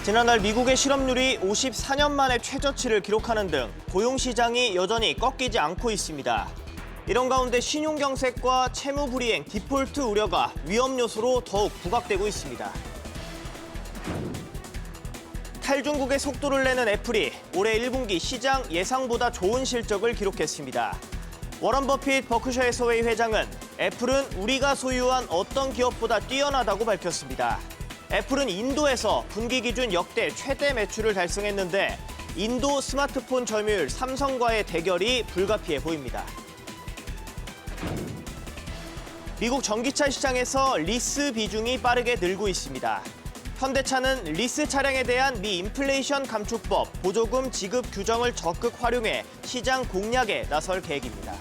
지난달 미국의 실업률이 54년 만에 최저치를 기록하는 등 고용시장이 여전히 꺾이지 않고 있습니다. 이런 가운데 신용경색과 채무불이행, 디폴트 우려가 위험 요소로 더욱 부각되고 있습니다. 탈중국의 속도를 내는 애플이 올해 1분기 시장 예상보다 좋은 실적을 기록했습니다. 워런 버핏 버크셔 해서웨이 회장은 애플은 우리가 소유한 어떤 기업보다 뛰어나다고 밝혔습니다. 애플은 인도에서 분기 기준 역대 최대 매출을 달성했는데 인도 스마트폰 점유율 삼성과의 대결이 불가피해 보입니다. 미국 전기차 시장에서 리스 비중이 빠르게 늘고 있습니다. 현대차는 리스 차량에 대한 미 인플레이션 감축법, 보조금 지급 규정을 적극 활용해 시장 공략에 나설 계획입니다.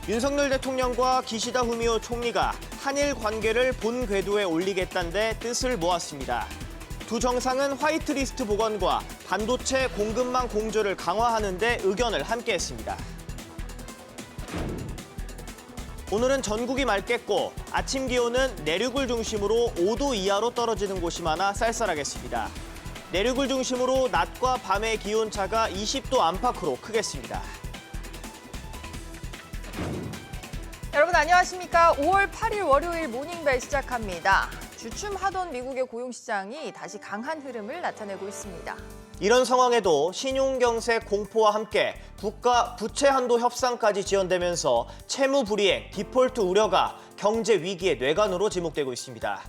윤석열 대통령과 기시다 후미오 총리가 한일 관계를 본 궤도에 올리겠다는 데 뜻을 모았습니다. 두 정상은 화이트리스트 복원과 반도체 공급망 공조를 강화하는 데 의견을 함께했습니다. 오늘은 전국이 맑겠고 아침 기온은 내륙을 중심으로 5도 이하로 떨어지는 곳이 많아 쌀쌀하겠습니다. 내륙을 중심으로 낮과 밤의 기온차가 20도 안팎으로 크겠습니다. 여러분 안녕하십니까? 5월 8일 월요일 모닝벨 시작합니다. 주춤하던 미국의 고용시장이 다시 강한 흐름을 나타내고 있습니다. 이런 상황에도 신용경색 공포와 함께 국가 부채 한도 협상까지 지연되면서 채무 불이행, 디폴트 우려가 경제 위기의 뇌관으로 지목되고 있습니다.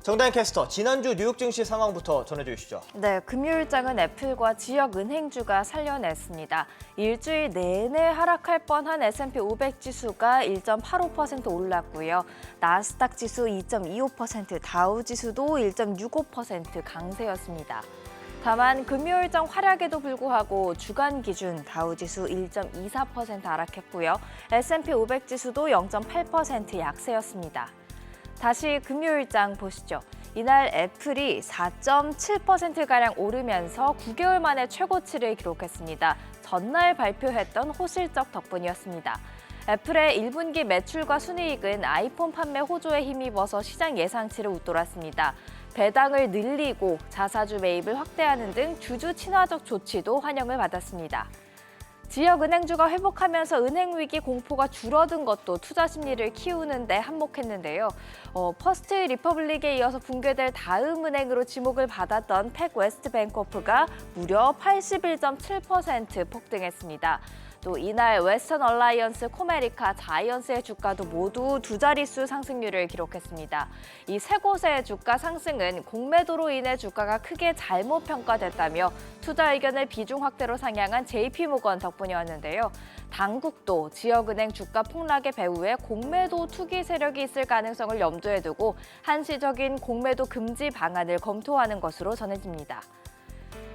정다현 캐스터, 지난주 뉴욕 증시 상황부터 전해주시죠. 네, 금요일장은 애플과 지역 은행주가 살려냈습니다. 일주일 내내 하락할 뻔한 S&P 500 지수가 1.85% 올랐고요. 나스닥 지수 2.25%, 다우 지수도 1.65% 강세였습니다. 다만 금요일장 활약에도 불구하고 주간 기준 다우지수 1.24% 하락했고요. S&P 500 지수도 0.8% 약세였습니다. 다시 금요일장 보시죠. 이날 애플이 4.7%가량 오르면서 9개월 만에 최고치를 기록했습니다. 전날 발표했던 호실적 덕분이었습니다. 애플의 1분기 매출과 순이익은 아이폰 판매 호조에 힘입어서 시장 예상치를 웃돌았습니다. 배당을 늘리고 자사주 매입을 확대하는 등 주주 친화적 조치도 환영을 받았습니다. 지역 은행주가 회복하면서 은행 위기 공포가 줄어든 것도 투자 심리를 키우는 데 한몫했는데요. 퍼스트 리퍼블릭에 이어서 붕괴될 다음 은행으로 지목을 받았던 팩웨스트뱅코프가 무려 81.7% 폭등했습니다. 또 이날 웨스턴 얼라이언스, 코메리카, 자이언스의 주가도 모두 두 자릿수 상승률을 기록했습니다. 이 세 곳의 주가 상승은 공매도로 인해 주가가 크게 잘못 평가됐다며 투자 의견을 비중 확대로 상향한 JP모건 덕분이었는데요. 당국도 지역은행 주가 폭락의 배후에 공매도 투기 세력이 있을 가능성을 염두에 두고 한시적인 공매도 금지 방안을 검토하는 것으로 전해집니다.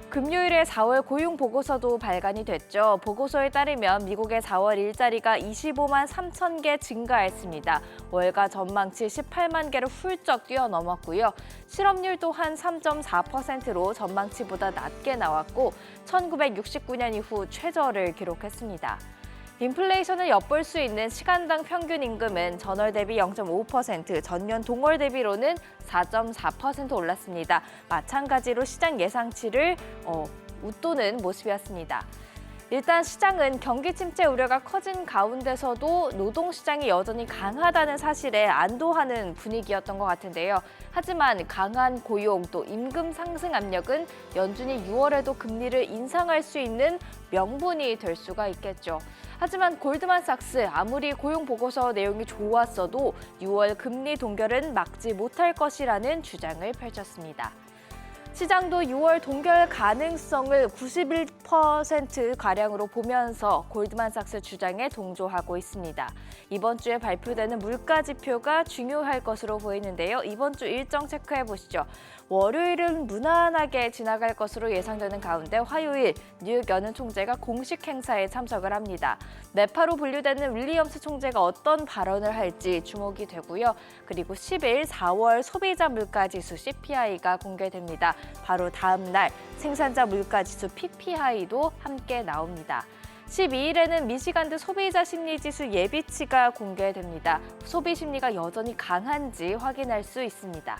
금요일에 4월 고용 보고서도 발간이 됐죠. 보고서에 따르면 미국의 4월 일자리가 25만 3천 개 증가했습니다. 월가 전망치 18만 개를 훌쩍 뛰어넘었고요. 실업률 또한 3.4%로 전망치보다 낮게 나왔고 1969년 이후 최저를 기록했습니다. 인플레이션을 엿볼 수 있는 시간당 평균 임금은 전월 대비 0.5%, 전년 동월 대비로는 4.4% 올랐습니다. 마찬가지로 시장 예상치를 웃도는 모습이었습니다. 일단 시장은 경기 침체 우려가 커진 가운데서도 노동시장이 여전히 강하다는 사실에 안도하는 분위기였던 것 같은데요. 하지만 강한 고용 또 임금 상승 압력은 연준이 6월에도 금리를 인상할 수 있는 명분이 될 수가 있겠죠. 하지만 골드만삭스 아무리 고용 보고서 내용이 좋았어도 6월 금리 동결은 막지 못할 것이라는 주장을 펼쳤습니다. 시장도 6월 동결 가능성을 91%가량으로 보면서 골드만삭스 주장에 동조하고 있습니다. 이번 주에 발표되는 물가 지표가 중요할 것으로 보이는데요. 이번 주 일정 체크해 보시죠. 월요일은 무난하게 지나갈 것으로 예상되는 가운데 화요일 뉴욕 연은 총재가 공식 행사에 참석을 합니다. 매파로 분류되는 윌리엄스 총재가 어떤 발언을 할지 주목이 되고요. 그리고 10일 4월 소비자 물가지수 CPI가 공개됩니다. 바로 다음 날 생산자 물가지수 PPI도 함께 나옵니다. 12일에는 미시간드 소비자 심리지수 예비치가 공개됩니다. 소비 심리가 여전히 강한지 확인할 수 있습니다.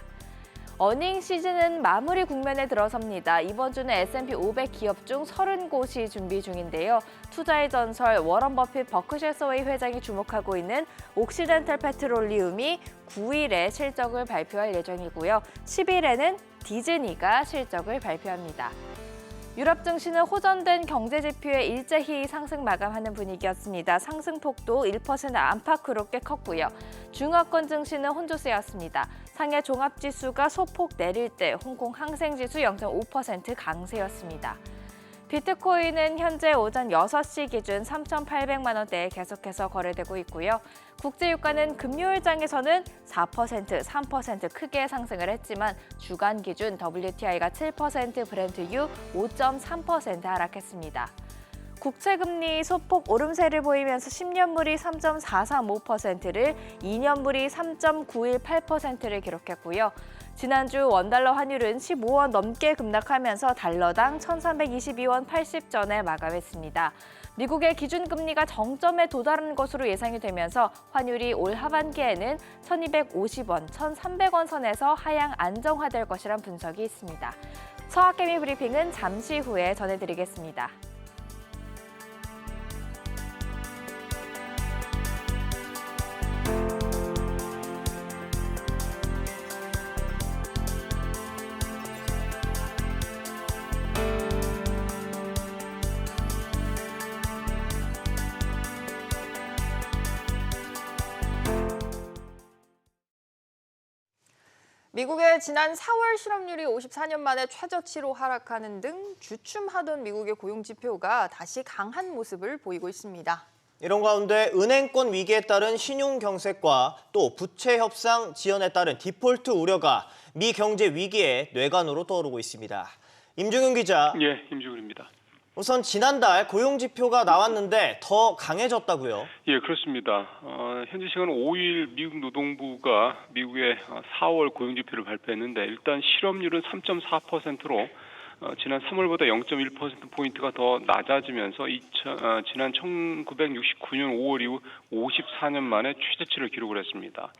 어닝 시즌은 마무리 국면에 들어섭니다. 이번 주는 S&P 500 기업 중 30곳이 준비 중인데요. 투자의 전설 워런 버핏 버크셔 해서웨이 회장이 주목하고 있는 옥시덴탈 페트롤리움이 9일에 실적을 발표할 예정이고요. 10일에는 디즈니가 실적을 발표합니다. 유럽 증시는 호전된 경제 지표의 일제히 상승 마감하는 분위기였습니다. 상승폭도 1% 안팎으로 꽤 컸고요. 중화권 증시는 혼조세였습니다. 상해 종합지수가 소폭 내릴 때 홍콩 항생지수 0.5% 강세였습니다. 비트코인은 현재 오전 6시 기준 3,800만 원대에 계속해서 거래되고 있고요. 국제유가는 금요일장에서는 4%, 3% 크게 상승을 했지만 주간 기준 WTI가 7%, 브렌트유 5.3% 하락했습니다. 국채금리 소폭 오름세를 보이면서 10년물이 3.435%를, 2년물이 3.918%를 기록했고요. 지난주 원달러 환율은 15원 넘게 급락하면서 달러당 1,322원 80전에 마감했습니다. 미국의 기준금리가 정점에 도달하는 것으로 예상이 되면서 환율이 올 하반기에는 1,250원, 1,300원 선에서 하향 안정화될 것이란 분석이 있습니다. 서학개미 브리핑은 잠시 후에 전해드리겠습니다. 미국의 지난 4월 실업률이 54년 만에 최저치로 하락하는 등 주춤하던 미국의 고용 지표가 다시 강한 모습을 보이고 있습니다. 이런 가운데 은행권 위기에 따른 신용 경색과 또 부채 협상 지연에 따른 디폴트 우려가 미 경제 위기의 뇌관으로 떠오르고 있습니다. 임중윤 기자. 예, 임중윤입니다. 우선 지난달 고용 지표가 나왔는데 더 강해졌다고요? 예, 그렇습니다. 현지 시간 5일 미국 노동부가 미국의 4월 고용 지표를 발표했는데 일단 실업률은 3.4%로 지난 3월보다 0.1%포인트가 더 낮아지면서 지난 1969년 5월 이후 54년 만에 최저치를 기록을 했습니다.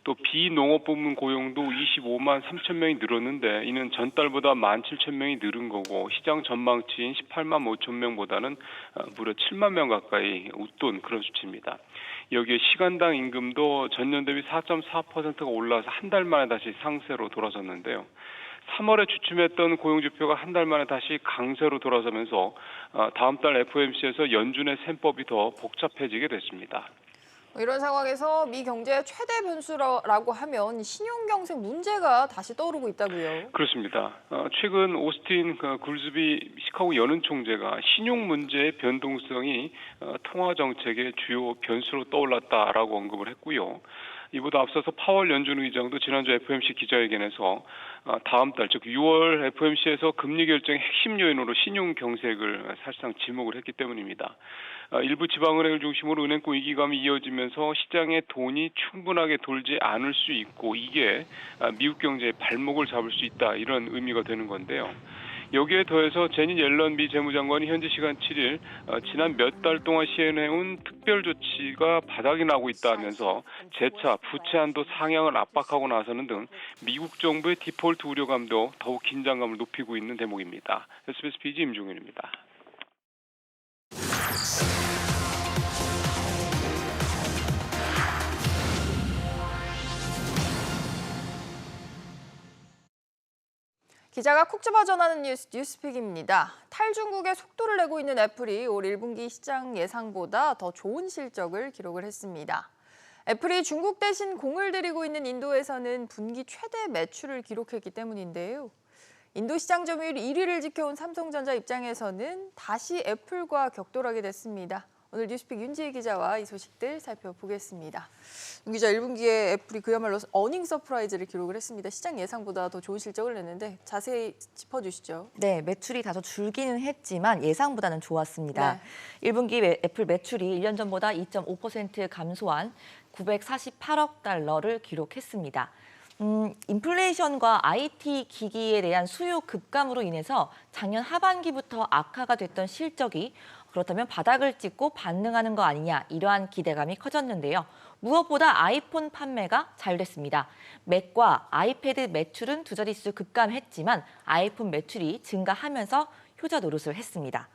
또 비농업 부문 고용도 25만 3천 명이 늘었는데 이는 전달보다 17,000명이 늘은 거고 시장 전망치인 18만 5천 명보다는 무려 7만 명 가까이 웃돈 그런 수치입니다. 여기에 시간당 임금도 전년 대비 4.4%가 올라서 한 달 만에 다시 상세로 돌아섰는데요. 3월에 주춤했던 고용지표가 한 달 만에 다시 강세로 돌아서면서 다음 달 FOMC에서 연준의 셈법이 더 복잡해지게 됐습니다. 이런 상황에서 미 경제의 최대 변수라고 하면 신용 경색 문제가 다시 떠오르고 있다고요. 그렇습니다. 최근 오스틴 굴스비 시카고 연은 총재가 신용 문제의 변동성이 통화 정책의 주요 변수로 떠올랐다라고 언급을 했고요. 이보다 앞서서 파월 연준 의장도 지난주 FOMC 기자회견에서 다음 달, 즉 6월 FOMC에서 금리 결정의 핵심 요인으로 신용 경색을 사실상 지목을 했기 때문입니다. 일부 지방은행을 중심으로 은행권 위기감이 이어지면서 시장에 돈이 충분하게 돌지 않을 수 있고 이게 미국 경제의 발목을 잡을 수 있다 이런 의미가 되는 건데요. 여기에 더해서 제닛 옐런 미 재무장관이 현지 시간 7일 지난 몇 달 동안 시행해온 특별 조치가 바닥이 나고 있다면서 재차 부채 한도 상향을 압박하고 나서는 등 미국 정부의 디폴트 우려감도 더욱 긴장감을 높이고 있는 대목입니다. SBS BG 임종윤입니다. 기자가 콕 집어 전하는 뉴스픽입니다. 탈중국의 속도를 내고 있는 애플이 올 1분기 시장 예상보다 더 좋은 실적을 기록을 했습니다. 애플이 중국 대신 공을 들이고 있는 인도에서는 분기 최대 매출을 기록했기 때문인데요. 인도 시장 점유율 1위를 지켜온 삼성전자 입장에서는 다시 애플과 격돌하게 됐습니다. 오늘 뉴스픽 윤지혜 기자와 이 소식들 살펴보겠습니다. 윤 기자, 1분기에 애플이 그야말로 어닝 서프라이즈를 기록을 했습니다. 시장 예상보다 더 좋은 실적을 냈는데 자세히 짚어주시죠. 네, 매출이 다소 줄기는 했지만 예상보다는 좋았습니다. 네. 1분기 애플 매출이 1년 전보다 2.5% 감소한 948억 달러를 기록했습니다. 인플레이션과 IT 기기에 대한 수요 급감으로 인해서 작년 하반기부터 악화가 됐던 실적이 그렇다면 바닥을 찍고 반등하는 거 아니냐 이러한 기대감이 커졌는데요. 무엇보다 아이폰 판매가 잘 됐습니다. 맥과 아이패드 매출은 두 자릿수 급감했지만 아이폰 매출이 증가하면서 효자 노릇을 했습니다.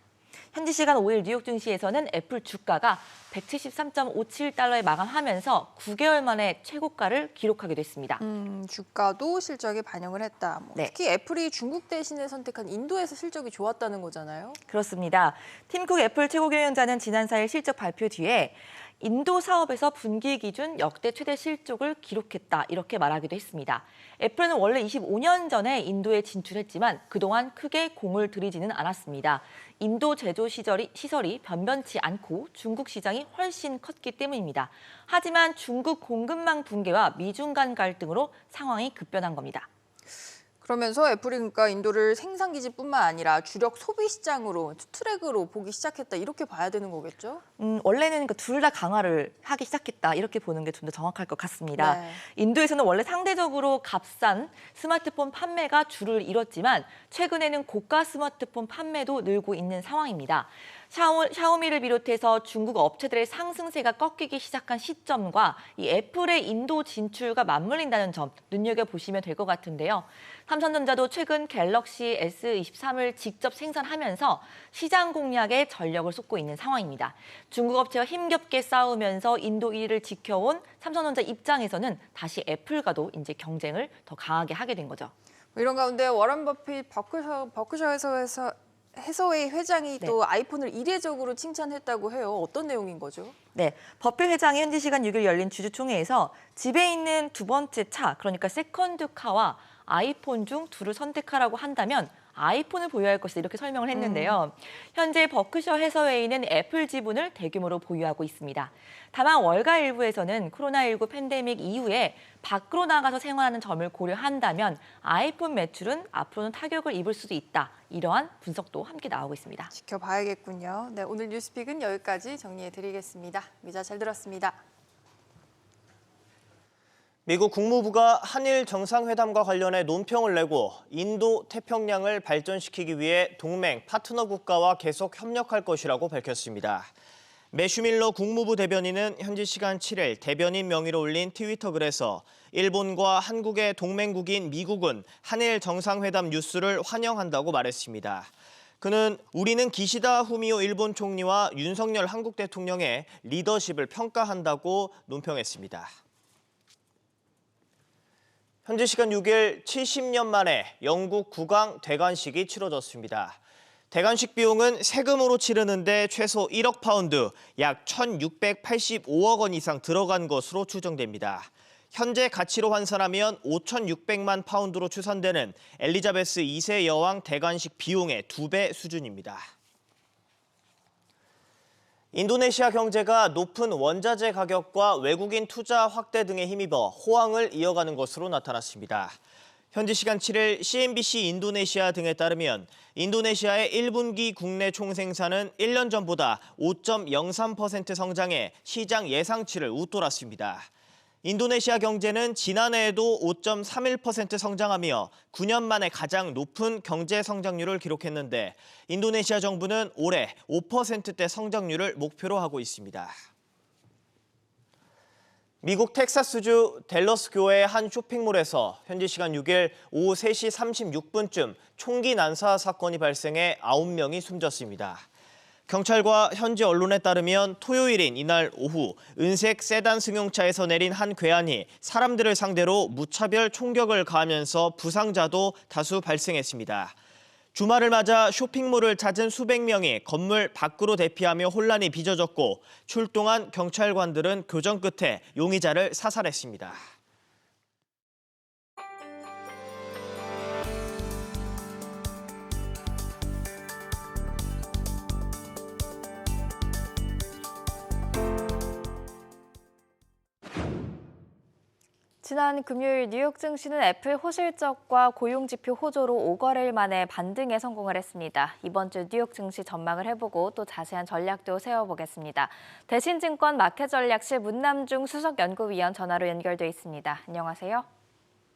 현지 시간 5일 뉴욕 증시에서는 애플 주가가 173.57달러에 마감하면서 9개월 만에 최고가를 기록하기도 했습니다. 주가도 실적에 반영을 했다. 네. 특히 애플이 중국 대신에 선택한 인도에서 실적이 좋았다는 거잖아요. 그렇습니다. 팀쿡 애플 최고 경영자는 지난 4일 실적 발표 뒤에 인도 사업에서 분기 기준 역대 최대 실적을 기록했다 이렇게 말하기도 했습니다. 애플은 원래 25년 전에 인도에 진출했지만 그동안 크게 공을 들이지는 않았습니다. 인도 제조 시설이 변변치 않고 중국 시장이 훨씬 컸기 때문입니다. 하지만 중국 공급망 붕괴와 미중 간 갈등으로 상황이 급변한 겁니다. 그러면서 애플이 그러니까 인도를 생산 기지뿐만 아니라 주력 소비 시장으로 투트랙으로 보기 시작했다 이렇게 봐야 되는 거겠죠? 원래는 둘 다 강화를 하기 시작했다 이렇게 보는 게 좀 더 정확할 것 같습니다. 네. 인도에서는 원래 상대적으로 값싼 스마트폰 판매가 주를 이뤘지만 최근에는 고가 스마트폰 판매도 늘고 있는 상황입니다. 샤오미를 비롯해서 중국 업체들의 상승세가 꺾이기 시작한 시점과 이 애플의 인도 진출과 맞물린다는 점 눈여겨보시면 될 것 같은데요. 삼성전자도 최근 갤럭시 S23을 직접 생산하면서 시장 공략에 전력을 쏟고 있는 상황입니다. 중국 업체와 힘겹게 싸우면서 인도 1위를 지켜온 삼성전자 입장에서는 다시 애플과도 이제 경쟁을 더 강하게 하게 된 거죠. 이런 가운데 워런 버핏 버크셔에서 해서웨이 회장이 네. 또 아이폰을 이례적으로 칭찬했다고 해요. 어떤 내용인 거죠? 네, 버핏 회장이 현지 시간 6일 열린 주주총회에서 집에 있는 두 번째 차, 그러니까 세컨드카와 아이폰 중 둘을 선택하라고 한다면 아이폰을 보유할 것이다 이렇게 설명을 했는데요. 현재 버크셔 해서웨이는 애플 지분을 대규모로 보유하고 있습니다. 다만 월가 일부에서는 코로나19 팬데믹 이후에 밖으로 나가서 생활하는 점을 고려한다면 아이폰 매출은 앞으로는 타격을 입을 수도 있다. 이러한 분석도 함께 나오고 있습니다. 지켜봐야겠군요. 네, 오늘 뉴스픽은 여기까지 정리해드리겠습니다. 기자 잘 들었습니다. 미국 국무부가 한일 정상회담과 관련해 논평을 내고 인도 태평양을 발전시키기 위해 동맹 파트너 국가와 계속 협력할 것이라고 밝혔습니다. 매슈 밀러 국무부 대변인은 현지 시간 7일 대변인 명의로 올린 트위터 글에서 일본과 한국의 동맹국인 미국은 한일 정상회담 뉴스를 환영한다고 말했습니다. 그는 우리는 기시다 후미오 일본 총리와 윤석열 한국 대통령의 리더십을 평가한다고 논평했습니다. 현지 시간 6일 70년 만에 영국 국왕戴冠식이 치러졌습니다.戴冠식 비용은 세금으로 치르는데 최소 1억 파운드, 약 1,685억 원 이상 들어간 것으로 추정됩니다. 현재 가치로 환산하면 5,600만 파운드로 추산되는 엘리자베스 2세 여왕戴冠식 비용의 2배 수준입니다. 인도네시아 경제가 높은 원자재 가격과 외국인 투자 확대 등에 힘입어 호황을 이어가는 것으로 나타났습니다. 현지 시간 7일 CNBC 인도네시아 등에 따르면 인도네시아의 1분기 국내 총생산은 1년 전보다 5.03% 성장해 시장 예상치를 웃돌았습니다. 인도네시아 경제는 지난해에도 5.31% 성장하며 9년 만에 가장 높은 경제 성장률을 기록했는데 인도네시아 정부는 올해 5%대 성장률을 목표로 하고 있습니다. 미국 텍사스주 댈러스 교회의 한 쇼핑몰에서 현지 시간 6일 오후 3시 36분쯤 총기 난사 사건이 발생해 9명이 숨졌습니다. 경찰과 현지 언론에 따르면 토요일인 이날 오후 은색 세단 승용차에서 내린 한 괴한이 사람들을 상대로 무차별 총격을 가하면서 부상자도 다수 발생했습니다. 주말을 맞아 쇼핑몰을 찾은 수백 명이 건물 밖으로 대피하며 혼란이 빚어졌고 출동한 경찰관들은 교전 끝에 용의자를 사살했습니다. 지난 금요일 뉴욕 증시는 애플 호실적과 고용지표 호조로 5거래일 만에 반등에 성공을 했습니다. 이번 주 뉴욕 증시 전망을 해보고 또 자세한 전략도 세워보겠습니다. 대신증권 마켓전략실 문남중 수석연구위원 전화로 연결돼 있습니다. 안녕하세요.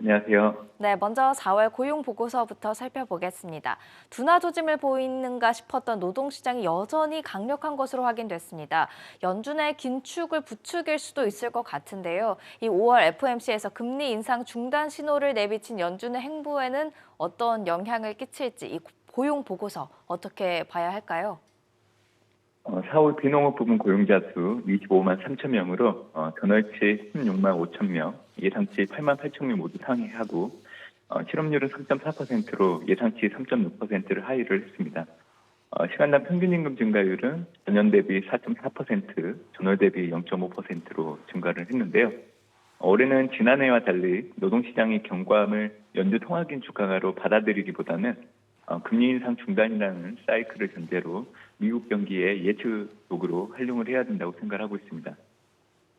안녕하세요. 네, 먼저 4월 고용 보고서부터 살펴보겠습니다. 둔화 조짐을 보이는가 싶었던 노동시장이 여전히 강력한 것으로 확인됐습니다. 연준의 긴축을 부추길 수도 있을 것 같은데요. 이 5월 FOMC에서 금리 인상 중단 신호를 내비친 연준의 행보에는 어떤 영향을 끼칠지 이 고용 보고서 어떻게 봐야 할까요? 4월 비농업 부문 고용자 수 25만 3천 명으로 전월치 16만 5천 명, 예상치 8만 8천 명 모두 상회하고 실업률은 3.4%로 예상치 3.6%를 하회를 했습니다. 시간당 평균임금 증가율은 전년 대비 4.4%, 전월 대비 0.5%로 증가를 했는데요. 올해는 지난해와 달리 노동시장의 경고함을 연준 통화긴축 강화로 받아들이기보다는 금리 인상 중단이라는 사이클을 전제로 미국 경기의 예측도구로 활용을 해야 된다고 생각하고 있습니다.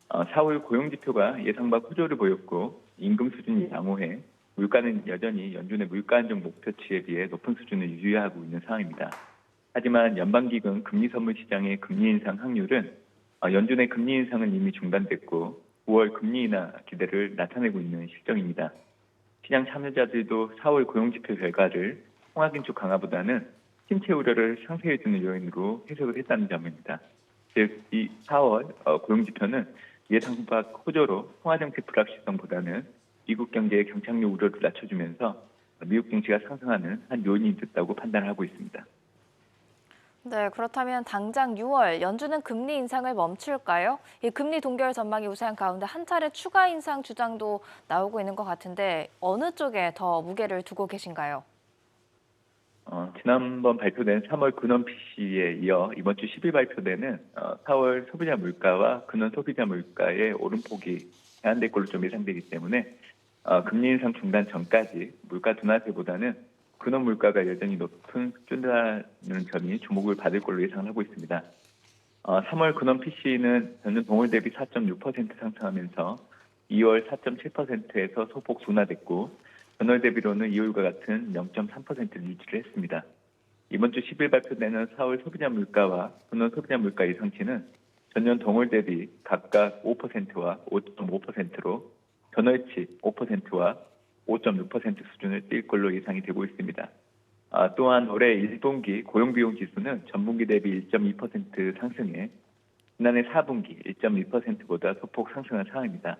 4월 고용지표가 예상과 호조를 보였고 임금 수준이 양호해 물가는 여전히 연준의 물가 안정 목표치에 비해 높은 수준을 유지하고 있는 상황입니다. 하지만 연방기금 금리 선물 시장의 금리 인상 확률은 연준의 금리 인상은 이미 중단됐고 9월 금리 인하 기대를 나타내고 있는 실정입니다. 시장 참여자들도 4월 고용지표 결과를 통화긴축 강화보다는 침체 우려를 상쇄해주는 요인으로 해석을 했다는 점입니다. 즉, 이 4월 고용지표는 예상 밖 호조로 통화정책 불확실성보다는 미국 경제의 경착륙 우려를 낮춰주면서 미국 경제가 상승하는 한 요인이 됐다고 판단하고 있습니다. 네, 그렇다면 당장 6월 연준은 금리 인상을 멈출까요? 이 금리 동결 전망이 우세한 가운데 한 차례 추가 인상 주장도 나오고 있는 것 같은데 어느 쪽에 더 무게를 두고 계신가요? 지난번 발표된 3월 근원 PC에 이어 이번 주 10일 발표되는 4월 소비자 물가와 근원 소비자 물가의 오름폭이 제한될 걸로 좀 예상되기 때문에 금리 인상 중단 전까지 물가 둔화세보다는 근원 물가가 여전히 높은 수준이라는 점이 주목을 받을 걸로 예상을 하고 있습니다. 3월 근원 PC는 전년 동월 대비 4.6% 상승하면서 2월 4.7%에서 소폭 둔화됐고 전월 대비로는 2월과 같은 0.3%를 유지를 했습니다. 이번 주 10일 발표되는 4월 소비자 물가와 근원 소비자 물가 예상치는 전년 동월 대비 각각 5%와 5.5%로 전월치 5%와 5.6% 수준을 뛸 걸로 예상이 되고 있습니다. 또한 올해 1분기 고용비용 지수는 전분기 대비 1.2% 상승해 지난해 4분기 1.2%보다 소폭 상승한 상황입니다.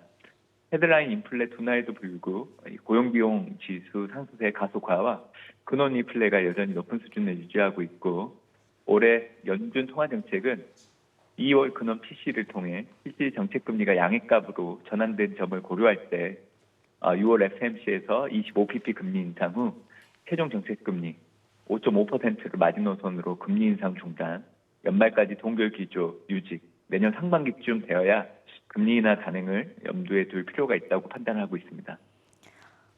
헤드라인 인플레 둔화에도 불구하고 고용비용 지수 상승세의 가속화와 근원 인플레가 여전히 높은 수준을 유지하고 있고 올해 연준 통화정책은 2월 근원 PC를 통해 실질 정책금리가 양액값으로 전환된 점을 고려할 때 6월 FMC에서 25pp 금리 인상 후 최종 정책금리 5.5%를 마지노선으로 금리 인상 중단, 연말까지 동결 기조 유지, 내년 상반기쯤 되어야 금리 인하 단행을 염두에 둘 필요가 있다고 판단하고 있습니다.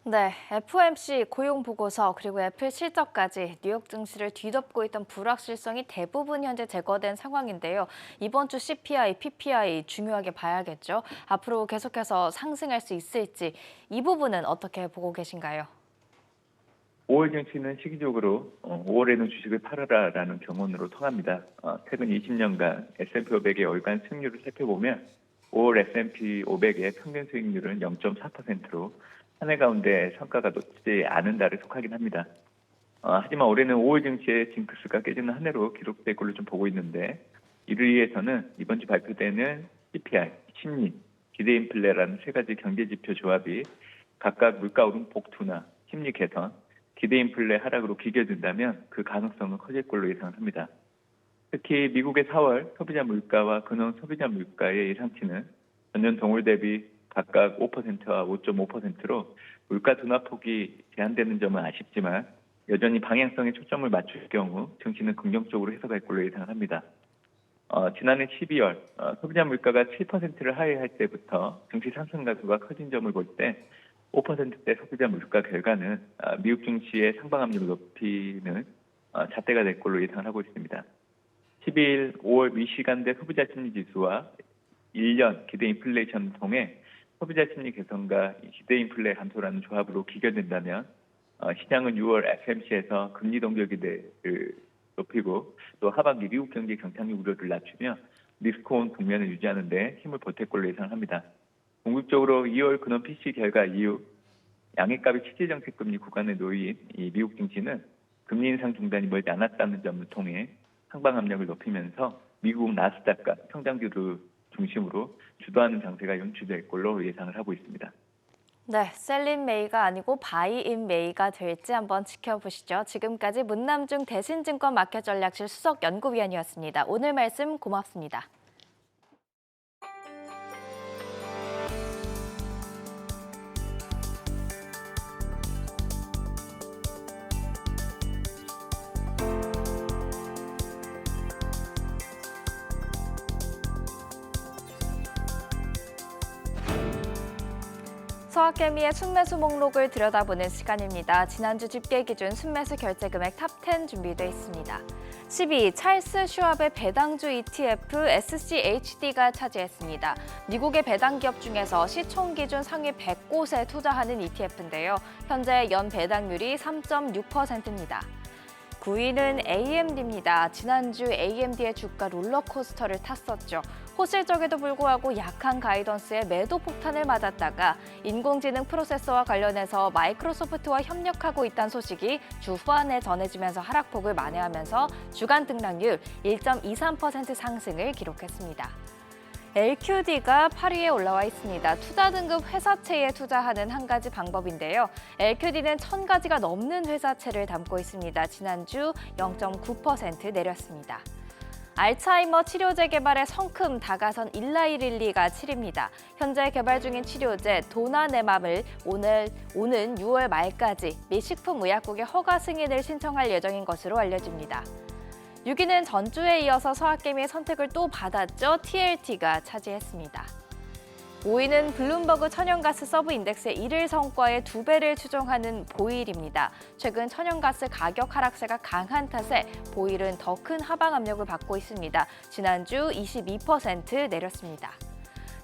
네, FOMC 고용 보고서 그리고 애플 실적까지 뉴욕 증시를 뒤덮고 있던 불확실성이 대부분 현재 제거된 상황인데요. 이번 주 CPI, PPI 중요하게 봐야겠죠. 앞으로 계속해서 상승할 수 있을지 이 부분은 어떻게 보고 계신가요? 5월 증시는 시기적으로 5월에는 주식을 팔아라라는 경원으로 통합니다. 최근 20년간 S&P 500의 월간 수익률을 살펴보면 5월 S&P 500의 평균 수익률은 0.4%로 한 해 가운데 성과가 높지 않은 달에 속하긴 합니다. 하지만 올해는 5월 증시의 징크스가 깨지는 한 해로 기록될 걸로 좀 보고 있는데 이를 위해서는 이번 주 발표되는 CPI, 심리, 기대 인플레라는 세 가지 경제지표 조합이 각각 물가 오름폭 둔화, 심리 개선, 기대 인플레 하락으로 비교된다면 그 가능성은 커질 걸로 예상합니다. 특히 미국의 4월 소비자 물가와 근원 소비자 물가의 예상치는 전년 동월 대비 각각 5%와 5.5%로 물가 둔화폭이 제한되는 점은 아쉽지만 여전히 방향성에 초점을 맞출 경우 증시는 긍정적으로 해석할 걸로 예상합니다. 지난해 12월 소비자 물가가 7%를 하회할 때부터 증시 상승 가수가 커진 점을 볼 때 5%대 소비자 물가 결과는 미국 증시의 상방 압력을 높이는 잣대가 될 걸로 예상을 하고 있습니다. 12일 5월 미시간대 소비자 심리 지수와 1년 기대 인플레이션을 통해 소비자 심리 개선과 기대 인플레 감소라는 조합으로 기결된다면 시장은 6월 FMC에서 금리 동결 기대를 높이고 또 하반기 미국 경제 경착륙 우려를 낮추며 리스크온 국면을 유지하는 데 힘을 보탤 걸로 예상합니다. 궁극적으로 2월 근원 PC 결과 이후 양해값이 실질정책금리 구간에 놓인 이 미국 증시는 금리 인상 중단이 멀지 않았다는 점을 통해 상방 압력을 높이면서 미국 나스닥과 성장주를 중심으로 주도하는 장세가 연출될 걸로 예상을 하고 있습니다. 네, 셀린 메이가 아니고 바이인 메이가 될지 한번 지켜보시죠. 지금까지 문남중 대신증권 마켓전략실 수석 연구위원이었습니다. 오늘 말씀 고맙습니다. 서학개미의 순매수 목록을 들여다보는 시간입니다. 지난주 집계 기준 순매수 결제 금액 탑10 준비되어 있습니다. 12위 찰스 슈왑의 배당주 ETF SCHD가 차지했습니다. 미국의 배당 기업 중에서 시총 기준 상위 100곳에 투자하는 ETF인데요. 현재 연 배당률이 3.6%입니다. 9위는 AMD입니다. 지난주 AMD의 주가 롤러코스터를 탔었죠. 호실적에도 불구하고 약한 가이던스에 매도 폭탄을 맞았다가 인공지능 프로세서와 관련해서 마이크로소프트와 협력하고 있다는 소식이 주 후반에 전해지면서 하락폭을 만회하면서 주간 등락률 1.23% 상승을 기록했습니다. LQD가 8위에 올라와 있습니다. 투자 등급 회사채에 투자하는 한 가지 방법인데요. LQD는 1,000가지가 넘는 회사채를 담고 있습니다. 지난주 0.9% 내렸습니다. 알츠하이머 치료제 개발의 성큼 다가선 일라이릴리가 7위입니다. 현재 개발 중인 치료제 도나네맘을 오는 6월 말까지 미 식품의약국의 허가 승인을 신청할 예정인 것으로 알려집니다. 6위는 전주에 이어서 서학개미의 선택을 또 받았죠. TLT가 차지했습니다. 5위는 블룸버그 천연가스 서브 인덱스의 1일 성과의 2배를 추정하는 보일입니다. 최근 천연가스 가격 하락세가 강한 탓에 보일은 더 큰 하방 압력을 받고 있습니다. 지난주 22% 내렸습니다.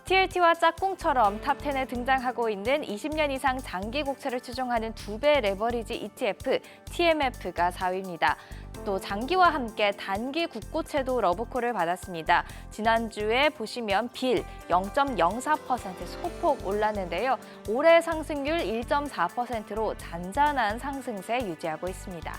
TLT와 짝꿍처럼 탑10에 등장하고 있는 20년 이상 장기 국채를 추종하는 2배 레버리지 ETF TMF가 4위입니다. 또 장기와 함께 단기 국고채도 러브콜을 받았습니다. 지난주에 보시면 빌 0.04% 소폭 올랐는데요. 올해 상승률 1.4%로 잔잔한 상승세 유지하고 있습니다.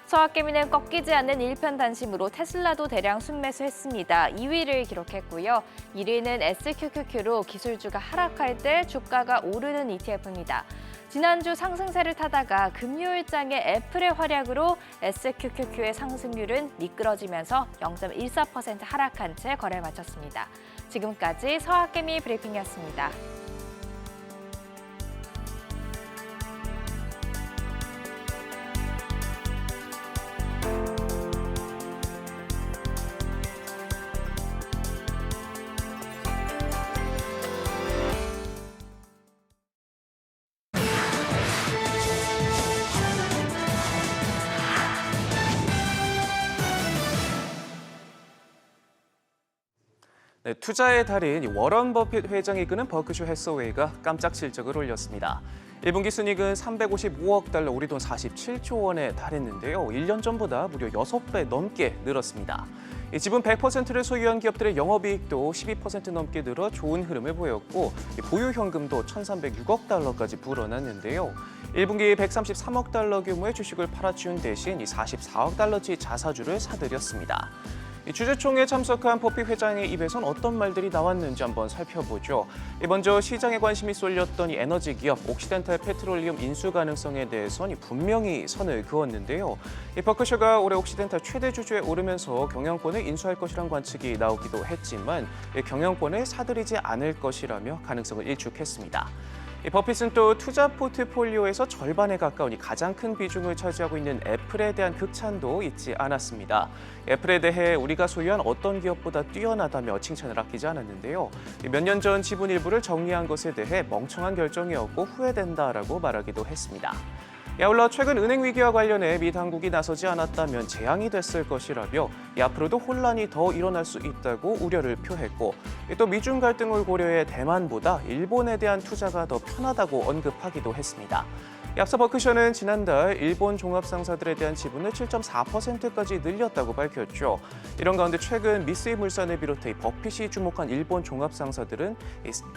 서학개미는 꺾이지 않는 일편단심으로 테슬라도 대량 순매수했습니다. 2위를 기록했고요. 1위는 SQQQ로 기술주가 하락할 때 주가가 오르는 ETF입니다. 지난주 상승세를 타다가 금요일장의 애플의 활약으로 SQQQ의 상승률은 미끄러지면서 0.14% 하락한 채 거래를 마쳤습니다. 지금까지 서학개미 브리핑이었습니다. 네, 투자의 달인 워런 버핏 회장이 이끄는 버크셔 해서웨이가 깜짝 실적을 올렸습니다. 1분기 순이익은 355억 달러, 우리 돈 47조 원에 달했는데요. 1년 전보다 무려 6배 넘게 늘었습니다. 지분 100%를 소유한 기업들의 영업이익도 12% 넘게 늘어 좋은 흐름을 보였고 보유 현금도 1,306억 달러까지 불어났는데요. 1분기 133억 달러 규모의 주식을 팔아치운 대신 44억 달러치 자사주를 사들였습니다. 주주총회에 참석한 버핏 회장의 입에선 어떤 말들이 나왔는지 한번 살펴보죠. 먼저 시장에 관심이 쏠렸던 이 에너지 기업 옥시덴탈 페트롤리움 인수 가능성에 대해서는 분명히 선을 그었는데요. 버크셔가 올해 옥시덴탈 최대 주주에 오르면서 경영권을 인수할 것이란 관측이 나오기도 했지만 경영권을 사들이지 않을 것이라며 가능성을 일축했습니다. 버핏은 또 투자 포트폴리오에서 절반에 가까운 가장 큰 비중을 차지하고 있는 애플에 대한 극찬도 잊지 않았습니다. 애플에 대해 우리가 소유한 어떤 기업보다 뛰어나다며 칭찬을 아끼지 않았는데요. 몇 년 전 지분 일부를 정리한 것에 대해 멍청한 결정이었고 후회된다라고 말하기도 했습니다. 아울러 최근 은행 위기와 관련해 미 당국이 나서지 않았다면 재앙이 됐을 것이라며 앞으로도 혼란이 더 일어날 수 있다고 우려를 표했고 또 미중 갈등을 고려해 대만보다 일본에 대한 투자가 더 편하다고 언급하기도 했습니다. 앞서 버크셔는 지난달 일본 종합상사들에 대한 지분을 7.4%까지 늘렸다고 밝혔죠. 이런 가운데 최근 미쓰이물산을 비롯해 버핏이 주목한 일본 종합상사들은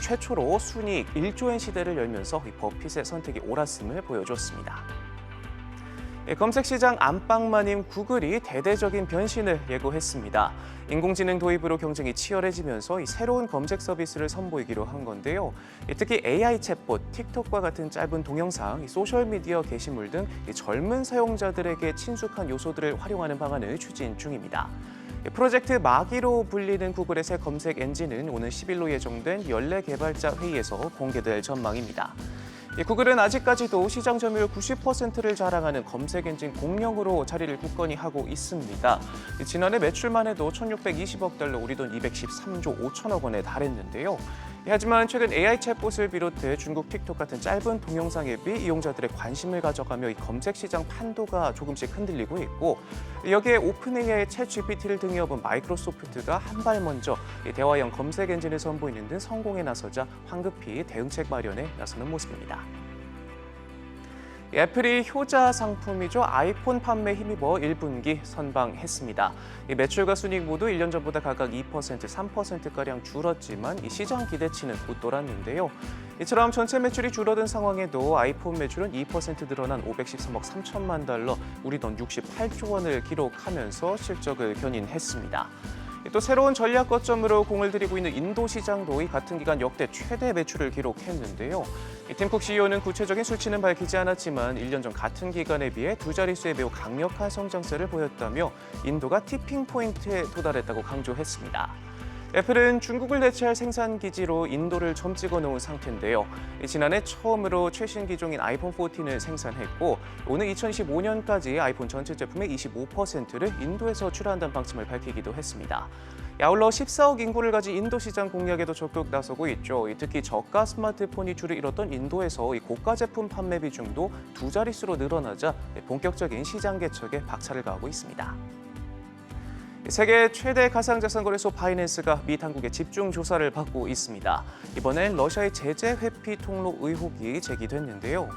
최초로 순이익 1조 엔 시대를 열면서 버핏의 선택이 옳았음을 보여줬습니다. 검색 시장 안방마님 구글이 대대적인 변신을 예고했습니다. 인공지능 도입으로 경쟁이 치열해지면서 새로운 검색 서비스를 선보이기로 한 건데요. 특히 AI 챗봇, 틱톡과 같은 짧은 동영상, 소셜미디어 게시물 등 젊은 사용자들에게 친숙한 요소들을 활용하는 방안을 추진 중입니다. 프로젝트 마기로 불리는 구글의 새 검색 엔진은 오는 10일로 예정된 연례 개발자 회의에서 공개될 전망입니다. 구글은 아직까지도 시장 점유율 90%를 자랑하는 검색 엔진 공룡으로 자리를 굳건히 하고 있습니다. 지난해 매출만 해도 1,620억 달러, 우리 돈 213조 5천억 원에 달했는데요. 하지만 최근 AI 챗봇을 비롯해 중국 틱톡 같은 짧은 동영상 앱이 이용자들의 관심을 가져가며 이 검색 시장 판도가 조금씩 흔들리고 있고 여기에 오픈AI의 챗 GPT를 등에업은 마이크로소프트가 한 발 먼저 대화형 검색 엔진을 선보이는 등 성공에 나서자 황급히 대응책 마련에 나서는 모습입니다. 애플이 효자 상품이죠. 아이폰 판매 힘입어 1분기 선방했습니다. 매출과 순이익 모두 1년 전보다 각각 2%, 3%가량 줄었지만 시장 기대치는 웃돌았는데요. 이처럼 전체 매출이 줄어든 상황에도 아이폰 매출은 2% 늘어난 513억 3천만 달러, 우리 돈 68조 원을 기록하면서 실적을 견인했습니다. 또 새로운 전략 거점으로 공을 들이고 있는 인도 시장도 이 같은 기간 역대 최대 매출을 기록했는데요. 팀쿡 CEO는 구체적인 수치는 밝히지 않았지만 1년 전 같은 기간에 비해 두 자릿수의 매우 강력한 성장세를 보였다며 인도가 티핑 포인트에 도달했다고 강조했습니다. 애플은 중국을 대체할 생산 기지로 인도를 점 찍어 놓은 상태인데요. 지난해 처음으로 최신 기종인 아이폰 14를 생산했고 오는 2025년까지 아이폰 전체 제품의 25%를 인도에서 출하한다는 방침을 밝히기도 했습니다. 아울러 14억 인구를 가진 인도 시장 공략에도 적극 나서고 있죠. 특히 저가 스마트폰이 줄을 잃었던 인도에서 고가 제품 판매 비중도 두 자릿수로 늘어나자 본격적인 시장 개척에 박차를 가하고 있습니다. 세계 최대 가상자산 거래소 바이낸스가 미 당국의 집중 조사를 받고 있습니다. 이번엔 러시아의 제재 회피 통로 의혹이 제기됐는데요.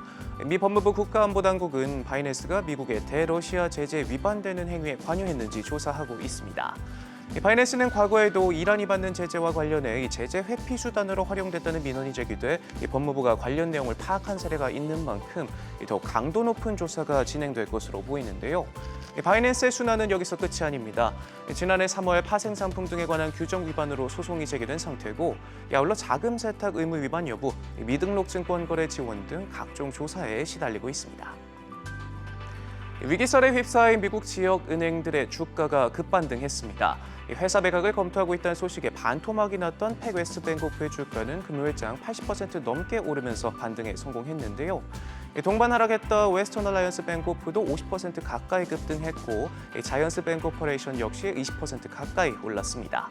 미 법무부 국가안보당국은 바이낸스가 미국의 대러시아 제재에 위반되는 행위에 관여했는지 조사하고 있습니다. 바이낸스는 과거에도 이란이 받는 제재와 관련해 제재 회피 수단으로 활용됐다는 민원이 제기돼 법무부가 관련 내용을 파악한 사례가 있는 만큼 더욱 강도 높은 조사가 진행될 것으로 보이는데요. 바이낸스의 순환은 여기서 끝이 아닙니다. 지난해 3월 파생상품 등에 관한 규정 위반으로 소송이 제기된 상태고 아울러 자금 세탁 의무 위반 여부, 미등록 증권 거래 지원 등 각종 조사에 시달리고 있습니다. 위기설에 휩싸인 미국 지역 은행들의 주가가 급반등했습니다. 회사 매각을 검토하고 있다는 소식에 반토막이 났던 팩웨스트뱅코프의 주가는 금요일장 80% 넘게 오르면서 반등에 성공했는데요. 동반 하락했던 웨스턴 얼라이언스 뱅코프도 50% 가까이 급등했고 자이언스 뱅코퍼레이션 역시 20% 가까이 올랐습니다.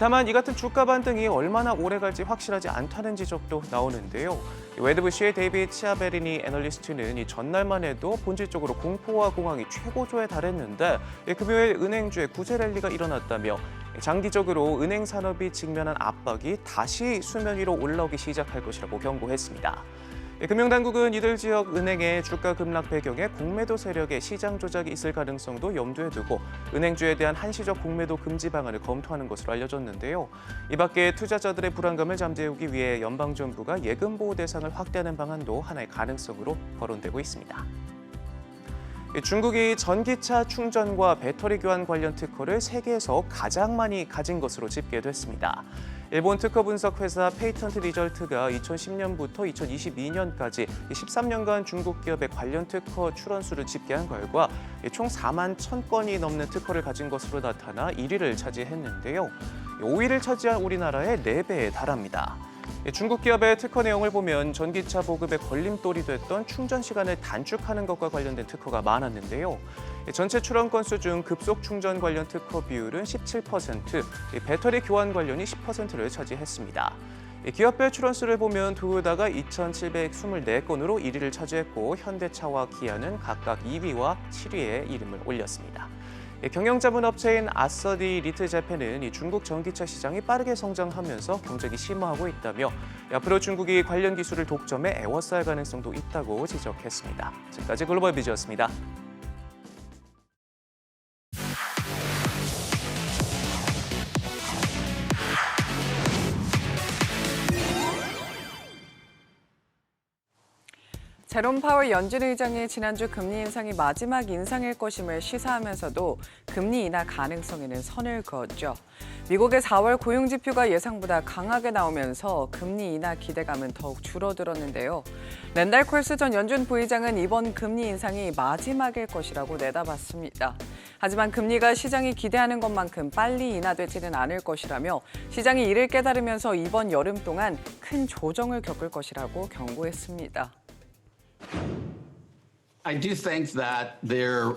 다만 이 같은 주가 반등이 얼마나 오래 갈지 확실하지 않다는 지적도 나오는데요. 웨드부시의 데이비드 치아베리니 애널리스트는 이 전날만 해도 본질적으로 공포와 공황이 최고조에 달했는데 금요일 은행주의 구제 랠리가 일어났다며 장기적으로 은행 산업이 직면한 압박이 다시 수면 위로 올라오기 시작할 것이라고 경고했습니다. 금융당국은 이들 지역 은행의 주가 급락 배경에 공매도 세력의 시장 조작이 있을 가능성도 염두에 두고 은행주에 대한 한시적 공매도 금지 방안을 검토하는 것으로 알려졌는데요. 이 밖에 투자자들의 불안감을 잠재우기 위해 연방정부가 예금 보호 대상을 확대하는 방안도 하나의 가능성으로 거론되고 있습니다. 중국이 전기차 충전과 배터리 교환 관련 특허를 세계에서 가장 많이 가진 것으로 집계됐습니다. 일본 특허 분석 회사 페이턴트 리절트가 2010년부터 2022년까지 13년간 중국 기업의 관련 특허 출원수를 집계한 결과 총 4만 1,000건이 넘는 특허를 가진 것으로 나타나 1위를 차지했는데요. 5위를 차지한 우리나라의 4배에 달합니다. 중국 기업의 특허 내용을 보면 전기차 보급에 걸림돌이 됐던 충전 시간을 단축하는 것과 관련된 특허가 많았는데요. 전체 출원 건수 중 급속 충전 관련 특허 비율은 17%, 배터리 교환 관련이 10%를 차지했습니다. 기업별 출원수를 보면 토요타가 2,724건으로 1위를 차지했고 현대차와 기아는 각각 2위와 7위에 이름을 올렸습니다. 경영자문 업체인 아서디 리트재팬은 중국 전기차 시장이 빠르게 성장하면서 경쟁이 심화하고 있다며 앞으로 중국이 관련 기술을 독점해 에워싸할 가능성도 있다고 지적했습니다. 지금까지 글로벌 비즈였습니다. 제롬 파월 연준 의장이 지난주 금리 인상이 마지막 인상일 것임을 시사하면서도 금리 인하 가능성에는 선을 그었죠. 미국의 4월 고용 지표가 예상보다 강하게 나오면서 금리 인하 기대감은 더욱 줄어들었는데요. 랜달 콜스 전 연준 부의장은 이번 금리 인상이 마지막일 것이라고 내다봤습니다. 하지만 금리가 시장이 기대하는 것만큼 빨리 인하되지는 않을 것이라며 시장이 이를 깨달으면서 이번 여름 동안 큰 조정을 겪을 것이라고 경고했습니다. I do think that there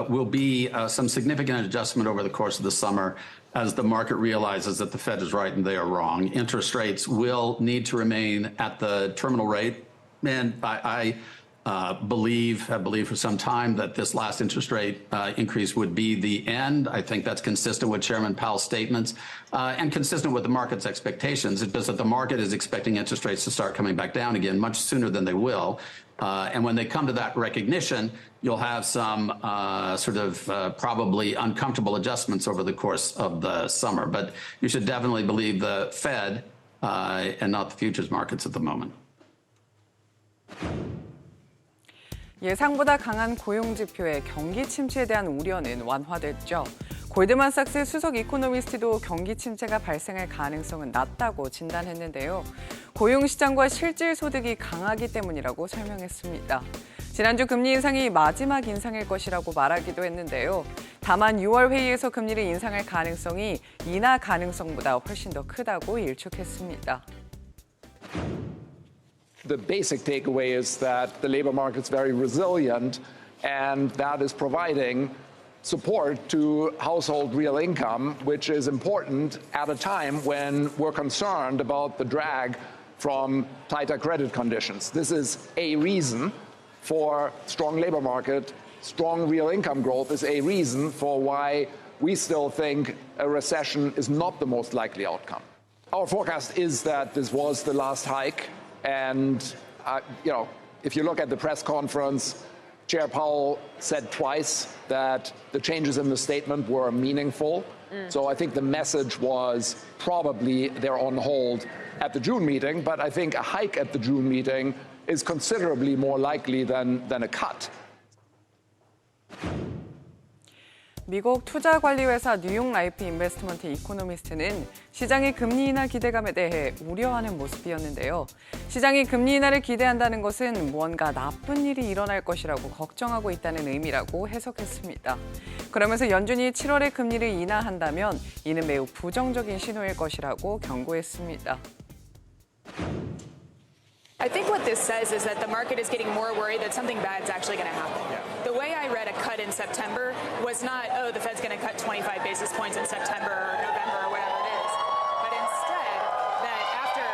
will be some significant adjustment over the course of the summer as the market realizes that the Fed is right and they are wrong. Interest rates will need to remain at the terminal rate. And I have believed for some time that this last interest rate increase would be the end. I think that's consistent with Chairman Powell's statements and consistent with the market's expectations. It's just that the market is expecting interest rates to start coming back down again much sooner than they will. And when they come to that recognition, you'll have some probably uncomfortable adjustments over the course of the summer. But you should definitely believe the Fed and not the futures markets at the moment. 예상보다 강한 고용 지표에 경기 침체에 대한 우려는 완화됐죠. 골드만삭스 수석 이코노미스트도 경기 침체가 발생할 가능성은 낮다고 진단했는데요. 고용시장과 실질소득이 강하기 때문이라고 설명했습니다. 지난주 금리 인상이 마지막 인상일 것이라고 말하기도 했는데요. 다만 6월 회의에서 금리를 인상할 가능성이 인하 가능성보다 훨씬 더 크다고 일축했습니다. The basic takeaway is that the labor market's very resilient, and that is providing support to household real income, which is important at a time when we're concerned about the drag from tighter credit conditions. This is a reason for strong labor market. Strong real income growth is a reason for why we still think a recession is not the most likely outcome. Our forecast is that this was the last hike. And, if you look at the press conference, Chair Powell said twice that the changes in the statement were meaningful. So I think the message was probably they're on hold at the June meeting, but I think a hike at the June meeting is considerably more likely than a cut. 미국 투자관리회사 뉴욕 라이프 인베스트먼트 이코노미스트는 시장의 금리 인하 기대감에 대해 우려하는 모습이었는데요. 시장이 금리 인하를 기대한다는 것은 무언가 나쁜 일이 일어날 것이라고 걱정하고 있다는 의미라고 해석했습니다. 그러면서 연준이 7월에 금리를 인하한다면 이는 매우 부정적인 신호일 것이라고 경고했습니다. I think what this says is that the market is getting more worried that something bad is actually going to happen. The way I read a cut in September was not, oh, the Fed's going to cut 25 basis points in September or November or whatever it is, but instead that after,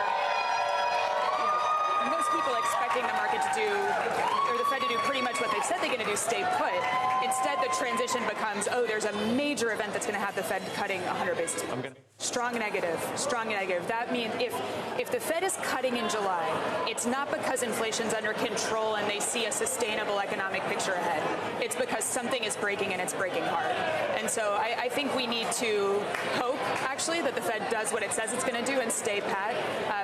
most people expecting the market to do, or the Fed to do pretty much what they've said they're going to do, stay put. Instead, the transition becomes, oh, there's a major event that's going to have the Fed cutting 100 basis points. Strong negative, strong negative. That means if the Fed is cutting in July, it's not because inflation's under control and they see a sustainable economic picture ahead. It's because something is breaking and it's breaking hard. And so I think we need to hope, actually, that the Fed does what it says it's going to do and stay pat,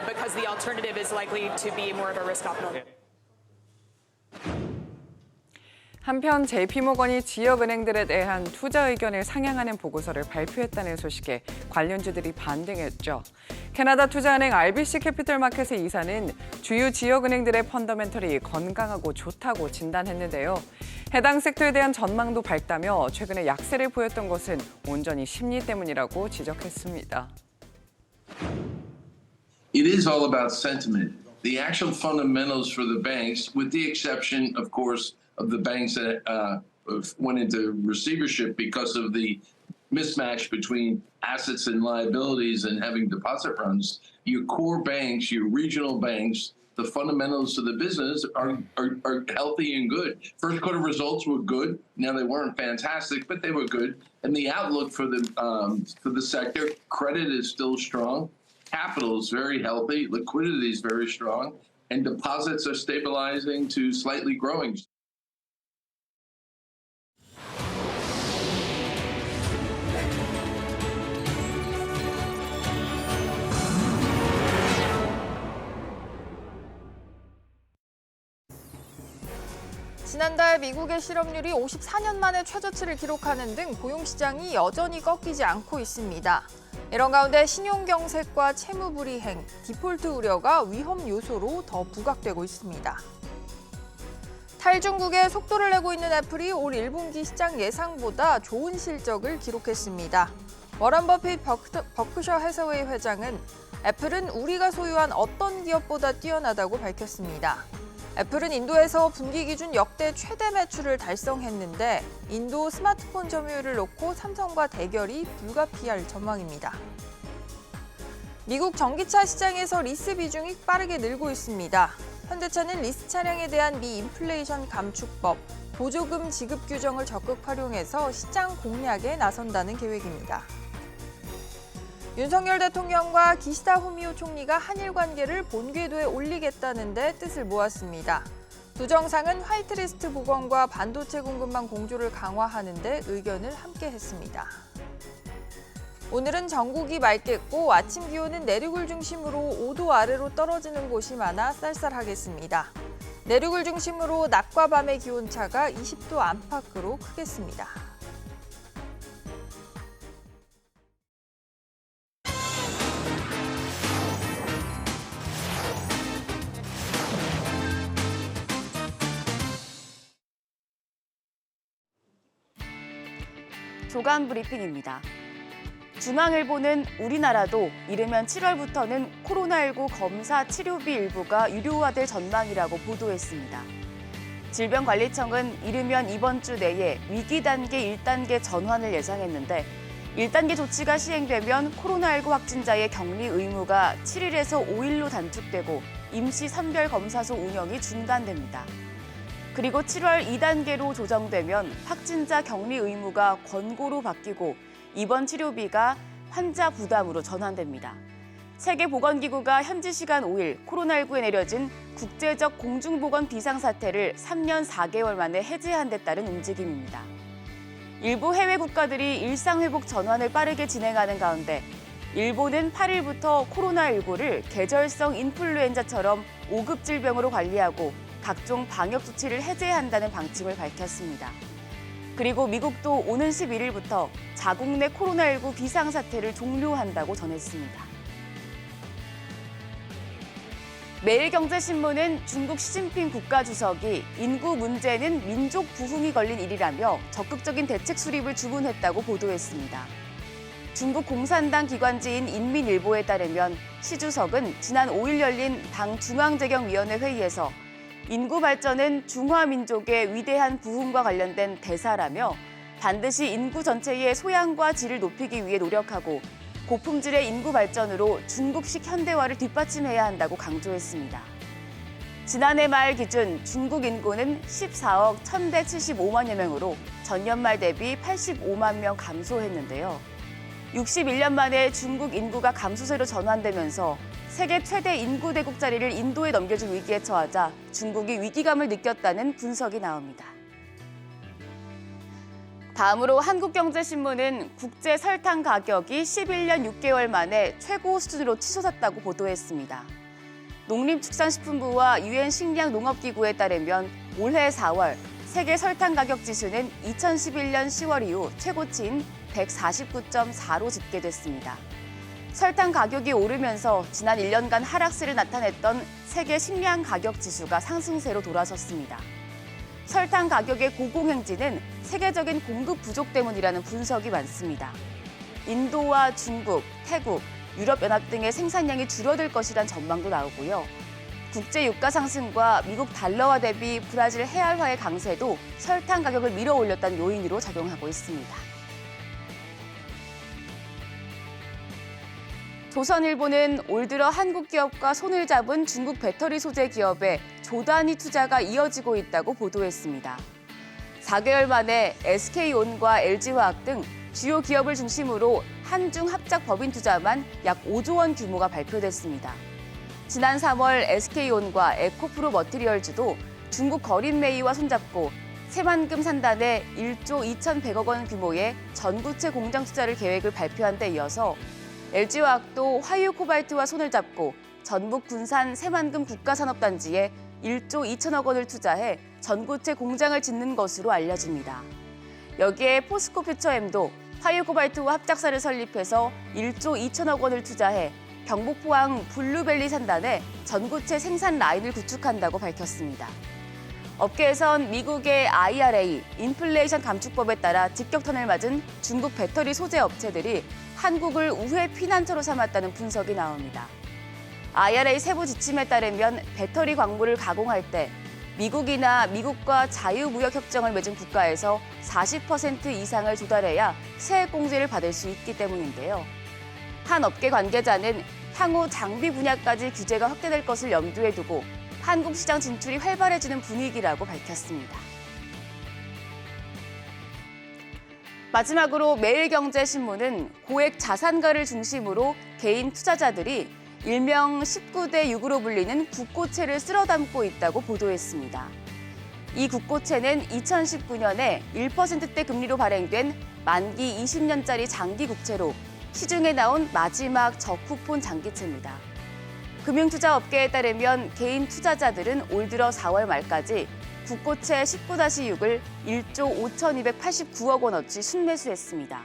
because the alternative is likely to be more of a risk-off mode. 한편 JP모건이 지역은행들에 대한 투자 의견을 상향하는 보고서를 발표했다는 소식에 관련주들이 반등했죠. 캐나다 투자은행 RBC 캐피털 마켓의 이사는 주요 지역은행들의 펀더멘털이 건강하고 좋다고 진단했는데요. 해당 섹터에 대한 전망도 밝다며 최근에 약세를 보였던 것은 온전히 심리 때문이라고 지적했습니다. It is all about sentiment. The actual fundamentals for the banks, with the exception, of course, of the banks that went into receivership because of the mismatch between assets and liabilities and having deposit runs, your core banks, your regional banks, the fundamentals of the business are healthy and good. First quarter results were good. Now they weren't fantastic, but they were good. And the outlook for the sector, credit is still strong. Capital is very healthy. Liquidity is very strong. And deposits are stabilizing to slightly growing. 지난달 미국의 실업률이 54년 만에 최저치를 기록하는 등 고용시장이 여전히 꺾이지 않고 있습니다. 이런 가운데 신용경색과 채무불이행, 디폴트 우려가 위험 요소로 더 부각되고 있습니다. 탈중국에 속도를 내고 있는 애플이 올 1분기 시장 예상보다 좋은 실적을 기록했습니다. 워런 버핏 버크셔 해서웨이 회장은 애플은 우리가 소유한 어떤 기업보다 뛰어나다고 밝혔습니다. 애플은 인도에서 분기 기준 역대 최대 매출을 달성했는데 인도 스마트폰 점유율을 놓고 삼성과 대결이 불가피할 전망입니다. 미국 전기차 시장에서 리스 비중이 빠르게 늘고 있습니다. 현대차는 리스 차량에 대한 미 인플레이션 감축법, 보조금 지급 규정을 적극 활용해서 시장 공략에 나선다는 계획입니다. 윤석열 대통령과 기시다 후미오 총리가 한일 관계를 본궤도에 올리겠다는 데 뜻을 모았습니다. 두 정상은 화이트리스트 복원과 반도체 공급망 공조를 강화하는 데 의견을 함께 했습니다. 오늘은 전국이 맑겠고 아침 기온은 내륙을 중심으로 5도 아래로 떨어지는 곳이 많아 쌀쌀하겠습니다. 내륙을 중심으로 낮과 밤의 기온차가 20도 안팎으로 크겠습니다. 조간 브리핑입니다. 중앙일보는 우리나라도 이르면 7월부터는 코로나19 검사 치료비 일부가 유료화될 전망이라고 보도했습니다. 질병관리청은 이르면 이번 주 내에 위기 단계 1단계 전환을 예상했는데 1단계 조치가 시행되면 코로나19 확진자의 격리 의무가 7일에서 5일로 단축되고 임시 선별검사소 운영이 중단됩니다. 그리고 7월 2단계로 조정되면 확진자 격리 의무가 권고로 바뀌고 입원 치료비가 환자 부담으로 전환됩니다. 세계보건기구가 현지 시간 5일 코로나19에 내려진 국제적 공중보건 비상사태를 3년 4개월 만에 해제한 데 따른 움직임입니다. 일부 해외 국가들이 일상회복 전환을 빠르게 진행하는 가운데 일본은 8일부터 코로나19를 계절성 인플루엔자처럼 5급 질병으로 관리하고 각종 방역 조치를 해제한다는 방침을 밝혔습니다. 그리고 미국도 오는 11일부터 자국 내 코로나19 비상사태를 종료한다고 전했습니다. 매일경제신문은 중국 시진핑 국가주석이 인구 문제는 민족 부흥이 걸린 일이라며 적극적인 대책 수립을 주문했다고 보도했습니다. 중국 공산당 기관지인 인민일보에 따르면 시 주석은 지난 5일 열린 당 중앙재경위원회 회의에서 인구 발전은 중화민족의 위대한 부흥과 관련된 대사라며 반드시 인구 전체의 소양과 질을 높이기 위해 노력하고 고품질의 인구 발전으로 중국식 현대화를 뒷받침해야 한다고 강조했습니다. 지난해 말 기준 중국 인구는 14억 1,175만여 명으로 전년 말 대비 85만 명 감소했는데요. 61년 만에 중국 인구가 감소세로 전환되면서 세계 최대 인구 대국 자리를 인도에 넘겨준 위기에 처하자 중국이 위기감을 느꼈다는 분석이 나옵니다. 다음으로 한국경제신문은 국제 설탕 가격이 11년 6개월 만에 최고 수준으로 치솟았다고 보도했습니다. 농림축산식품부와 유엔 식량농업기구에 따르면 올해 4월 세계 설탕 가격 지수는 2011년 10월 이후 최고치인 149.4로 집계됐습니다. 설탕 가격이 오르면서 지난 1년간 하락세를 나타냈던 세계 식량 가격 지수가 상승세로 돌아섰습니다. 설탕 가격의 고공행진은 세계적인 공급 부족 때문이라는 분석이 많습니다. 인도와 중국, 태국, 유럽연합 등의 생산량이 줄어들 것이란 전망도 나오고요. 국제 유가 상승과 미국 달러화 대비 브라질 헤알화의 강세도 설탕 가격을 밀어올렸다는 요인으로 작용하고 있습니다. 조선일보는 올 들어 한국 기업과 손을 잡은 중국 배터리 소재 기업에 조단위 투자가 이어지고 있다고 보도했습니다. 4개월 만에 SK온과 LG화학 등 주요 기업을 중심으로 한중 합작 법인 투자만 약 5조 원 규모가 발표됐습니다. 지난 3월 SK온과 에코프로 머티리얼즈도 중국 거린메이와 손잡고 새만금 산단에 1조 2,100억 원 규모의 전구체 공장 투자를 계획을 발표한 데 이어서 LG화학도 화유 코발트와 손을 잡고 전북 군산 새만금 국가산업단지에 1조 2천억 원을 투자해 전구체 공장을 짓는 것으로 알려집니다. 여기에 포스코 퓨처엠도 화유 코발트와 합작사를 설립해서 1조 2천억 원을 투자해 경북 포항 블루밸리 산단에 전구체 생산 라인을 구축한다고 밝혔습니다. 업계에선 미국의 IRA, 인플레이션 감축법에 따라 직격탄을 맞은 중국 배터리 소재 업체들이 한국을 우회 피난처로 삼았다는 분석이 나옵니다. IRA 세부 지침에 따르면 배터리 광물을 가공할 때 미국이나 미국과 자유무역협정을 맺은 국가에서 40% 이상을 조달해야 세액공제를 받을 수 있기 때문인데요. 한 업계 관계자는 향후 장비 분야까지 규제가 확대될 것을 염두에 두고 한국 시장 진출이 활발해지는 분위기라고 밝혔습니다. 마지막으로 매일경제신문은 고액 자산가를 중심으로 개인 투자자들이 일명 19대 6으로 불리는 국고채를 쓸어 담고 있다고 보도했습니다. 이 국고채는 2019년에 1%대 금리로 발행된 만기 20년짜리 장기 국채로 시중에 나온 마지막 저쿠폰 장기채입니다. 금융투자업계에 따르면 개인 투자자들은 올 들어 4월 말까지 국고채 19-6을 1조 5,289억 원어치 순매수했습니다.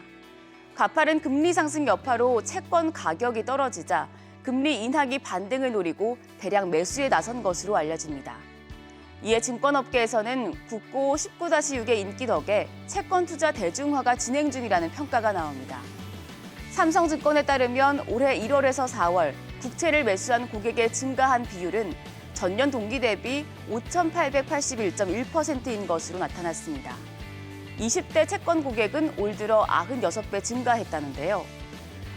가파른 금리 상승 여파로 채권 가격이 떨어지자 금리 인하기 반등을 노리고 대량 매수에 나선 것으로 알려집니다. 이에 증권업계에서는 국고 19-6의 인기 덕에 채권 투자 대중화가 진행 중이라는 평가가 나옵니다. 삼성증권에 따르면 올해 1월에서 4월 국채를 매수한 고객의 증가한 비율은 전년 동기 대비 5,881.1%인 것으로 나타났습니다. 20대 채권 고객은 올 들어 96배 증가했다는데요.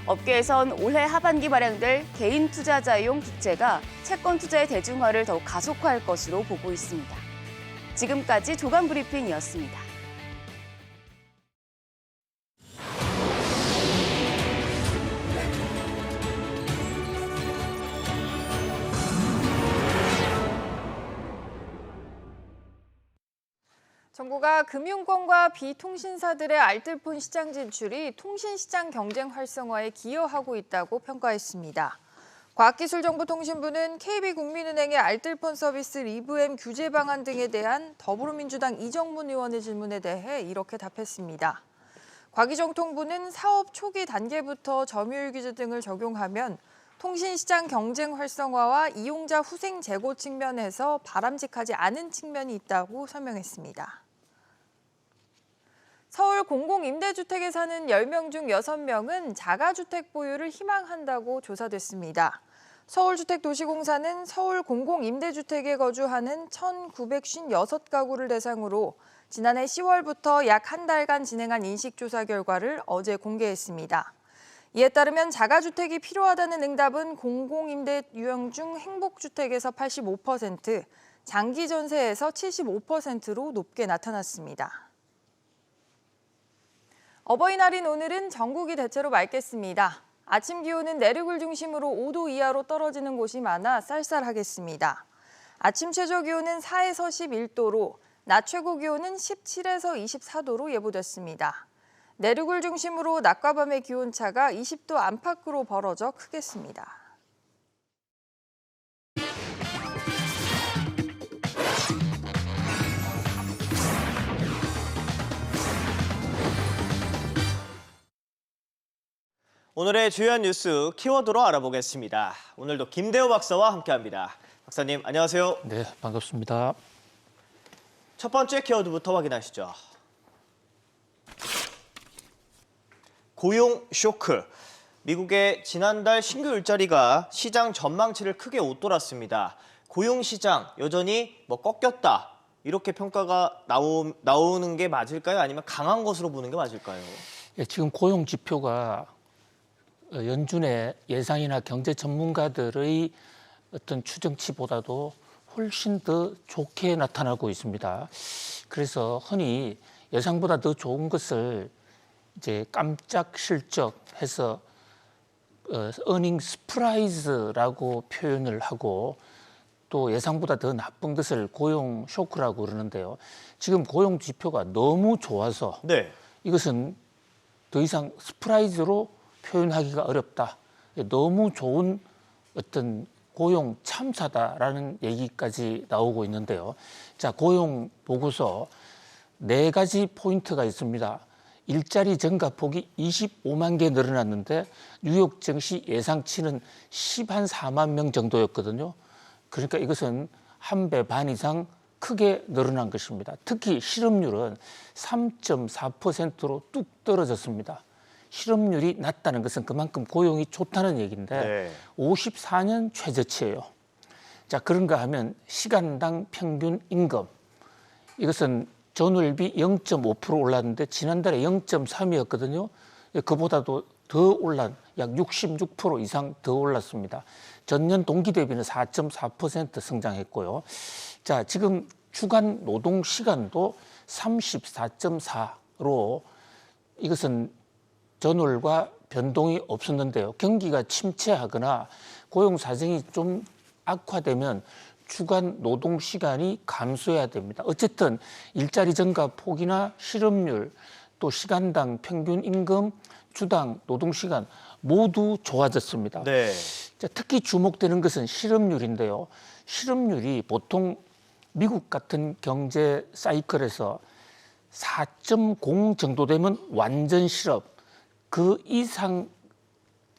업계에선 올해 하반기 발행될 개인 투자자용 국채가 채권 투자의 대중화를 더욱 가속화할 것으로 보고 있습니다. 지금까지 조간 브리핑이었습니다. 정부가 금융권과 비통신사들의 알뜰폰 시장 진출이 통신시장 경쟁 활성화에 기여하고 있다고 평가했습니다. 과학기술정보통신부는 KB국민은행의 알뜰폰 서비스 리브M 규제 방안 등에 대한 더불어민주당 이정문 의원의 질문에 대해 이렇게 답했습니다. 과기정통부는 사업 초기 단계부터 점유율 규제 등을 적용하면 통신시장 경쟁 활성화와 이용자 후생 제고 측면에서 바람직하지 않은 측면이 있다고 설명했습니다. 서울 공공임대주택에 사는 10명 중 6명은 자가주택 보유를 희망한다고 조사됐습니다. 서울주택도시공사는 서울 공공임대주택에 거주하는 1,956가구를 대상으로 지난해 10월부터 약 한 달간 진행한 인식조사 결과를 어제 공개했습니다. 이에 따르면 자가주택이 필요하다는 응답은 공공임대 유형 중 행복주택에서 85%, 장기전세에서 75%로 높게 나타났습니다. 어버이날인 오늘은 전국이 대체로 맑겠습니다. 아침 기온은 내륙을 중심으로 5도 이하로 떨어지는 곳이 많아 쌀쌀하겠습니다. 아침 최저 기온은 4에서 11도로, 낮 최고 기온은 17에서 24도로 예보됐습니다. 내륙을 중심으로 낮과 밤의 기온차가 20도 안팎으로 벌어져 크겠습니다. 오늘의 주요한 뉴스 키워드로 알아보겠습니다. 오늘도 김대호 박사와 함께합니다. 박사님, 안녕하세요. 네, 반갑습니다. 첫 번째 키워드부터 확인하시죠. 고용 쇼크. 미국의 지난달 신규 일자리가 시장 전망치를 크게 웃돌았습니다. 고용 시장 여전히 꺾였다. 이렇게 평가가 나오는 게 맞을까요? 아니면 강한 것으로 보는 게 맞을까요? 예, 지금 고용 지표가 연준의 예상이나 경제 전문가들의 어떤 추정치보다도 훨씬 더 좋게 나타나고 있습니다. 그래서 흔히 예상보다 더 좋은 것을 이제 깜짝 실적해서 earning surprise라고 표현을 하고 또 예상보다 더 나쁜 것을 고용 쇼크라고 그러는데요. 지금 고용 지표가 너무 좋아서 네. 이것은 더 이상 스프라이즈로 표현하기가 어렵다. 너무 좋은 어떤 고용 참사다라는 얘기까지 나오고 있는데요. 자, 고용 보고서 4가지 포인트가 있습니다. 일자리 증가폭이 25만 개 늘어났는데 뉴욕 증시 예상치는 14만 명 정도였거든요. 그러니까 이것은 1배 반 이상 크게 늘어난 것입니다. 특히 실업률은 3.4%로 뚝 떨어졌습니다. 실업률이 낮다는 것은 그만큼 고용이 좋다는 얘기인데 네. 54년 최저치예요. 자, 그런가 하면 시간당 평균 임금 이것은 전월비 0.5% 올랐는데 지난달에 0.3이었거든요. 그보다도 더 올란 약 66% 이상 더 올랐습니다. 전년 동기 대비는 4.4% 성장했고요. 자, 지금 주간 노동 시간도 34.4로 이것은 전월과 변동이 없었는데요. 경기가 침체하거나 고용 사정이 좀 악화되면 주간 노동 시간이 감소해야 됩니다. 어쨌든 일자리 증가 폭이나 실업률, 또 시간당 평균 임금, 주당 노동 시간 모두 좋아졌습니다. 네. 자, 특히 주목되는 것은 실업률인데요. 실업률이 보통 미국 같은 경제 사이클에서 4.0 정도 되면 완전 실업, 그 이상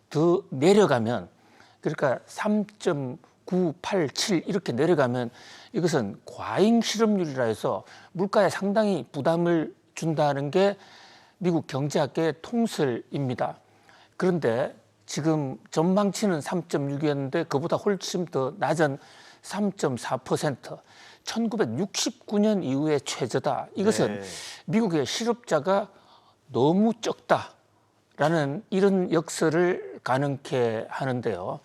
더 내려가면 그러니까 3.987 이렇게 내려가면 이것은 과잉 실업률이라 해서 물가에 상당히 부담을 준다는 게 미국 경제학계의 통설입니다. 그런데 지금 전망치는 3.6이었는데 그보다 훨씬 더 낮은 3.4%, 1969년 이후의 최저다. 이것은 네. 미국의 실업자가 너무 적다라는 이런 역설을 가능케 하는데요.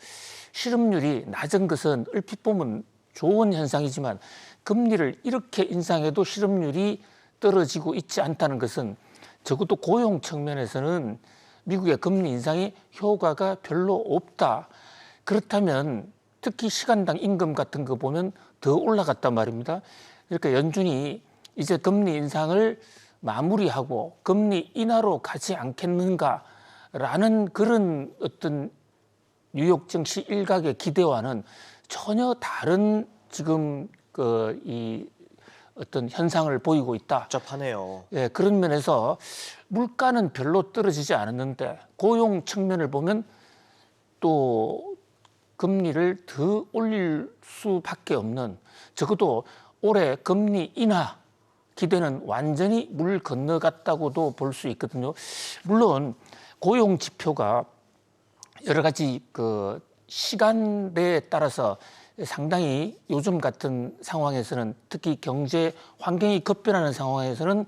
실업률이 낮은 것은 얼핏 보면 좋은 현상이지만 금리를 이렇게 인상해도 실업률이 떨어지고 있지 않다는 것은 적어도 고용 측면에서는 미국의 금리 인상이 효과가 별로 없다. 그렇다면 특히 시간당 임금 같은 거 보면 더 올라갔단 말입니다. 그러니까 연준이 이제 금리 인상을 마무리하고 금리 인하로 가지 않겠는가라는 그런 어떤 뉴욕 증시 일각의 기대와는 전혀 다른 지금 이 어떤 현상을 보이고 있다. 복잡하네요. 예, 그런 면에서 물가는 별로 떨어지지 않았는데 고용 측면을 보면 또 금리를 더 올릴 수밖에 없는, 적어도 올해 금리 인하 기대는 완전히 물 건너갔다고도 볼 수 있거든요. 물론 고용 지표가 여러 가지 그 시간대에 따라서 상당히 요즘 같은 상황에서는 특히 경제 환경이 급변하는 상황에서는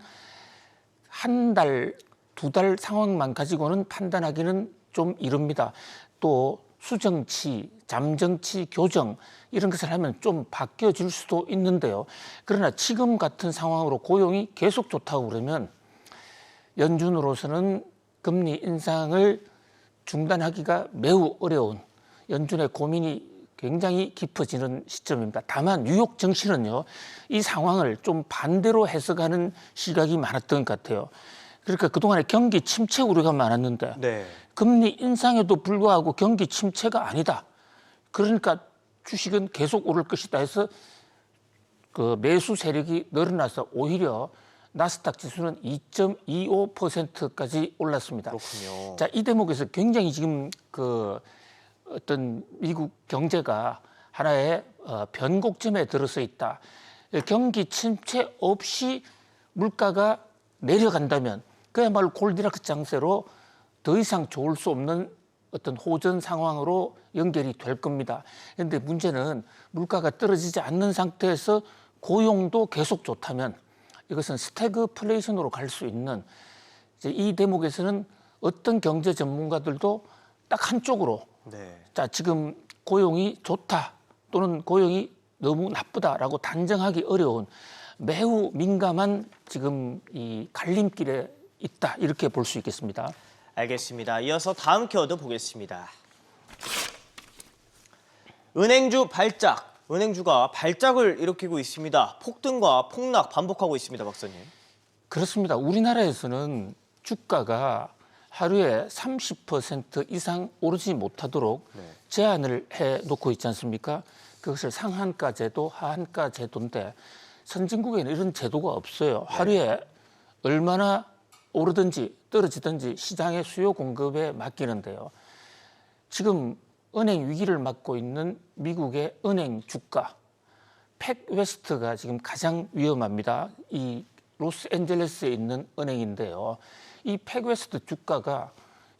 한 달, 2달 상황만 가지고는 판단하기는 좀 이릅니다. 또 수정치, 잠정치, 교정 이런 것을 하면 좀 바뀌어질 수도 있는데요. 그러나 지금 같은 상황으로 고용이 계속 좋다고 그러면 연준으로서는 금리 인상을 중단하기가 매우 어려운, 연준의 고민이 굉장히 깊어지는 시점입니다. 다만 뉴욕 증시는요, 이 상황을 좀 반대로 해석하는 시각이 많았던 것 같아요. 그러니까 그동안에 경기 침체 우려가 많았는데 네. 금리 인상에도 불구하고 경기 침체가 아니다. 그러니까 주식은 계속 오를 것이다 해서 그 매수 세력이 늘어나서 오히려 나스닥 지수는 2.25%까지 올랐습니다. 그렇군요. 자, 이 대목에서 굉장히 지금 그 어떤 미국 경제가 하나의 변곡점에 들어서 있다. 경기 침체 없이 물가가 내려간다면 그야말로 골디락스 장세로 더 이상 좋을 수 없는 어떤 호전 상황으로 연결이 될 겁니다. 그런데 문제는 물가가 떨어지지 않는 상태에서 고용도 계속 좋다면 이것은 스태그플레이션으로 갈 수 있는, 이 대목에서는 어떤 경제 전문가들도 딱 한쪽으로 네. 자 지금 고용이 좋다 또는 고용이 너무 나쁘다라고 단정하기 어려운 매우 민감한 지금 이 갈림길에 있다 이렇게 볼 수 있겠습니다. 알겠습니다. 이어서 다음 키워드 보겠습니다. 은행주 발작. 은행주가 발작을 일으키고 있습니다. 폭등과 폭락 반복하고 있습니다, 박사님. 그렇습니다. 우리나라에서는 주가가 하루에 30% 이상 오르지 못하도록 제한을 해놓고 있지 않습니까? 그것을 상한가 제도, 하한가 제도인데 선진국에는 이런 제도가 없어요. 하루에 얼마나 오르든지 떨어지든지 시장의 수요 공급에 맡기는데요. 지금 은행 위기를 맞고 있는 미국의 은행 주가, 팩웨스트가 지금 가장 위험합니다. 이 로스앤젤레스에 있는 은행인데요. 이 팩웨스트 주가가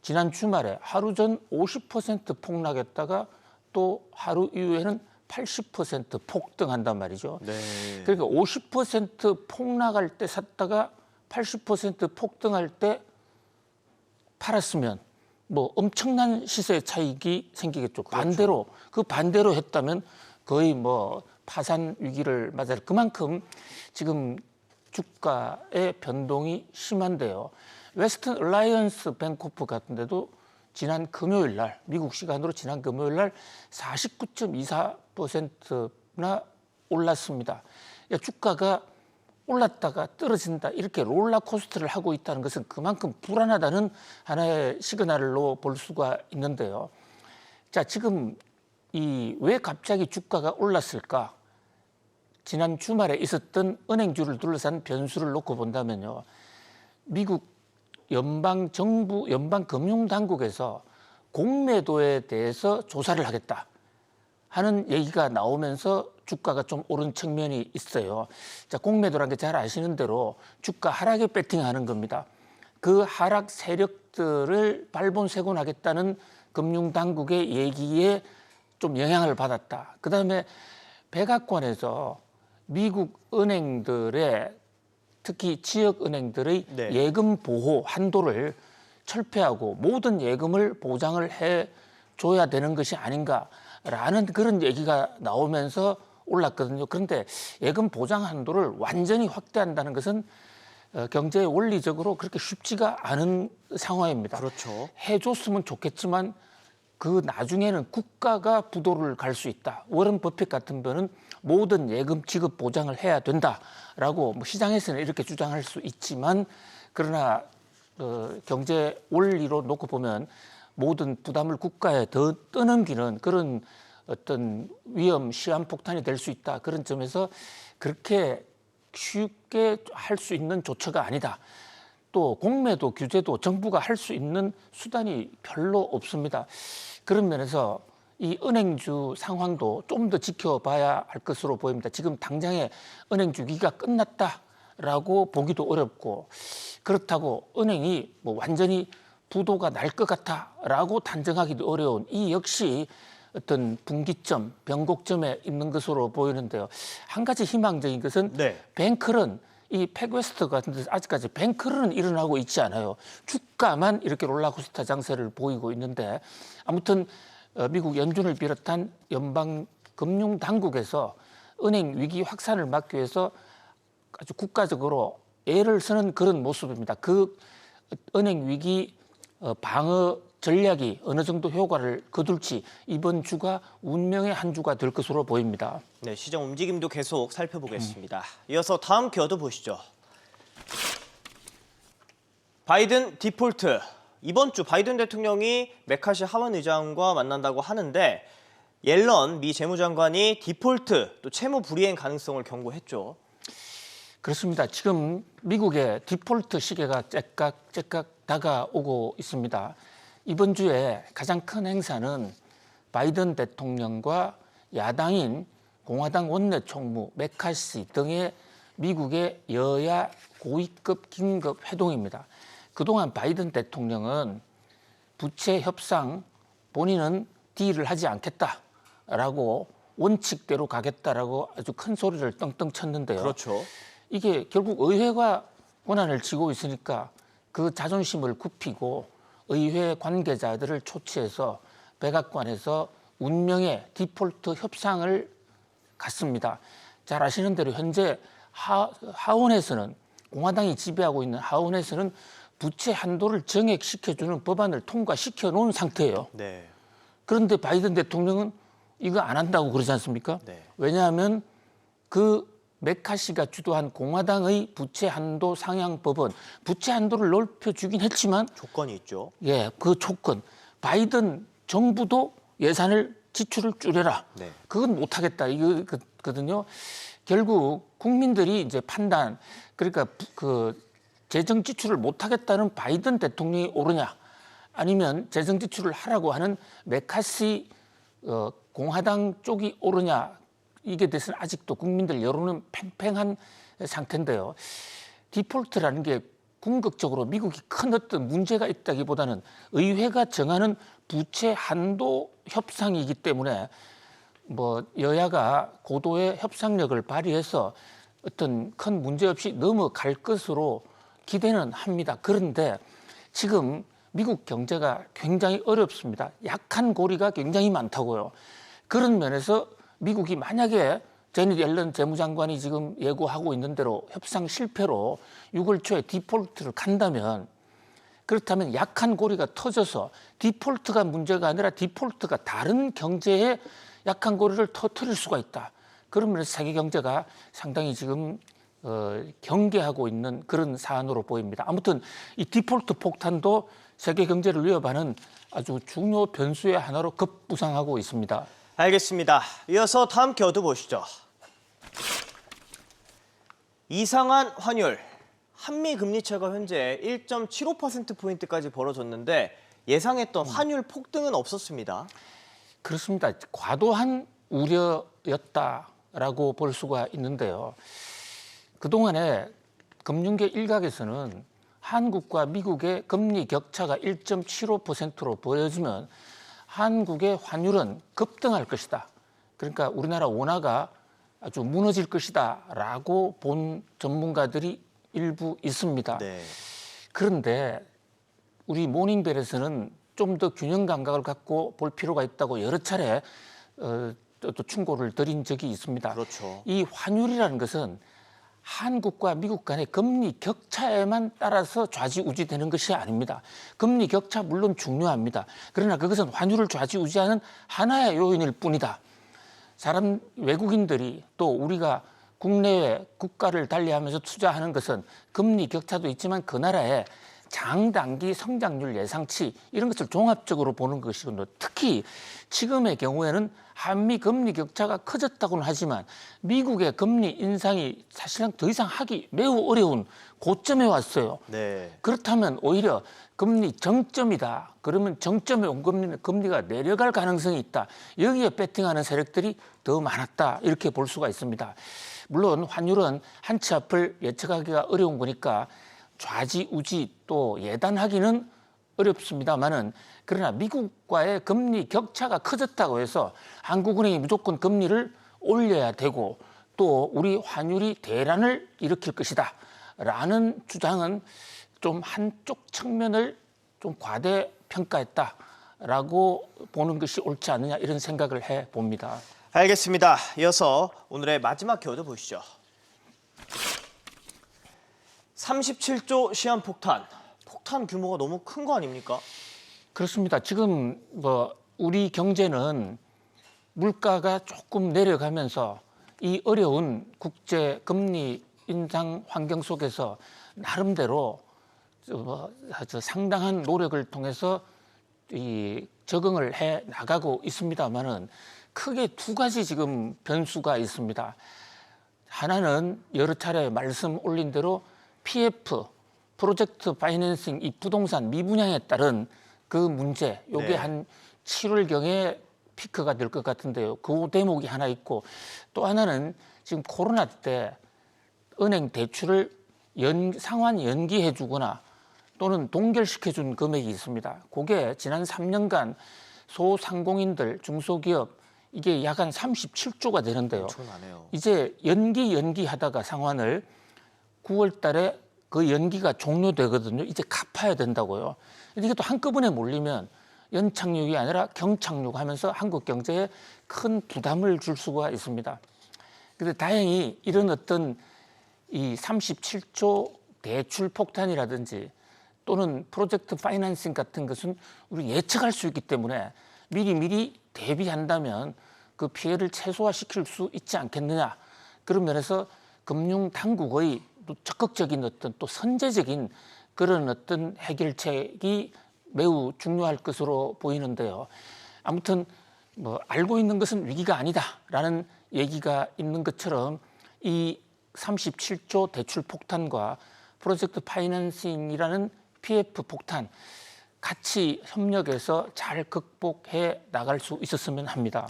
지난 주말에 하루 전 50% 폭락했다가 또 하루 이후에는 80% 폭등한단 말이죠. 네. 그러니까 50% 폭락할 때 샀다가 80% 폭등할 때 팔았으면 뭐 엄청난 시세 차익이 생기겠죠. 그렇죠. 반대로 그 반대로 했다면 거의 뭐 파산 위기를 맞을 그만큼 지금 주가의 변동이 심한데요. 웨스턴 얼라이언스 뱅코프 같은 데도 지난 금요일 날 미국 시간으로 지난 금요일 날 49.24%나 올랐습니다. 주가가 올랐다가 떨어진다 이렇게 롤러코스터를 하고 있다는 것은 그만큼 불안하다는 하나의 시그널로 볼 수가 있는데요. 자, 지금 왜 갑자기 주가가 올랐을까? 지난 주말에 있었던 은행주를 둘러싼 변수를 놓고 본다면요. 미국 연방정부, 연방금융당국에서 공매도에 대해서 조사를 하겠다 하는 얘기가 나오면서 주가가 좀 오른 측면이 있어요. 자, 공매도라는 게 잘 아시는 대로 주가 하락에 배팅하는 겁니다. 그 하락 세력들을 발본색원하겠다는 금융당국의 얘기에 좀 영향을 받았다. 그다음에 백악관에서 미국 은행들의 특히 지역은행들의 예금 보호 한도를 철폐하고 모든 예금을 보장을 해줘야 되는 것이 아닌가라는 그런 얘기가 나오면서 올랐거든요. 그런데 예금 보장 한도를 완전히 확대한다는 것은 경제 원리적으로 그렇게 쉽지가 않은 상황입니다. 그렇죠. 해줬으면 좋겠지만 그 나중에는 국가가 부도를 갈 수 있다. 워런 버핏 같은 분은 모든 예금 지급 보장을 해야 된다라고 시장에서는 이렇게 주장할 수 있지만 그러나 경제 원리로 놓고 보면 모든 부담을 국가에 더 떠넘기는 그런 어떤 위험, 시한폭탄이 될 수 있다. 그런 점에서 그렇게 쉽게 할 수 있는 조처가 아니다. 또 공매도 규제도 정부가 할 수 있는 수단이 별로 없습니다. 그런 면에서 이 은행주 상황도 좀 더 지켜봐야 할 것으로 보입니다. 지금 당장에 은행주 위기가 끝났다라고 보기도 어렵고 그렇다고 은행이 뭐 완전히 부도가 날 것 같다라고 단정하기도 어려운 이 역시 어떤 분기점, 변곡점에 있는 것으로 보이는데요. 한 가지 희망적인 것은 뱅크런, 이 팩웨스트 같은 데서 아직까지 뱅크런은 일어나고 있지 않아요. 주가만 이렇게 롤러코스터 장세를 보이고 있는데 아무튼 미국 연준을 비롯한 연방금융당국에서 은행 위기 확산을 막기 위해서 아주 국가적으로 애를 쓰는 그런 모습입니다. 그 은행 위기 방어 전략이 어느 정도 효과를 거둘지 이번 주가 운명의 한 주가 될 것으로 보입니다. 네, 시장 움직임도 계속 살펴보겠습니다. 이어서 다음 키워드 보시죠. 바이든 디폴트. 이번 주 바이든 대통령이 메카시 하원 의장과 만난다고 하는데 옐런 미 재무장관이 디폴트 또 채무 불이행 가능성을 경고했죠. 그렇습니다. 지금 미국의 디폴트 시계가 째깍째깍 다가오고 있습니다. 이번 주에 가장 큰 행사는 바이든 대통령과 야당인 공화당 원내총무 메카시 등의 미국의 여야 고위급 긴급 회동입니다. 그동안 바이든 대통령은 부채 협상 본인은 딜을 하지 않겠다라고 원칙대로 가겠다라고 아주 큰 소리를 떵떵 쳤는데요. 그렇죠. 이게 결국 의회가 권한을 쥐고 있으니까 그 자존심을 굽히고 의회 관계자들을 초치해서 백악관에서 운명의 디폴트 협상을 갔습니다. 잘 아시는 대로 현재 하원에서는 공화당이 지배하고 있는 하원에서는 부채 한도를 정액시켜주는 법안을 통과시켜 놓은 상태예요. 네. 그런데 바이든 대통령은 이거 안 한다고 그러지 않습니까? 네. 왜냐하면 그 메카시가 주도한 공화당의 부채 한도 상향 법은 부채 한도를 넓혀주긴 했지만 조건이 있죠. 예, 그 조건 바이든 정부도 예산을 지출을 줄여라. 네. 그건 못하겠다 이거거든요. 결국 국민들이 이제 판단 그러니까 그 재정 지출을 못하겠다는 바이든 대통령이 옳으냐 아니면 재정 지출을 하라고 하는 메카시 공화당 쪽이 옳으냐 이게 대해서는 아직도 국민들 여론은 팽팽한 상태인데요. 디폴트라는 게 궁극적으로 미국이 큰 어떤 문제가 있다기보다는 의회가 정하는 부채 한도 협상이기 때문에 뭐 여야가 고도의 협상력을 발휘해서 어떤 큰 문제 없이 넘어갈 것으로 기대는 합니다. 그런데 지금 미국 경제가 굉장히 어렵습니다. 약한 고리가 굉장히 많다고요. 그런 면에서 미국이 만약에 제닛 옐런 재무장관이 지금 예고하고 있는 대로 협상 실패로 6월 초에 디폴트를 간다면 그렇다면 약한 고리가 터져서 디폴트가 문제가 아니라 디폴트가 다른 경제에 약한 고리를 터뜨릴 수가 있다. 그런 면에서 세계 경제가 상당히 지금 경계하고 있는 그런 사안으로 보입니다. 아무튼 이 디폴트 폭탄도 세계 경제를 위협하는 아주 중요 변수의 하나로 급부상하고 있습니다. 알겠습니다. 이어서 다음 켜드 보시죠. 이상한 환율. 한미 금리차가 현재 1.75%포인트까지 벌어졌는데 예상했던 환율 폭등은 없었습니다. 그렇습니다. 과도한 우려였다라고 볼 수가 있는데요. 그동안에 금융계 일각에서는 한국과 미국의 금리 격차가 1.75%로 보여지면 한국의 환율은 급등할 것이다. 그러니까 우리나라 원화가 아주 무너질 것이다라고 본 전문가들이 일부 있습니다. 네. 그런데 우리 모닝벨에서는 좀 더 균형 감각을 갖고 볼 필요가 있다고 여러 차례 또 충고를 드린 적이 있습니다. 그렇죠. 이 환율이라는 것은 한국과 미국 간의 금리 격차에만 따라서 좌지우지되는 것이 아닙니다. 금리 격차 물론 중요합니다. 그러나 그것은 환율을 좌지우지하는 하나의 요인일 뿐이다. 외국인들이 또 우리가 국내외 국가를 달리하면서 투자하는 것은 금리 격차도 있지만 그 나라의 장단기 성장률 예상치 이런 것을 종합적으로 보는 것이거든요. 특히 지금의 경우에는 한미 금리 격차가 커졌다고는 하지만 미국의 금리 인상이 사실상 더 이상 하기 매우 어려운 고점에 왔어요. 네. 그렇다면 오히려 금리 정점이다. 그러면 정점에 온 금리가 내려갈 가능성이 있다. 여기에 배팅하는 세력들이 더 많았다. 이렇게 볼 수가 있습니다. 물론 환율은 한 치 앞을 예측하기가 어려운 거니까 좌지우지 또 예단하기는 어렵습니다만은 그러나 미국과의 금리 격차가 커졌다고 해서 한국은행이 무조건 금리를 올려야 되고 또 우리 환율이 대란을 일으킬 것이다 라는 주장은 좀 한쪽 측면을 좀 과대평가했다라고 보는 것이 옳지 않느냐 이런 생각을 해봅니다. 알겠습니다. 이어서 오늘의 마지막 켜드 보시죠. 37조 시한폭탄. 폭탄 규모가 너무 큰 거 아닙니까? 그렇습니다. 지금 우리 경제는 물가가 조금 내려가면서 이 어려운 국제 금리 인상 환경 속에서 나름대로 아주 상당한 노력을 통해서 이 적응을 해 나가고 있습니다만은 크게 두 가지 지금 변수가 있습니다. 하나는 여러 차례 말씀 올린 대로 PF, 프로젝트 파이낸싱, 이 부동산 미분양에 따른 그 문제, 요게 네. 한 7월경에 피크가 될 것 같은데요. 그 대목이 하나 있고 또 하나는 지금 코로나 때 은행 대출을 상환 연기해 주거나 또는 동결시켜 준 금액이 있습니다. 그게 지난 3년간 소상공인들, 중소기업 이게 약 한 37조가 되는데요. 엄청나네요. 이제 연기하다가 상환을 9월 달에 그 연기가 종료되거든요. 이제 갚아야 된다고요. 이게 또 한꺼번에 몰리면 연착륙이 아니라 경착륙하면서 한국 경제에 큰 부담을 줄 수가 있습니다. 그런데 다행히 이런 어떤 이 37조 대출 폭탄이라든지 또는 프로젝트 파이낸싱 같은 것은 우리 예측할 수 있기 때문에 미리 대비한다면 그 피해를 최소화시킬 수 있지 않겠느냐. 그런 면에서 금융 당국의 또 적극적인 어떤 또 선제적인 그런 어떤 해결책이 매우 중요할 것으로 보이는데요. 아무튼 뭐 알고 있는 것은 위기가 아니다라는 얘기가 있는 것처럼 이 37조 대출 폭탄과 프로젝트 파이낸싱이라는 PF 폭탄 같이 협력해서 잘 극복해 나갈 수 있었으면 합니다.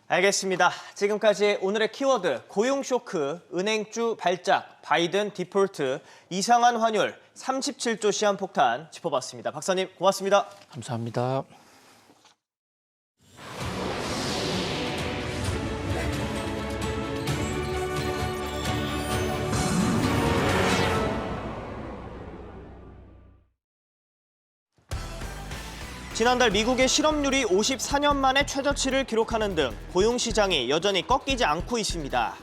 알겠습니다. 지금까지 오늘의 키워드 고용 쇼크, 은행주 발작, 바이든 디폴트, 이상한 환율, 37조 시한폭탄 짚어봤습니다. 박사님 고맙습니다. 감사합니다. 지난달 미국의 실업률이 54년 만에 최저치를 기록하는 등 고용시장이 여전히 꺾이지 않고 있습니다.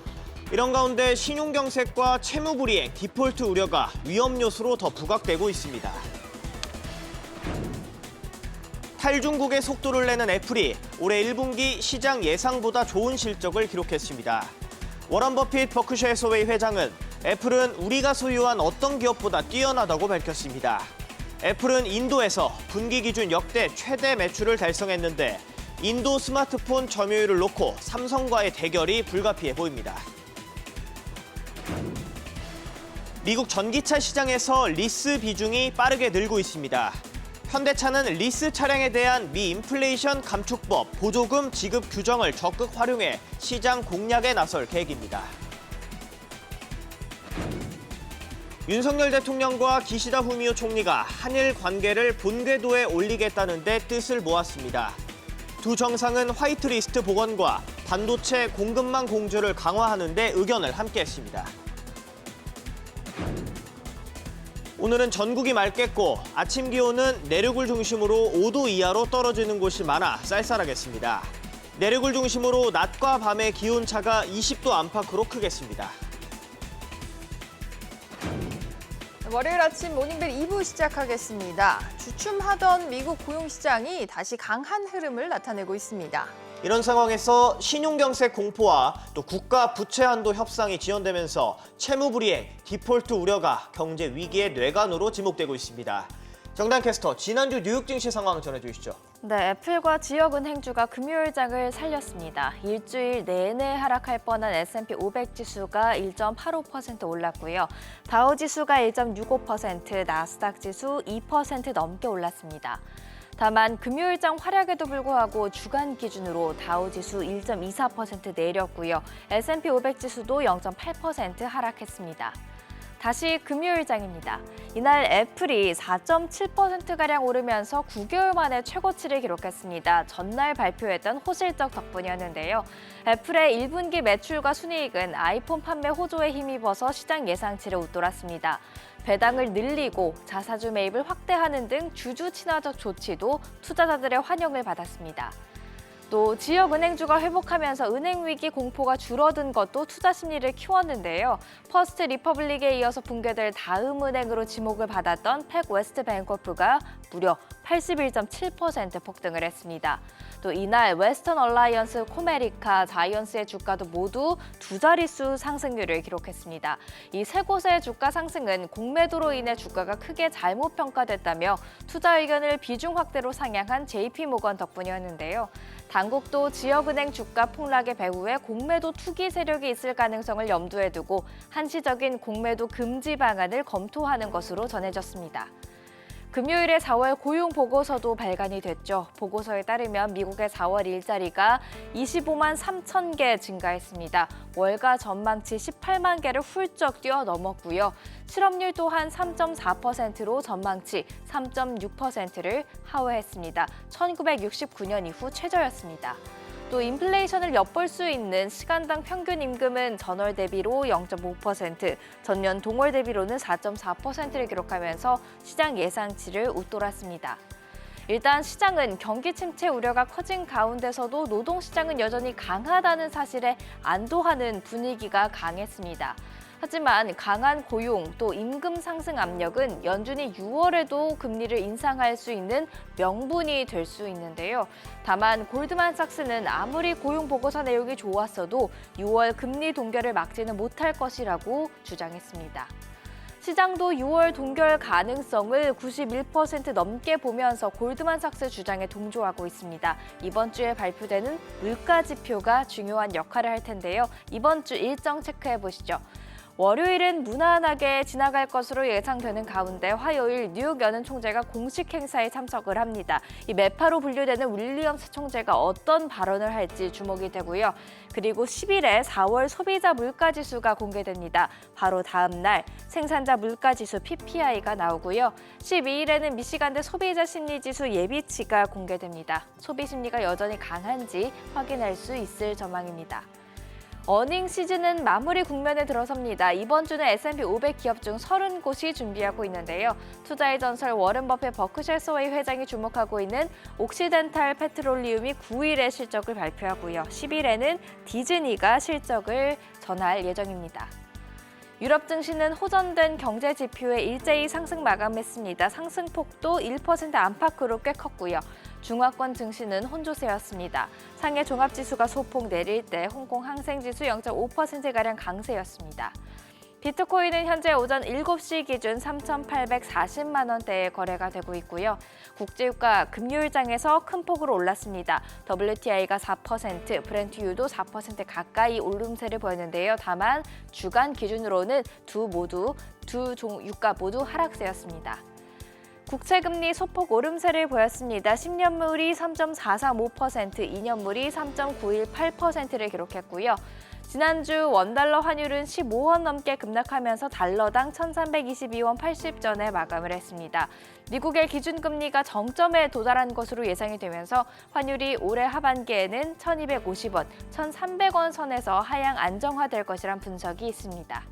이런 가운데 신용경색과 채무불이행, 디폴트 우려가 위험 요소로 더 부각되고 있습니다. 탈중국의 속도를 내는 애플이 올해 1분기 시장 예상보다 좋은 실적을 기록했습니다. 워런 버핏 버크셔 해서웨이 회장은 애플은 우리가 소유한 어떤 기업보다 뛰어나다고 밝혔습니다. 애플은 인도에서 분기 기준 역대 최대 매출을 달성했는데 인도 스마트폰 점유율을 놓고 삼성과의 대결이 불가피해 보입니다. 미국 전기차 시장에서 리스 비중이 빠르게 늘고 있습니다. 현대차는 리스 차량에 대한 미 인플레이션 감축법 보조금 지급 규정을 적극 활용해 시장 공략에 나설 계획입니다. 윤석열 대통령과 기시다 후미오 총리가 한일 관계를 본궤도에 올리겠다는 데 뜻을 모았습니다. 두 정상은 화이트리스트 복원과 반도체 공급망 공조를 강화하는 데 의견을 함께했습니다. 오늘은 전국이 맑겠고 아침 기온은 내륙을 중심으로 5도 이하로 떨어지는 곳이 많아 쌀쌀하겠습니다. 내륙을 중심으로 낮과 밤의 기온차가 20도 안팎으로 크겠습니다. 월요일 아침 모닝벨 2부 시작하겠습니다. 주춤하던 미국 고용시장이 다시 강한 흐름을 나타내고 있습니다. 이런 상황에서 신용경색 공포와 또 국가 부채 한도 협상이 지연되면서 채무불이행, 디폴트 우려가 경제 위기의 뇌관으로 지목되고 있습니다. 정단 캐스터, 지난주 뉴욕 증시 상황 전해주시죠. 네, 애플과 지역은행주가 금요일장을 살렸습니다. 일주일 내내 하락할 뻔한 S&P 500 지수가 1.85% 올랐고요. 다우 지수가 1.65%, 나스닥 지수 2% 넘게 올랐습니다. 다만 금요일장 활약에도 불구하고 주간 기준으로 다우 지수 1.24% 내렸고요. S&P 500 지수도 0.8% 하락했습니다. 다시 금요일장입니다. 이날 애플이 4.7%가량 오르면서 9개월 만에 최고치를 기록했습니다. 전날 발표했던 호실적 덕분이었는데요. 애플의 1분기 매출과 순이익은 아이폰 판매 호조에 힘입어서 시장 예상치를 웃돌았습니다. 배당을 늘리고 자사주 매입을 확대하는 등 주주 친화적 조치도 투자자들의 환영을 받았습니다. 또 지역은행주가 회복하면서 은행 위기 공포가 줄어든 것도 투자 심리를 키웠는데요. 퍼스트 리퍼블릭에 이어서 붕괴될 다음 은행으로 지목을 받았던 팩웨스트 뱅커프가 무려 81.7% 폭등을 했습니다. 또 이날 웨스턴 얼라이언스, 코메리카, 자이언스의 주가도 모두 두 자릿수 상승률을 기록했습니다. 이 세 곳의 주가 상승은 공매도로 인해 주가가 크게 잘못 평가됐다며 투자 의견을 비중 확대로 상향한 JP모건 덕분이었는데요. 당국도 지역은행 주가 폭락의 배후에 공매도 투기 세력이 있을 가능성을 염두에 두고 한시적인 공매도 금지 방안을 검토하는 것으로 전해졌습니다. 금요일에 4월 고용 보고서도 발간이 됐죠. 보고서에 따르면 미국의 4월 일자리가 25만 3천 개 증가했습니다. 월가 전망치 18만 개를 훌쩍 뛰어넘었고요. 실업률 또한 3.4%로 전망치 3.6%를 하회했습니다. 1969년 이후 최저였습니다. 또 인플레이션을 엿볼 수 있는 시간당 평균 임금은 전월 대비로 0.5%, 전년 동월 대비로는 4.4%를 기록하면서 시장 예상치를 웃돌았습니다. 일단 시장은 경기 침체 우려가 커진 가운데서도 노동시장은 여전히 강하다는 사실에 안도하는 분위기가 강했습니다. 하지만 강한 고용 또 임금 상승 압력은 연준이 6월에도 금리를 인상할 수 있는 명분이 될 수 있는데요. 다만 골드만삭스는 아무리 고용 보고서 내용이 좋았어도 6월 금리 동결을 막지는 못할 것이라고 주장했습니다. 시장도 6월 동결 가능성을 91% 넘게 보면서 골드만삭스 주장에 동조하고 있습니다. 이번 주에 발표되는 물가 지표가 중요한 역할을 할 텐데요. 이번 주 일정 체크해 보시죠. 월요일은 무난하게 지나갈 것으로 예상되는 가운데 화요일 뉴욕 연은 총재가 공식 행사에 참석을 합니다. 이 매파로 분류되는 윌리엄스 총재가 어떤 발언을 할지 주목이 되고요. 그리고 10일에 4월 소비자 물가지수가 공개됩니다. 바로 다음 날 생산자 물가지수 PPI가 나오고요. 12일에는 미시간대 소비자 심리지수 예비치가 공개됩니다. 소비 심리가 여전히 강한지 확인할 수 있을 전망입니다. 어닝 시즌은 마무리 국면에 들어섭니다. 이번 주는 S&P 500 기업 중 30곳이 준비하고 있는데요. 투자의 전설 워런 버핏 버크셔 해서웨이 회장이 주목하고 있는 옥시덴탈 페트롤리움이 9일에 실적을 발표하고요. 10일에는 디즈니가 실적을 전할 예정입니다. 유럽 증시는 호전된 경제 지표에 일제히 상승 마감했습니다. 상승폭도 1% 안팎으로 꽤 컸고요. 중화권 증시는 혼조세였습니다. 상해 종합지수가 소폭 내릴 때 홍콩 항생지수 0.5%가량 강세였습니다. 비트코인은 현재 오전 7시 기준 3,840만 원대에 거래가 되고 있고요. 국제유가 금요일장에서 큰 폭으로 올랐습니다. WTI가 4%, 브렌트유도 4% 가까이 오름세를 보였는데요. 다만 주간 기준으로는 두 유가 모두 하락세였습니다. 국채금리 소폭 오름세를 보였습니다. 10년물이 3.435%, 2년물이 3.918%를 기록했고요. 지난주 원달러 환율은 15원 넘게 급락하면서 달러당 1,322원 80전에 마감을 했습니다. 미국의 기준금리가 정점에 도달한 것으로 예상이 되면서 환율이 올해 하반기에는 1,250원, 1,300원 선에서 하향 안정화될 것이란 분석이 있습니다.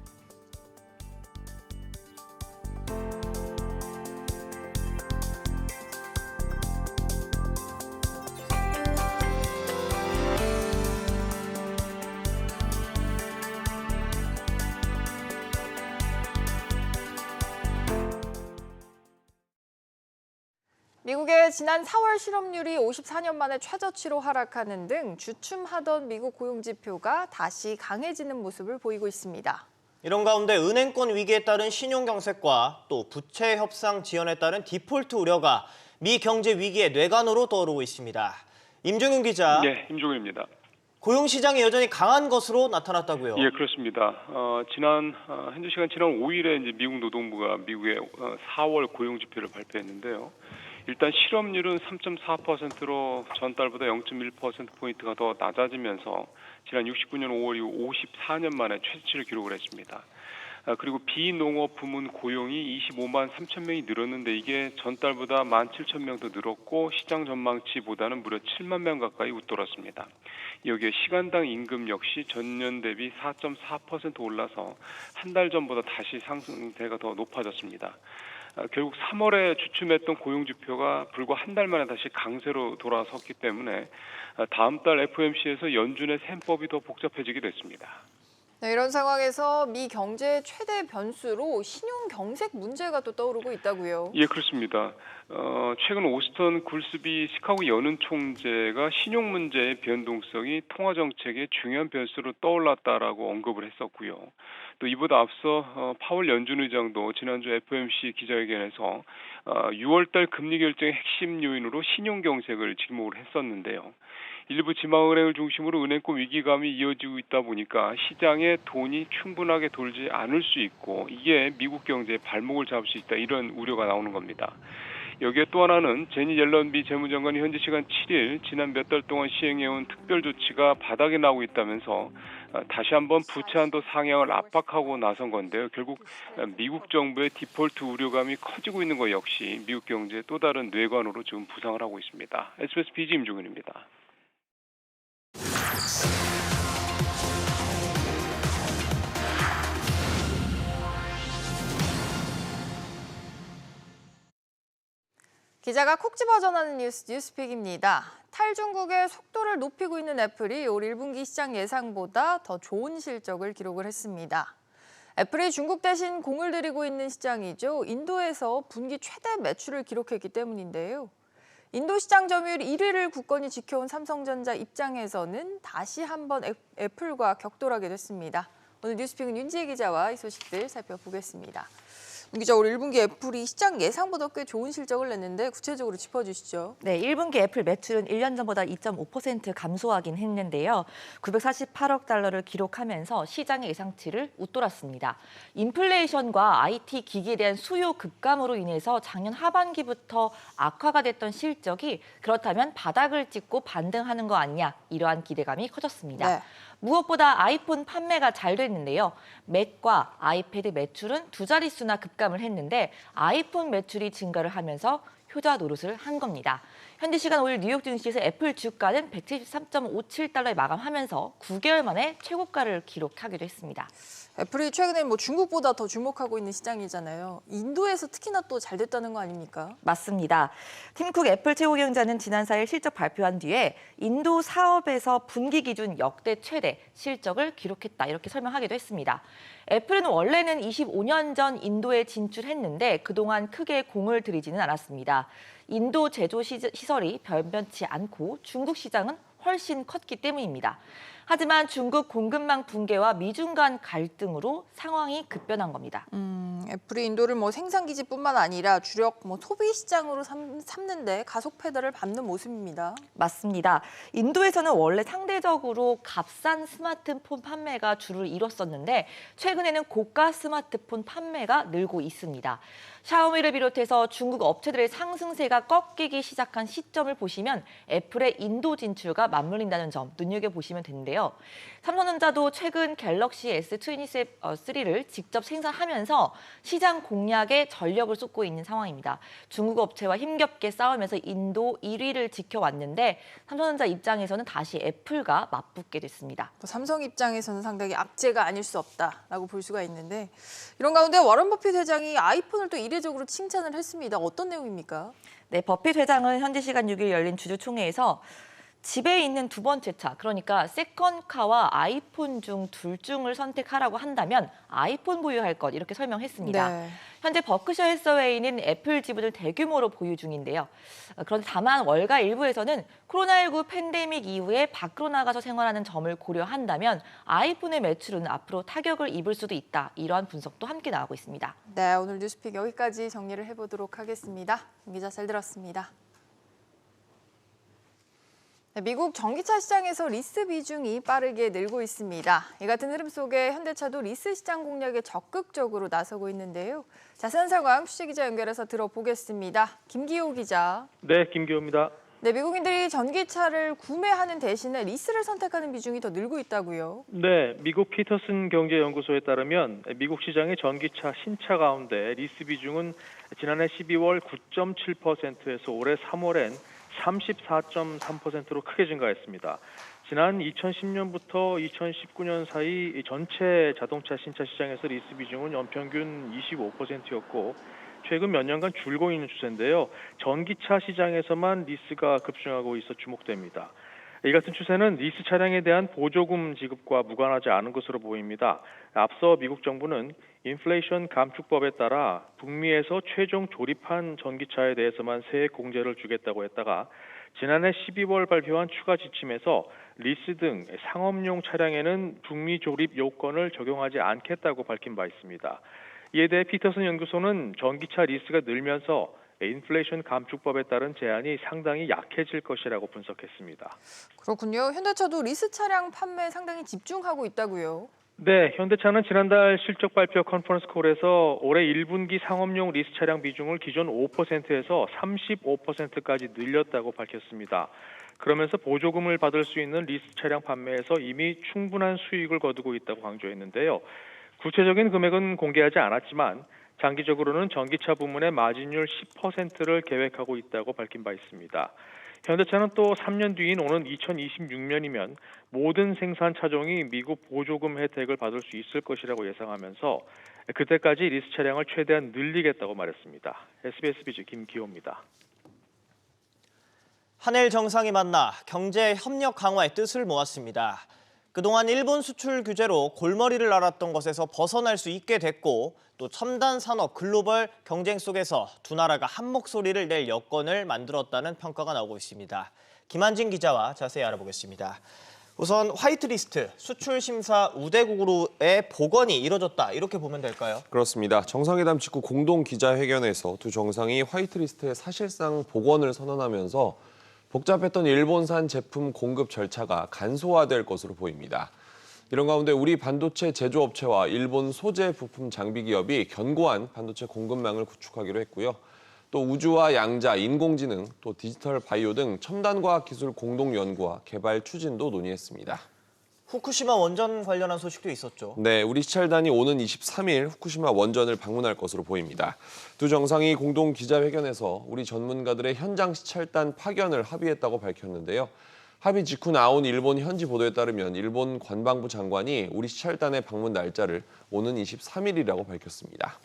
미국의 지난 4월 실업률이 54년 만에 최저치로 하락하는 등 주춤하던 미국 고용지표가 다시 강해지는 모습을 보이고 있습니다. 이런 가운데 은행권 위기에 따른 신용경색과 또 부채 협상 지연에 따른 디폴트 우려가 미 경제 위기의 뇌관으로 떠오르고 있습니다. 임종윤 기자. 네, 임종윤입니다. 고용시장이 여전히 강한 것으로 나타났다고요? 예, 그렇습니다. 현재 시간 지난 5일에 이제 미국 노동부가 미국의 4월 고용지표를 발표했는데요. 일단 실업률은 3.4%로 전달보다 0.1%포인트가 더 낮아지면서 지난 69년 5월 이후 54년 만에 최저치를 기록을 했습니다. 그리고 비농업 부문 고용이 25만 3천 명이 늘었는데 이게 전달보다 17,000명 더 늘었고 시장 전망치보다는 무려 7만 명 가까이 웃돌았습니다. 여기에 시간당 임금 역시 전년 대비 4.4% 올라서 한 달 전보다 다시 상승세가 더 높아졌습니다. 결국 3월에 주춤했던 고용지표가 불과 한 달 만에 다시 강세로 돌아섰기 때문에 다음 달 FOMC에서 연준의 셈법이 더 복잡해지게 됐습니다. 네, 이런 상황에서 미 경제의 최대 변수로 신용 경색 문제가 또 떠오르고 있다고요. 예, 그렇습니다. 최근 오스턴 굴스비 시카고 연은 총재가 신용 문제의 변동성이 통화 정책의 중요한 변수로 떠올랐다라고 언급을 했었고요. 또 이보다 앞서 파월 연준 의장도 지난주 FOMC 기자회견에서 6월달 금리 결정의 핵심 요인으로 신용 경색을 지목을 했었는데요. 일부 지방은행을 중심으로 은행권 위기감이 이어지고 있다 보니까 시장에 돈이 충분하게 돌지 않을 수 있고 이게 미국 경제의 발목을 잡을 수 있다 이런 우려가 나오는 겁니다. 여기에 또 하나는 제니 옐런 미 재무장관이 현지 시간 7일 지난 몇 달 동안 시행해온 특별 조치가 바닥에 나오고 있다면서 다시 한번 부채 한도 상향을 압박하고 나선 건데요. 결국 미국 정부의 디폴트 우려감이 커지고 있는 것 역시 미국 경제의 또 다른 뇌관으로 지금 부상을 하고 있습니다. SBS BG 임종윤입니다. 기자가 콕 집어 전하는 뉴스픽입니다. 탈중국의 속도를 높이고 있는 애플이 올 1분기 시장 예상보다 더 좋은 실적을 기록을 했습니다. 애플이 중국 대신 공을 들이고 있는 시장이죠. 인도에서 분기 최대 매출을 기록했기 때문인데요. 인도 시장 점유율 1위를 굳건히 지켜온 삼성전자 입장에서는 다시 한번 애플과 격돌하게 됐습니다. 오늘 뉴스픽은 윤지혜 기자와 이 소식들 살펴보겠습니다. 윤 기자, 올 1분기 애플이 시장 예상보다 꽤 좋은 실적을 냈는데 구체적으로 짚어주시죠. 네, 1분기 애플 매출은 1년 전보다 2.5% 감소하긴 했는데요. 948억 달러를 기록하면서 시장의 예상치를 웃돌았습니다. 인플레이션과 IT 기기에 대한 수요 급감으로 인해서 작년 하반기부터 악화가 됐던 실적이 그렇다면 바닥을 찍고 반등하는 거 아니냐, 이러한 기대감이 커졌습니다. 네. 무엇보다 아이폰 판매가 잘 됐는데요. 맥과 아이패드 매출은 두 자릿수나 급감을 했는데 아이폰 매출이 증가를 하면서 효자 노릇을 한 겁니다. 현지 시간 5일 뉴욕 증시에서 애플 주가는 173.57달러에 마감하면서 9개월 만에 최고가를 기록하기도 했습니다. 애플이 최근에 중국보다 더 주목하고 있는 시장이잖아요. 인도에서 특히나 또 잘 됐다는 거 아닙니까? 맞습니다. 팀쿡 애플 최고경영자는 지난 4일 실적 발표한 뒤에 인도 사업에서 분기 기준 역대 최대 실적을 기록했다, 이렇게 설명하기도 했습니다. 애플은 원래는 25년 전 인도에 진출했는데 그동안 크게 공을 들이지는 않았습니다. 인도 제조 시설이 변변치 않고 중국 시장은 훨씬 컸기 때문입니다. 하지만 중국 공급망 붕괴와 미중 간 갈등으로 상황이 급변한 겁니다. 애플이 인도를 생산 기지뿐만 아니라 주력 소비 시장으로 삼는데 가속 페달을 밟는 모습입니다. 맞습니다. 인도에서는 원래 상대적으로 값싼 스마트폰 판매가 주를 이뤘었는데 최근에는 고가 스마트폰 판매가 늘고 있습니다. 샤오미를 비롯해서 중국 업체들의 상승세가 꺾이기 시작한 시점을 보시면 애플의 인도 진출과 맞물린다는 점 눈여겨보시면 되는데요. 삼성전자도 최근 갤럭시 S23를 직접 생산하면서 시장 공략에 전력을 쏟고 있는 상황입니다. 중국 업체와 힘겹게 싸우면서 인도 1위를 지켜왔는데 삼성전자 입장에서는 다시 애플과 맞붙게 됐습니다. 삼성 입장에서는 상당히 악재가 아닐 수 없다라고 볼 수가 있는데 이런 가운데 워런 버핏 회장이 아이폰을 또 이례적으로 칭찬을 했습니다. 어떤 내용입니까? 네, 버핏 회장은 현지 시간 6일 열린 주주총회에서 집에 있는 두 번째 차, 그러니까 세컨카와 아이폰 중 둘 중을 선택하라고 한다면 아이폰 보유할 것, 이렇게 설명했습니다. 네. 현재 버크셔 해서웨이는 애플 지분을 대규모로 보유 중인데요. 그런데 다만 월가 일부에서는 코로나19 팬데믹 이후에 밖으로 나가서 생활하는 점을 고려한다면 아이폰의 매출은 앞으로 타격을 입을 수도 있다, 이러한 분석도 함께 나오고 있습니다. 네, 오늘 뉴스픽 여기까지 정리를 해보도록 하겠습니다. 윤 기자 잘 들었습니다. 네, 미국 전기차 시장에서 리스 비중이 빠르게 늘고 있습니다. 이 같은 흐름 속에 현대차도 리스 시장 공략에 적극적으로 나서고 있는데요. 자세한 상황 취재 기자 연결해서 들어보겠습니다. 김기호 기자. 네, 김기호입니다. 네, 미국인들이 전기차를 구매하는 대신에 리스를 선택하는 비중이 더 늘고 있다고요. 네, 미국 피터슨 경제연구소에 따르면 미국 시장의 전기차 신차 가운데 리스 비중은 지난해 12월 9.7%에서 올해 3월엔 34.3%로 크게 증가했습니다. 지난 2010년부터 2019년 사이 전체 자동차 신차 시장에서 리스 비중은 연평균 25%였고 최근 몇 년간 줄고 있는 추세인데요. 전기차 시장에서만 리스가 급증하고 있어 주목됩니다. 이 같은 추세는 리스 차량에 대한 보조금 지급과 무관하지 않은 것으로 보입니다. 앞서 미국 정부는 인플레이션 감축법에 따라 북미에서 최종 조립한 전기차에 대해서만 세액 공제를 주겠다고 했다가 지난해 12월 발표한 추가 지침에서 리스 등 상업용 차량에는 북미 조립 요건을 적용하지 않겠다고 밝힌 바 있습니다. 이에 대해 피터슨 연구소는 전기차 리스가 늘면서 인플레이션 감축법에 따른 제한이 상당히 약해질 것이라고 분석했습니다. 그렇군요. 현대차도 리스 차량 판매에 상당히 집중하고 있다고요. 네, 현대차는 지난달 실적 발표 컨퍼런스 콜에서 올해 1분기 상업용 리스 차량 비중을 기존 5%에서 35%까지 늘렸다고 밝혔습니다. 그러면서 보조금을 받을 수 있는 리스 차량 판매에서 이미 충분한 수익을 거두고 있다고 강조했는데요. 구체적인 금액은 공개하지 않았지만 장기적으로는 전기차 부문의 마진율 10%를 계획하고 있다고 밝힌 바 있습니다. 현대차는 또 3년 뒤인 오는 2026년이면 모든 생산 차종이 미국 보조금 혜택을 받을 수 있을 것이라고 예상하면서 그때까지 리스 차량을 최대한 늘리겠다고 말했습니다. SBS 비즈 김기호입니다. 한일 정상이 만나 경제 협력 강화의 뜻을 모았습니다. 그동안 일본 수출 규제로 골머리를 앓았던 것에서 벗어날 수 있게 됐고 또 첨단 산업 글로벌 경쟁 속에서 두 나라가 한 목소리를 낼 여건을 만들었다는 평가가 나오고 있습니다. 김한진 기자와 자세히 알아보겠습니다. 우선 화이트리스트, 수출 심사 우대국으로의 복원이 이뤄졌다, 이렇게 보면 될까요? 그렇습니다. 정상회담 직후 공동 기자회견에서 두 정상이 화이트리스트의 사실상 복원을 선언하면서 복잡했던 일본산 제품 공급 절차가 간소화될 것으로 보입니다. 이런 가운데 우리 반도체 제조업체와 일본 소재 부품 장비 기업이 견고한 반도체 공급망을 구축하기로 했고요. 또 우주와 양자, 인공지능, 또 디지털 바이오 등 첨단 과학 기술 공동 연구와 개발 추진도 논의했습니다. 후쿠시마 원전 관련한 소식도 있었죠. 네, 우리 시찰단이 오는 23일 후쿠시마 원전을 방문할 것으로 보입니다. 두 정상이 공동 기자회견에서 우리 전문가들의 현장 시찰단 파견을 합의했다고 밝혔는데요. 합의 직후 나온 일본 현지 보도에 따르면 일본 관방부 장관이 우리 시찰단의 방문 날짜를 오는 23일이라고 밝혔습니다.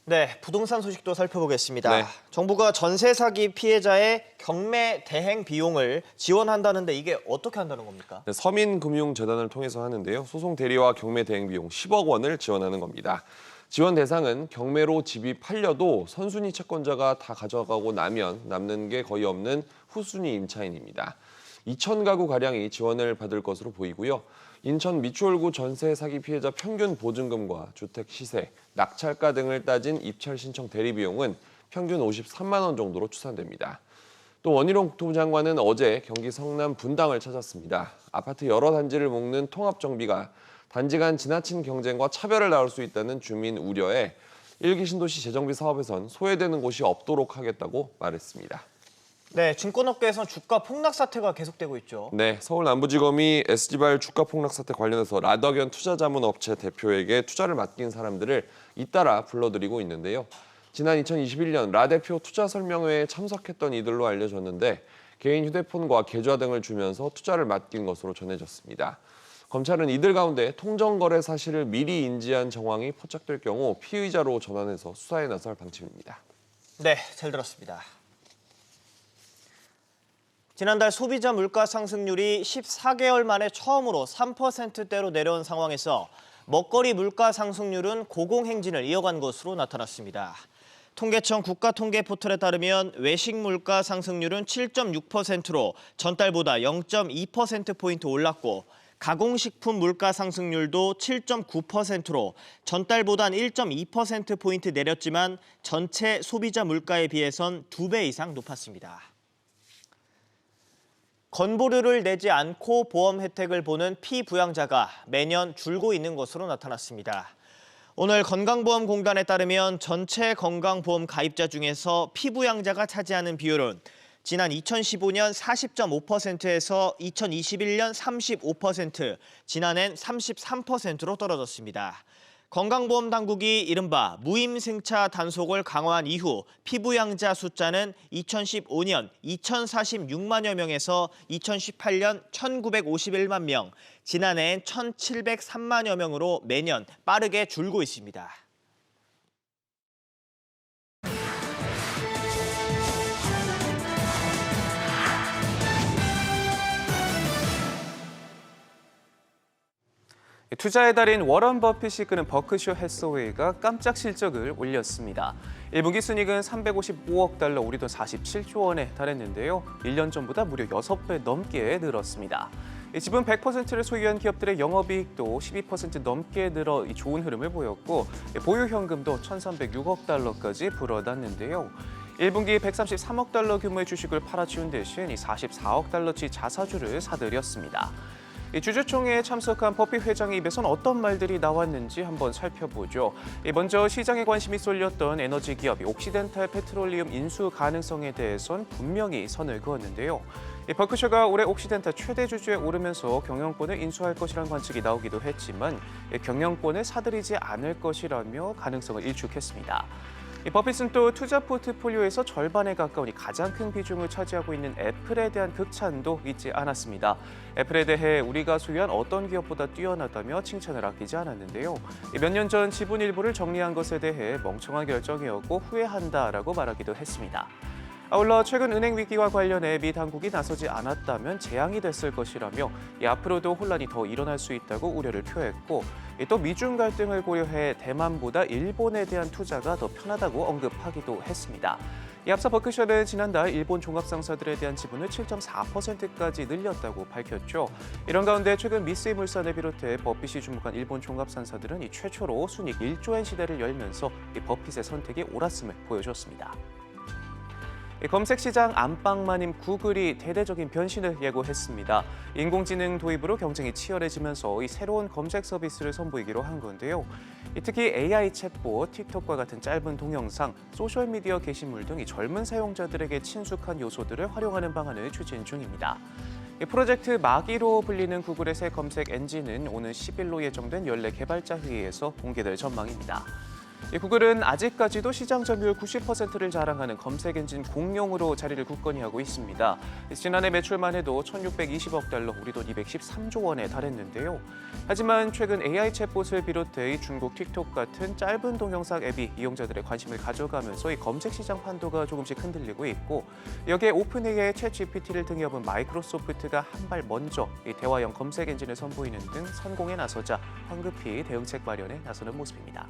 네, 부동산 소식도 살펴보겠습니다. 네. 정부가 전세 사기 피해자의 경매 대행 비용을 지원한다는데 이게 어떻게 한다는 겁니까? 네, 서민금융재단을 통해서 하는데요. 소송 대리와 경매 대행 비용 10억 원을 지원하는 겁니다. 지원 대상은 경매로 집이 팔려도 선순위 채권자가 다 가져가고 나면 남는 게 거의 없는 후순위 임차인입니다. 2,000가구가량이 지원을 받을 것으로 보이고요. 인천 미추홀구 전세 사기 피해자 평균 보증금과 주택 시세, 낙찰가 등을 따진 입찰 신청 대리 비용은 평균 53만 원 정도로 추산됩니다. 또 원희룡 국토부 장관은 어제 경기 성남 분당을 찾았습니다. 아파트 여러 단지를 묶는 통합 정비가 단지 간 지나친 경쟁과 차별을 낳을 수 있다는 주민 우려에 1기 신도시 재정비 사업에선 소외되는 곳이 없도록 하겠다고 말했습니다. 네, 증권업계에선 주가 폭락 사태가 계속되고 있죠. 네, 서울 남부지검이 SG발 주가 폭락 사태 관련해서 라더견 투자자문업체 대표에게 투자를 맡긴 사람들을 잇따라 불러들이고 있는데요. 지난 2021년 라 대표 투자 설명회에 참석했던 이들로 알려졌는데 개인 휴대폰과 계좌 등을 주면서 투자를 맡긴 것으로 전해졌습니다. 검찰은 이들 가운데 통정거래 사실을 미리 인지한 정황이 포착될 경우 피의자로 전환해서 수사에 나설 방침입니다. 네, 잘 들었습니다. 지난달 소비자 물가 상승률이 14개월 만에 처음으로 3%대로 내려온 상황에서 먹거리 물가 상승률은 고공행진을 이어간 것으로 나타났습니다. 통계청 국가통계포털에 따르면 외식 물가 상승률은 7.6%로 전달보다 0.2%포인트 올랐고 가공식품 물가 상승률도 7.9%로 전달보단 1.2%포인트 내렸지만 전체 소비자 물가에 비해선 2배 이상 높았습니다. 건보료를 내지 않고 보험 혜택을 보는 피부양자가 매년 줄고 있는 것으로 나타났습니다. 오늘 건강보험공단에 따르면 전체 건강보험 가입자 중에서 피부양자가 차지하는 비율은 지난 2015년 40.5%에서 2021년 35%, 지난해는 33%로 떨어졌습니다. 건강보험 당국이 이른바 무임승차 단속을 강화한 이후 피부양자 숫자는 2015년 2,046만여 명에서 2018년 1,951만 명, 지난해엔 1,703만여 명으로 매년 빠르게 줄고 있습니다. 투자의 달인 워런 버핏이 이끄는 버크셔 해서웨이가 깜짝 실적을 올렸습니다. 1분기 순이익은 355억 달러, 우리 돈 47조 원에 달했는데요. 1년 전보다 무려 6배 넘게 늘었습니다. 지분 100%를 소유한 기업들의 영업이익도 12% 넘게 늘어 좋은 흐름을 보였고 보유 현금도 1,306억 달러까지 불어났는데요. 1분기 133억 달러 규모의 주식을 팔아치운 대신 44억 달러치 자사주를 사들였습니다. 주주총회에 참석한 버핏 회장의 입에선 어떤 말들이 나왔는지 한번 살펴보죠. 먼저 시장에 관심이 쏠렸던 에너지 기업 옥시덴탈 페트롤리움 인수 가능성에 대해선 분명히 선을 그었는데요. 버크셔가 올해 옥시덴탈 최대 주주에 오르면서 경영권을 인수할 것이라는 관측이 나오기도 했지만 경영권을 사들이지 않을 것이라며 가능성을 일축했습니다. 버핏은 또 투자 포트폴리오에서 절반에 가까운 가장 큰 비중을 차지하고 있는 애플에 대한 극찬도 잊지 않았습니다. 애플에 대해 우리가 소유한 어떤 기업보다 뛰어나다며 칭찬을 아끼지 않았는데요. 몇 년 전 지분 일부를 정리한 것에 대해 멍청한 결정이었고 후회한다라고 말하기도 했습니다. 아울러 최근 은행 위기와 관련해 미 당국이 나서지 않았다면 재앙이 됐을 것이라며 앞으로도 혼란이 더 일어날 수 있다고 우려를 표했고 또 미중 갈등을 고려해 대만보다 일본에 대한 투자가 더 편하다고 언급하기도 했습니다. 앞서 버크셔는 지난달 일본 종합상사들에 대한 지분을 7.4%까지 늘렸다고 밝혔죠. 이런 가운데 최근 미쓰이물산을 비롯해 버핏이 주목한 일본 종합상사들은 최초로 순이익 1조 엔 시대를 열면서 버핏의 선택이 옳았음을 보여줬습니다. 검색 시장 안방마님 구글이 대대적인 변신을 예고했습니다. 인공지능 도입으로 경쟁이 치열해지면서 이 새로운 검색 서비스를 선보이기로 한 건데요. 특히 AI 챗봇, 틱톡과 같은 짧은 동영상, 소셜미디어 게시물 등 젊은 사용자들에게 친숙한 요소들을 활용하는 방안을 추진 중입니다. 프로젝트 마기로 불리는 구글의 새 검색 엔진은 오는 10일로 예정된 연례 개발자 회의에서 공개될 전망입니다. 구글은 아직까지도 시장 점유율 90%를 자랑하는 검색 엔진 공룡으로 자리를 굳건히 하고 있습니다. 지난해 매출만 해도 1,620억 달러, 우리 돈 213조 원에 달했는데요. 하지만 최근 AI 챗봇을 비롯해 중국 틱톡 같은 짧은 동영상 앱이 이용자들의 관심을 가져가면서 이 검색 시장 판도가 조금씩 흔들리고 있고, 여기에 오픈AI의 챗GPT를 등에업은 마이크로소프트가 한 발 먼저 이 대화형 검색 엔진을 선보이는 등 선공에 나서자 황급히 대응책 마련에 나서는 모습입니다.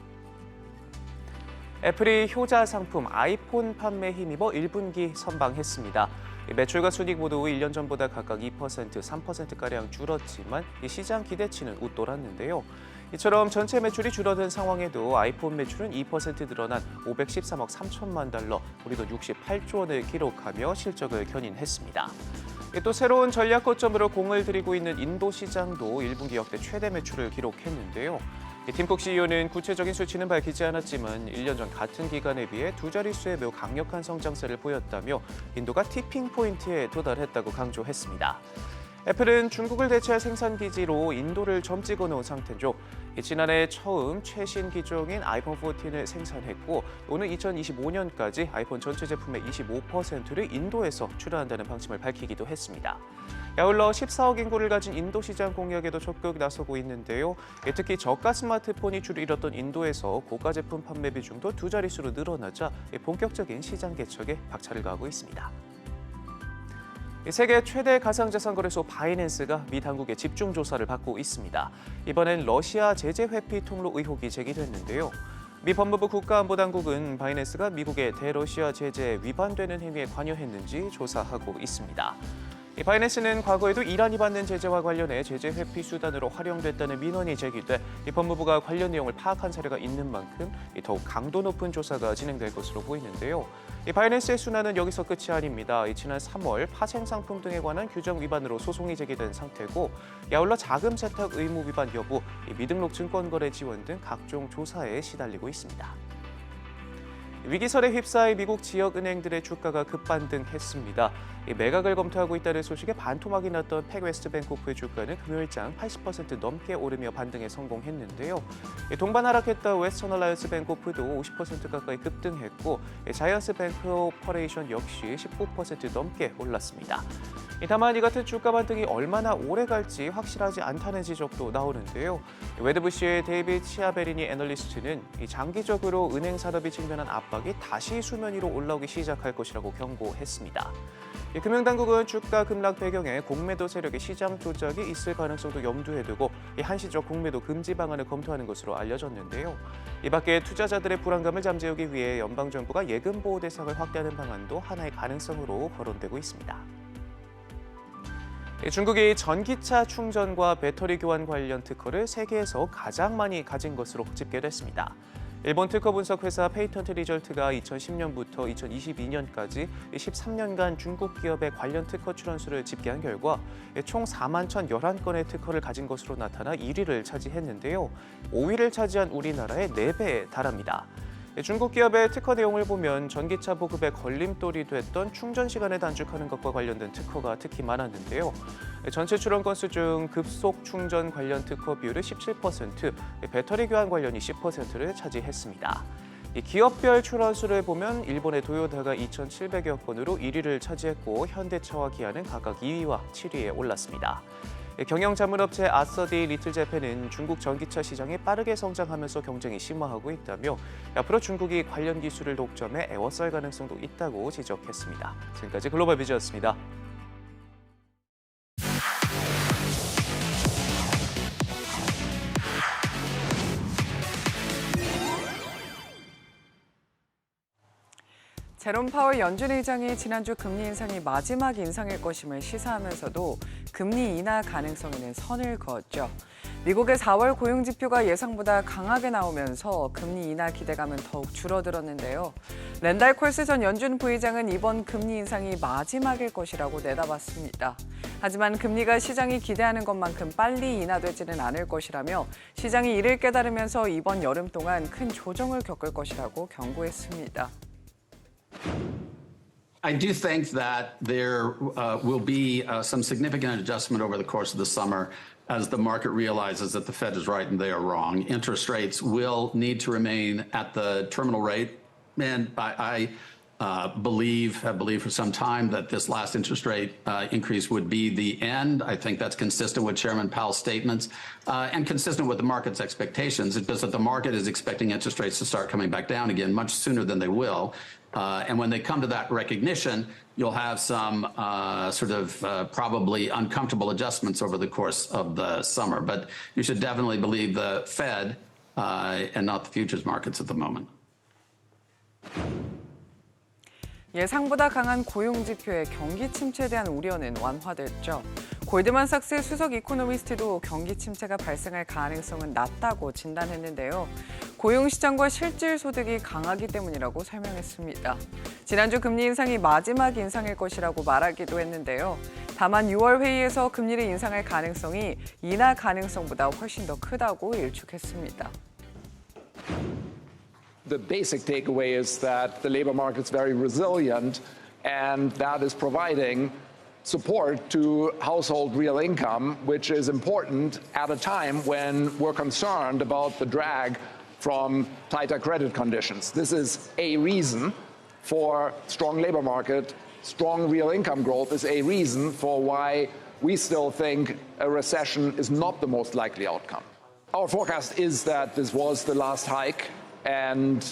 애플이 효자 상품 아이폰 판매에 힘입어 1분기 선방했습니다. 매출과 순이익 모두 1년 전보다 각각 2%, 3%가량 줄었지만 시장 기대치는 웃돌았는데요. 이처럼 전체 매출이 줄어든 상황에도 아이폰 매출은 2% 늘어난 513억 3천만 달러, 우리 돈 68조 원을 기록하며 실적을 견인했습니다. 또 새로운 전략 거점으로 공을 들이고 있는 인도 시장도 1분기 역대 최대 매출을 기록했는데요. 팀쿡 CEO는 구체적인 수치는 밝히지 않았지만 1년 전 같은 기간에 비해 두 자릿수의 매우 강력한 성장세를 보였다며 인도가 티핑 포인트에 도달했다고 강조했습니다. 애플은 중국을 대체할 생산 기지로 인도를 점 찍어놓은 상태죠. 지난해 처음 최신 기종인 아이폰 14을 생산했고 오는 2025년까지 아이폰 전체 제품의 25%를 인도에서 출하한다는 방침을 밝히기도 했습니다. 아울러 14억 인구를 가진 인도 시장 공략에도 적극 나서고 있는데요. 특히 저가 스마트폰이 주를 잃었던 인도에서 고가 제품 판매 비중도 두 자릿수로 늘어나자 본격적인 시장 개척에 박차를 가하고 있습니다. 세계 최대 가상자산 거래소 바이낸스가 미 당국의 집중 조사를 받고 있습니다. 이번엔 러시아 제재 회피 통로 의혹이 제기됐는데요. 미 법무부 국가안보당국은 바이낸스가 미국의 대러시아 제재에 위반되는 행위에 관여했는지 조사하고 있습니다. 바이낸스는 과거에도 이란이 받는 제재와 관련해 제재 회피 수단으로 활용됐다는 민원이 제기돼 법무부가 관련 내용을 파악한 사례가 있는 만큼 더욱 강도 높은 조사가 진행될 것으로 보이는데요. 바이낸스의 순환은 여기서 끝이 아닙니다. 지난 3월 파생 상품 등에 관한 규정 위반으로 소송이 제기된 상태고, 아울러 자금 세탁 의무 위반 여부, 미등록 증권거래 지원 등 각종 조사에 시달리고 있습니다. 위기설에 휩싸인 미국 지역은행들의 주가가 급반등했습니다. 매각을 검토하고 있다는 소식에 반토막이 났던 팩웨스트뱅코프의 주가는 금요일장 80% 넘게 오르며 반등에 성공했는데요. 동반 하락했던 웨스턴 얼라이언스 뱅코프도 50% 가까이 급등했고 자이언스 뱅코퍼레이션 역시 19% 넘게 올랐습니다. 다만 이 같은 주가 반등이 얼마나 오래 갈지 확실하지 않다는 지적도 나오는데요. 웨드부시의 데이비드 치아베리니 애널리스트는 장기적으로 은행 산업이 직면한 압박이 다시 수면 위로 올라오기 시작할 것이라고 경고했습니다. 금융당국은 주가 급락 배경에 공매도 세력의 시장 조작이 있을 가능성도 염두에 두고 한시적 공매도 금지 방안을 검토하는 것으로 알려졌는데요. 이 밖에 투자자들의 불안감을 잠재우기 위해 연방정부가 예금 보호 대상을 확대하는 방안도 하나의 가능성으로 거론되고 있습니다. 중국이 전기차 충전과 배터리 교환 관련 특허를 세계에서 가장 많이 가진 것으로 집계됐습니다. 일본 특허 분석 회사 페이턴트 리절트가 2010년부터 2022년까지 13년간 중국 기업의 관련 특허 출원수를 집계한 결과 총 4만 1,011건의 특허를 가진 것으로 나타나 1위를 차지했는데요. 5위를 차지한 우리나라의 4배에 달합니다. 중국 기업의 특허 내용을 보면 전기차 보급에 걸림돌이 됐던 충전 시간을 단축하는 것과 관련된 특허가 특히 많았는데요. 전체 출원 건수 중 급속 충전 관련 특허 비율은 17%, 배터리 교환 관련이 10%를 차지했습니다. 기업별 출원수를 보면 일본의 도요타가 2,700여 건으로 1위를 차지했고 현대차와 기아는 각각 2위와 7위에 올랐습니다. 경영 자문업체 아서디 리틀재팬은 중국 전기차 시장이 빠르게 성장하면서 경쟁이 심화하고 있다며 앞으로 중국이 관련 기술을 독점해 에워쌀 가능성도 있다고 지적했습니다. 지금까지 글로벌 비즈였습니다. 제롬 파월 연준 의장이 지난주 금리 인상이 마지막 인상일 것임을 시사하면서도 금리 인하 가능성에는 선을 그었죠. 미국의 4월 고용 지표가 예상보다 강하게 나오면서 금리 인하 기대감은 더욱 줄어들었는데요. 랜달 콜스 전 연준 부의장은 이번 금리 인상이 마지막일 것이라고 내다봤습니다. 하지만 금리가 시장이 기대하는 것만큼 빨리 인하되지는 않을 것이라며 시장이 이를 깨달으면서 이번 여름 동안 큰 조정을 겪을 것이라고 경고했습니다. I do think that there will be some significant adjustment over the course of the summer as the market realizes that the Fed is right and they are wrong. Interest rates will need to remain at the terminal rate. And I have believed for some time that this last interest rate increase would be the end. I think that's consistent with Chairman Powell's statements and consistent with the market's expectations. It's just that the market is expecting interest rates to start coming back down again much sooner than they will. And when they come to that recognition, you'll have some probably uncomfortable adjustments over the course of the summer. But you should definitely believe the Fed and not the futures markets at the moment. 예상보다 강한 고용 지표의 경기 침체에 대한 우려는 완화됐죠. 골드만삭스의 수석 이코노미스트도 경기 침체가 발생할 가능성은 낮다고 진단했는데요. 고용 시장과 실질 소득이 강하기 때문이라고 설명했습니다. 지난주 금리 인상이 마지막 인상일 것이라고 말하기도 했는데요. 다만 6월 회의에서 금리를 인상할 가능성이 인하 가능성보다 훨씬 더 크다고 일축했습니다. The basic takeaway is that the labor market's very resilient, and that is providing support to household real income, which is important at a time when we're concerned about the drag from tighter credit conditions. This is a reason for strong labor market. Strong real income growth is a reason for why we still think a recession is not the most likely outcome. Our forecast is that this was the last hike. And,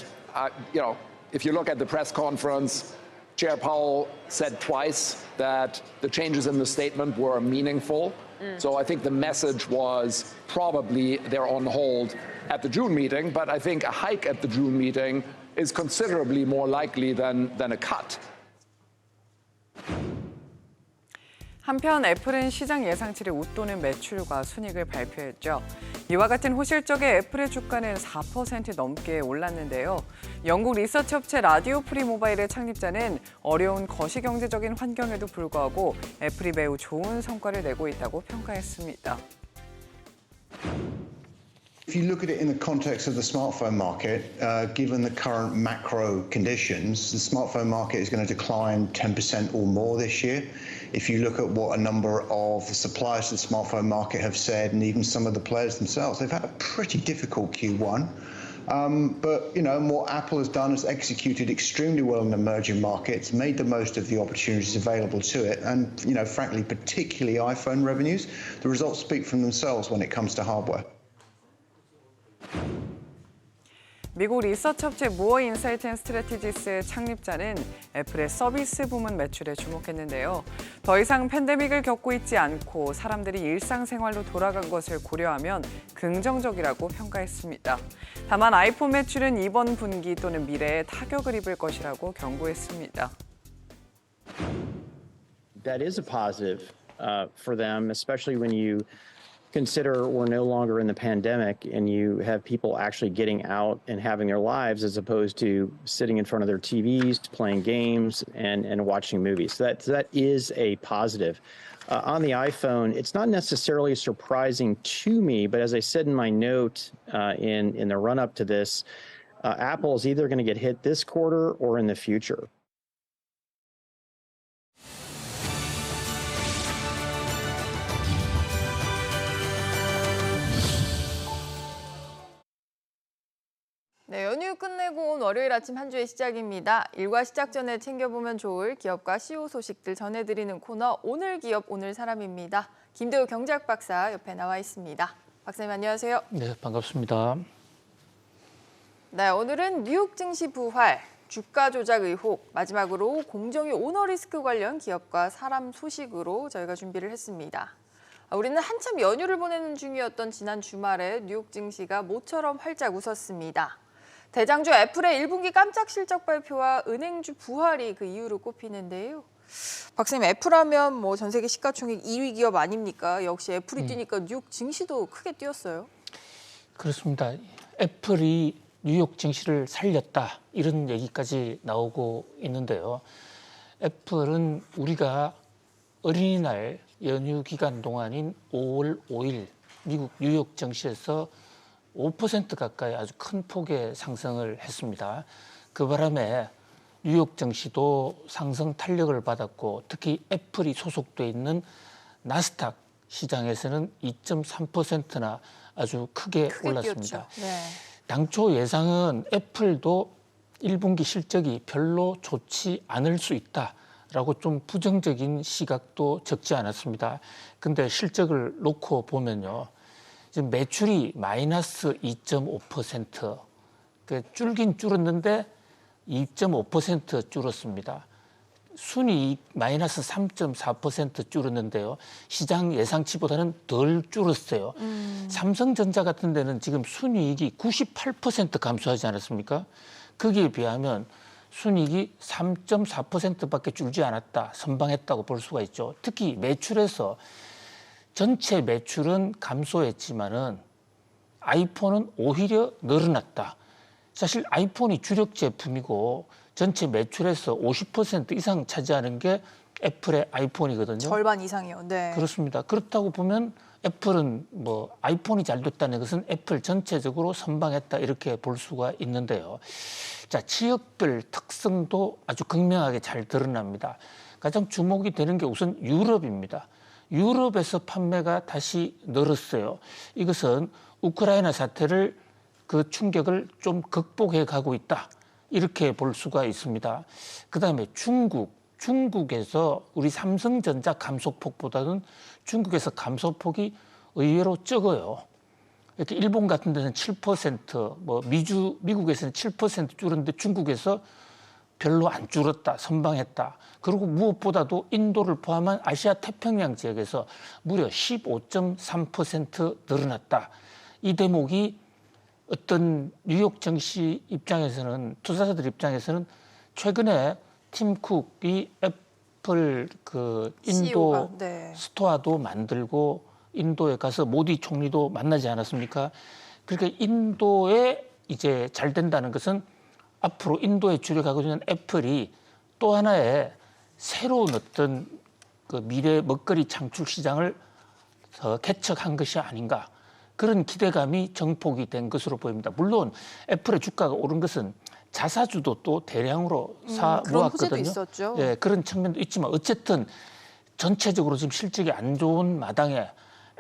if you look at the press conference, Chair Powell said twice that the changes in the statement were meaningful. So I think the message was probably they're on hold at the June meeting, but I think a hike at the June meeting is considerably more likely than a cut. 한편 애플은 시장 예상치를 웃도는 매출과 순이익을 발표했죠. 이와 같은 호실적의 애플의 주가는 4% 넘게 올랐는데요. 영국 리서치 업체 라디오 프리 모바일의 창립자는 어려운 거시경제적인 환경에도 불구하고 애플이 매우 좋은 성과를 내고 있다고 평가했습니다. If you look at it in the context of the smartphone market, given the current macro conditions, the smartphone market is going to decline 10% or more this year. If you look at what a number of the suppliers to the smartphone market have said, and even some of the players themselves, they've had a pretty difficult Q1. But, what Apple has done is executed extremely well in emerging markets, made the most of the opportunities available to it. And, frankly, particularly iPhone revenues, the results speak for themselves when it comes to hardware. 미국 리서치 업체 무어 인사이트 앤 스트래티지스의 창립자는 애플의 서비스 부문 매출에 주목했는데요. 더 이상 팬데믹을 겪고 있지 않고 사람들이 일상생활로 돌아간 것을 고려하면 긍정적이라고 평가했습니다. 다만 아이폰 매출은 이번 분기 또는 미래에 타격을 입을 것이라고 경고했습니다. That is a positive for them, especially when you consider we're no longer in the pandemic and you have people actually getting out and having their lives as opposed to sitting in front of their TVs, playing games and watching movies. So that is a positive. On the iPhone, it's not necessarily surprising to me, but as I said in my note in the run-up to this, Apple is either going to get hit this quarter or in the future. 네, 연휴 끝내고 온 월요일 아침 한 주의 시작입니다. 일과 시작 전에 챙겨보면 좋을 기업과 CEO 소식들 전해드리는 코너 오늘 기업 오늘 사람입니다. 김대우 경제학 박사 옆에 나와 있습니다. 박사님 안녕하세요. 네, 반갑습니다. 네, 오늘은 뉴욕 증시 부활, 주가 조작 의혹, 마지막으로 공정위 오너 리스크 관련 기업과 사람 소식으로 저희가 준비를 했습니다. 우리는 한참 연휴를 보내는 중이었던 지난 주말에 뉴욕 증시가 모처럼 활짝 웃었습니다. 대장주 애플의 1분기 깜짝 실적 발표와 은행주 부활이 그 이유로 꼽히는데요. 박사님, 애플하면 뭐 전 세계 시가총액 2위 기업 아닙니까? 역시 애플이 뛰니까 뉴욕 증시도 크게 뛰었어요. 그렇습니다. 애플이 뉴욕 증시를 살렸다 이런 얘기까지 나오고 있는데요. 애플은 우리가 어린이날 연휴 기간 동안인 5월 5일 미국 뉴욕 증시에서 5% 가까이 아주 큰 폭의 상승을 했습니다. 그 바람에 뉴욕 증시도 상승 탄력을 받았고 특히 애플이 소속돼 있는 나스닥 시장에서는 2.3%나 아주 크게 올랐습니다. 네. 당초 예상은 애플도 1분기 실적이 별로 좋지 않을 수 있다라고 좀 부정적인 시각도 적지 않았습니다. 근데 실적을 놓고 보면요. 지금 매출이 마이너스 2.5%, 줄긴 줄었는데 2.5% 줄었습니다. 순이익 마이너스 3.4% 줄었는데요. 시장 예상치보다는 덜 줄었어요. 삼성전자 같은 데는 지금 순이익이 98% 감소하지 않았습니까? 거기에 비하면 순이익이 3.4%밖에 줄지 않았다, 선방했다고 볼 수가 있죠. 특히 매출에서 전체 매출은 감소했지만은 아이폰은 오히려 늘어났다. 사실 아이폰이 주력 제품이고 전체 매출에서 50% 이상 차지하는 게 애플의 아이폰이거든요. 절반 이상이요. 네. 그렇습니다. 그렇다고 보면 애플은 뭐 아이폰이 잘 됐다는 것은 애플 전체적으로 선방했다 이렇게 볼 수가 있는데요. 자, 지역별 특성도 아주 극명하게 잘 드러납니다. 가장 주목이 되는 게 우선 유럽입니다. 유럽에서 판매가 다시 늘었어요. 이것은 우크라이나 사태를 그 충격을 좀 극복해 가고 있다. 이렇게 볼 수가 있습니다. 그다음에 중국에서 우리 삼성전자 감소폭보다는 중국에서 감소폭이 의외로 적어요. 이렇게 일본 같은 데는 7%, 뭐 미국에서는 7% 줄었는데 중국에서 별로 안 줄었다, 선방했다. 그리고 무엇보다도 인도를 포함한 아시아 태평양 지역에서 무려 15.3% 늘어났다. 이 대목이 어떤 뉴욕 증시 입장에서는, 투자자들 입장에서는 최근에 팀 쿡이 애플 그 인도 네. 스토어도 만들고 인도에 가서 모디 총리도 만나지 않았습니까? 그러니까 인도에 이제 잘 된다는 것은 앞으로 인도에 주력하고 있는 애플이 또 하나의 새로운 어떤 그 미래 먹거리 창출 시장을 개척한 것이 아닌가. 그런 기대감이 정폭이 된 것으로 보입니다. 물론 애플의 주가가 오른 것은 자사주도 또 대량으로 사 그런 모았거든요. 호재도 있었죠. 예, 그런 측면도 있지만 어쨌든 전체적으로 지금 실적이 안 좋은 마당에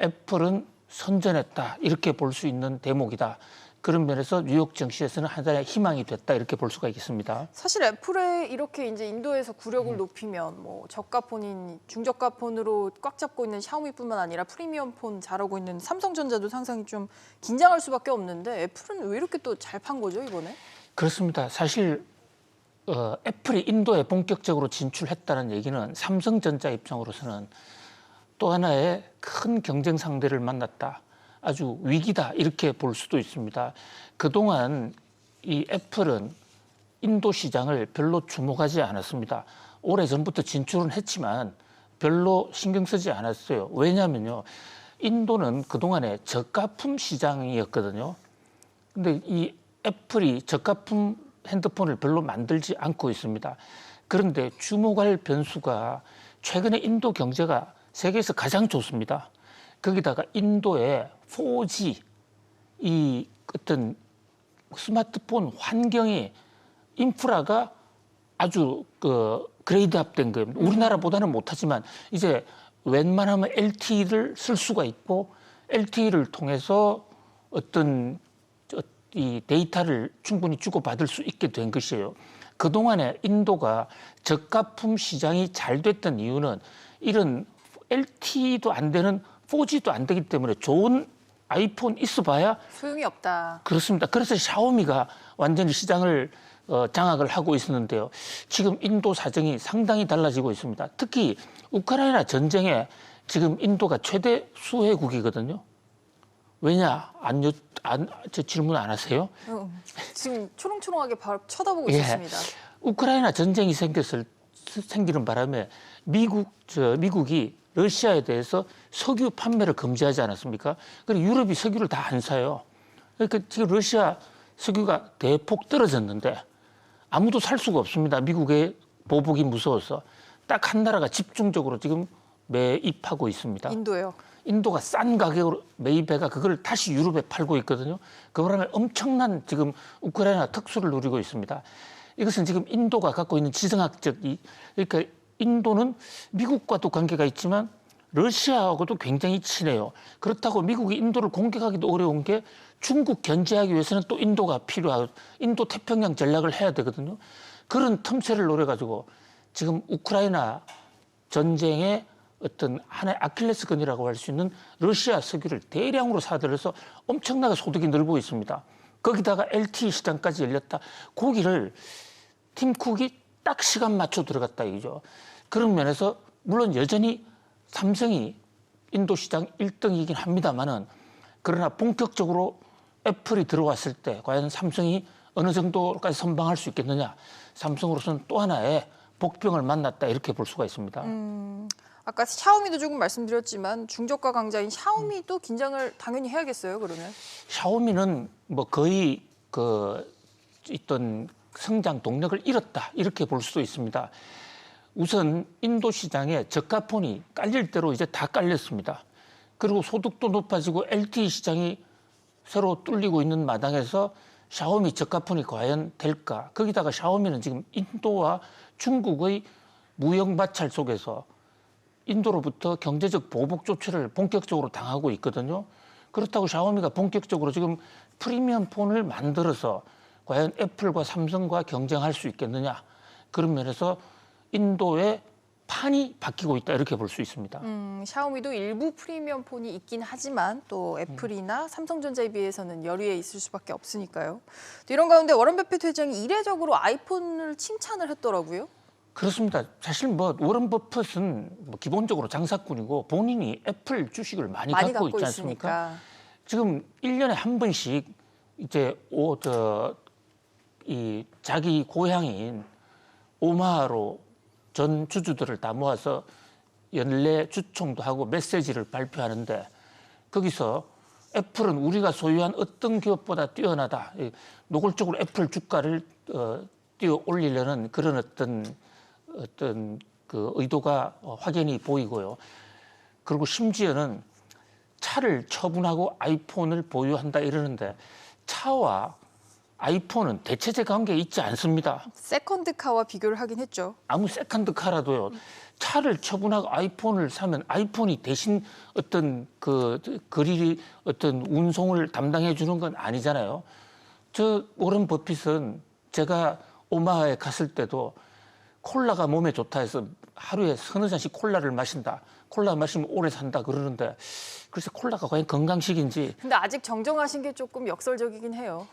애플은 선전했다 이렇게 볼 수 있는 대목이다. 그런 면에서 뉴욕 증시에서는 하나의 희망이 됐다 이렇게 볼 수가 있겠습니다. 사실 애플에 이렇게 이제 인도에서 구력을 높이면 뭐 저가 폰인 중저가 폰으로 꽉 잡고 있는 샤오미뿐만 아니라 프리미엄 폰 잘하고 있는 삼성전자도 상당히 좀 긴장할 수밖에 없는데 애플은 왜 이렇게 또 잘 판 거죠 이번에? 그렇습니다. 사실 애플이 인도에 본격적으로 진출했다는 얘기는 삼성전자 입장으로서는 또 하나의 큰 경쟁 상대를 만났다. 아주 위기다 이렇게 볼 수도 있습니다. 그동안 이 애플은 인도 시장을 별로 주목하지 않았습니다. 오래전부터 진출은 했지만 별로 신경 쓰지 않았어요. 왜냐하면요. 인도는 그동안에 저가품 시장이었거든요. 근데 이 애플이 저가품 핸드폰을 별로 만들지 않고 있습니다. 그런데 주목할 변수가 최근에 인도 경제가 세계에서 가장 좋습니다. 거기다가 인도의 4G 이 어떤 스마트폰 환경이 인프라가 아주 그레이드업된 거예요. 우리나라보다는 못하지만 이제 웬만하면 LTE를 쓸 수가 있고 LTE를 통해서 어떤 이 데이터를 충분히 주고받을 수 있게 된 것이에요. 그동안에 인도가 저가품 시장이 잘 됐던 이유는 이런 LTE도 안 되는 4G도 안 되기 때문에 좋은 아이폰 있어봐야 소용이 없다. 그렇습니다. 그래서 샤오미가 완전히 시장을 장악을 하고 있었는데요. 지금 인도 사정이 상당히 달라지고 있습니다. 특히 우크라이나 전쟁에 지금 인도가 최대 수혜국이거든요. 왜냐? 저 질문 안 하세요? 지금 초롱초롱하게 바로 쳐다보고 예. 있었습니다. 우크라이나 전쟁이 생기는 바람에 미국이 러시아에 대해서 석유 판매를 금지하지 않았습니까? 그리고 유럽이 석유를 다 안 사요. 그러니까 지금 러시아 석유가 대폭 떨어졌는데 아무도 살 수가 없습니다. 미국의 보복이 무서워서. 딱 한 나라가 집중적으로 지금 매입하고 있습니다. 인도요. 인도가 싼 가격으로 매입해가 그걸 다시 유럽에 팔고 있거든요. 그 바람에 엄청난 지금 우크라이나 특수를 누리고 있습니다. 이것은 지금 인도가 갖고 있는 지정학적 그러니까 인도는 미국과도 관계가 있지만 러시아하고도 굉장히 친해요. 그렇다고 미국이 인도를 공격하기도 어려운 게 중국 견제하기 위해서는 또 인도가 필요하고 인도 태평양 전략을 해야 되거든요. 그런 틈새를 노려가지고 지금 우크라이나 전쟁의 어떤 하나의 아킬레스건이라고 할 수 있는 러시아 석유를 대량으로 사들여서 엄청나게 소득이 늘고 있습니다. 거기다가 LTE 시장까지 열렸다. 거기를 팀 쿡이 딱 시간 맞춰 들어갔다 이거죠. 그런 면에서 물론 여전히 삼성이 인도 시장 1등이긴 합니다만은 그러나 본격적으로 애플이 들어왔을 때 과연 삼성이 어느 정도까지 선방할 수 있겠느냐. 삼성으로서는 또 하나의 복병을 만났다 이렇게 볼 수가 있습니다. 아까 샤오미도 조금 말씀드렸지만 중저가 강자인 샤오미도 긴장을 당연히 해야겠어요. 그러면 샤오미는 뭐 거의 있던 성장 동력을 잃었다 이렇게 볼 수도 있습니다. 우선 인도 시장에 저가폰이 깔릴 대로 이제 다 깔렸습니다. 그리고 소득도 높아지고 LTE 시장이 새로 뚫리고 있는 마당에서 샤오미 저가폰이 과연 될까? 거기다가 샤오미는 지금 인도와 중국의 무역 마찰 속에서 인도로부터 경제적 보복 조치를 본격적으로 당하고 있거든요. 그렇다고 샤오미가 본격적으로 지금 프리미엄 폰을 만들어서 과연 애플과 삼성과 경쟁할 수 있겠느냐. 그런 면에서 인도의 판이 바뀌고 있다 이렇게 볼 수 있습니다. 샤오미도 일부 프리미엄 폰이 있긴 하지만 또 애플이나 삼성전자에 비해서는 열위에 있을 수밖에 없으니까요. 또 이런 가운데 워런 버핏 회장이 이례적으로 아이폰을 칭찬을 했더라고요. 그렇습니다. 사실 뭐 워런 버핏은 뭐 기본적으로 장사꾼이고 본인이 애플 주식을 많이 갖고 있지 않습니까? 있으니까. 지금 1년에 한 번씩 이제 이 자기 고향인 오마하로 전 주주들을 다 모아서 연례 주총도 하고 메시지를 발표하는데 거기서 애플은 우리가 소유한 어떤 기업보다 뛰어나다. 노골적으로 애플 주가를 띄어 올리려는 그런 어떤 그 의도가 확연히 보이고요. 그리고 심지어는 차를 처분하고 아이폰을 보유한다 이러는데 차와 아이폰은 대체제 관계에 있지 않습니다. 세컨드카와 비교를 하긴 했죠. 아무 세컨드카라도요. 차를 처분하고 아이폰을 사면 아이폰이 대신 어떤 어떤 운송을 담당해 주는 건 아니잖아요. 저 워런 버핏은 제가 오마하에 갔을 때도 콜라가 몸에 좋다 해서 하루에 서너 잔씩 콜라를 마신다. 콜라 마시면 오래 산다 그러는데 글쎄 콜라가 과연 건강식인지. 근데 아직 정정하신 게 조금 역설적이긴 해요.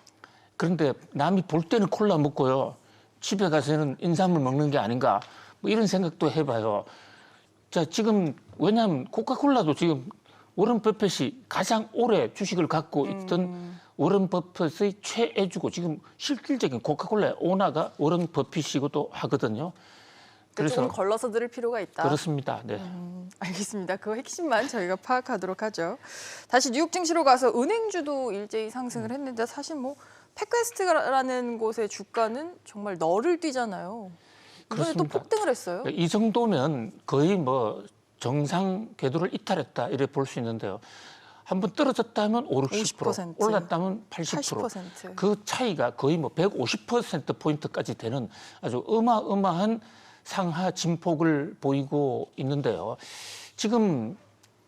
그런데 남이 볼 때는 콜라 먹고요. 집에 가서는 인삼을 먹는 게 아닌가. 뭐 이런 생각도 해봐요. 자, 지금 왜냐하면 코카콜라도 지금 워런 버핏이 가장 오래 주식을 갖고 있던 워런 버핏의 최애주고 지금 실질적인 코카콜라의 오너가 워런 버핏이기도 하거든요. 그래서 조금 걸러서 들을 필요가 있다. 그렇습니다. 네. 알겠습니다. 그 핵심만 저희가 파악하도록 하죠. 다시 뉴욕 증시로 가서 은행주도 일제히 상승을 했는데 사실 뭐 팩웨스트라는 곳의 주가는 정말 너를 뛰잖아요. 이번에 그렇습니다. 또 폭등을 했어요. 이 정도면 거의 뭐 정상 궤도를 이탈했다 이래 볼 수 있는데요. 한번 떨어졌다 하면 50%, 올랐다 하면 80%. 그 차이가 거의 뭐 150%포인트까지 되는 아주 어마어마한 상하 진폭을 보이고 있는데요. 지금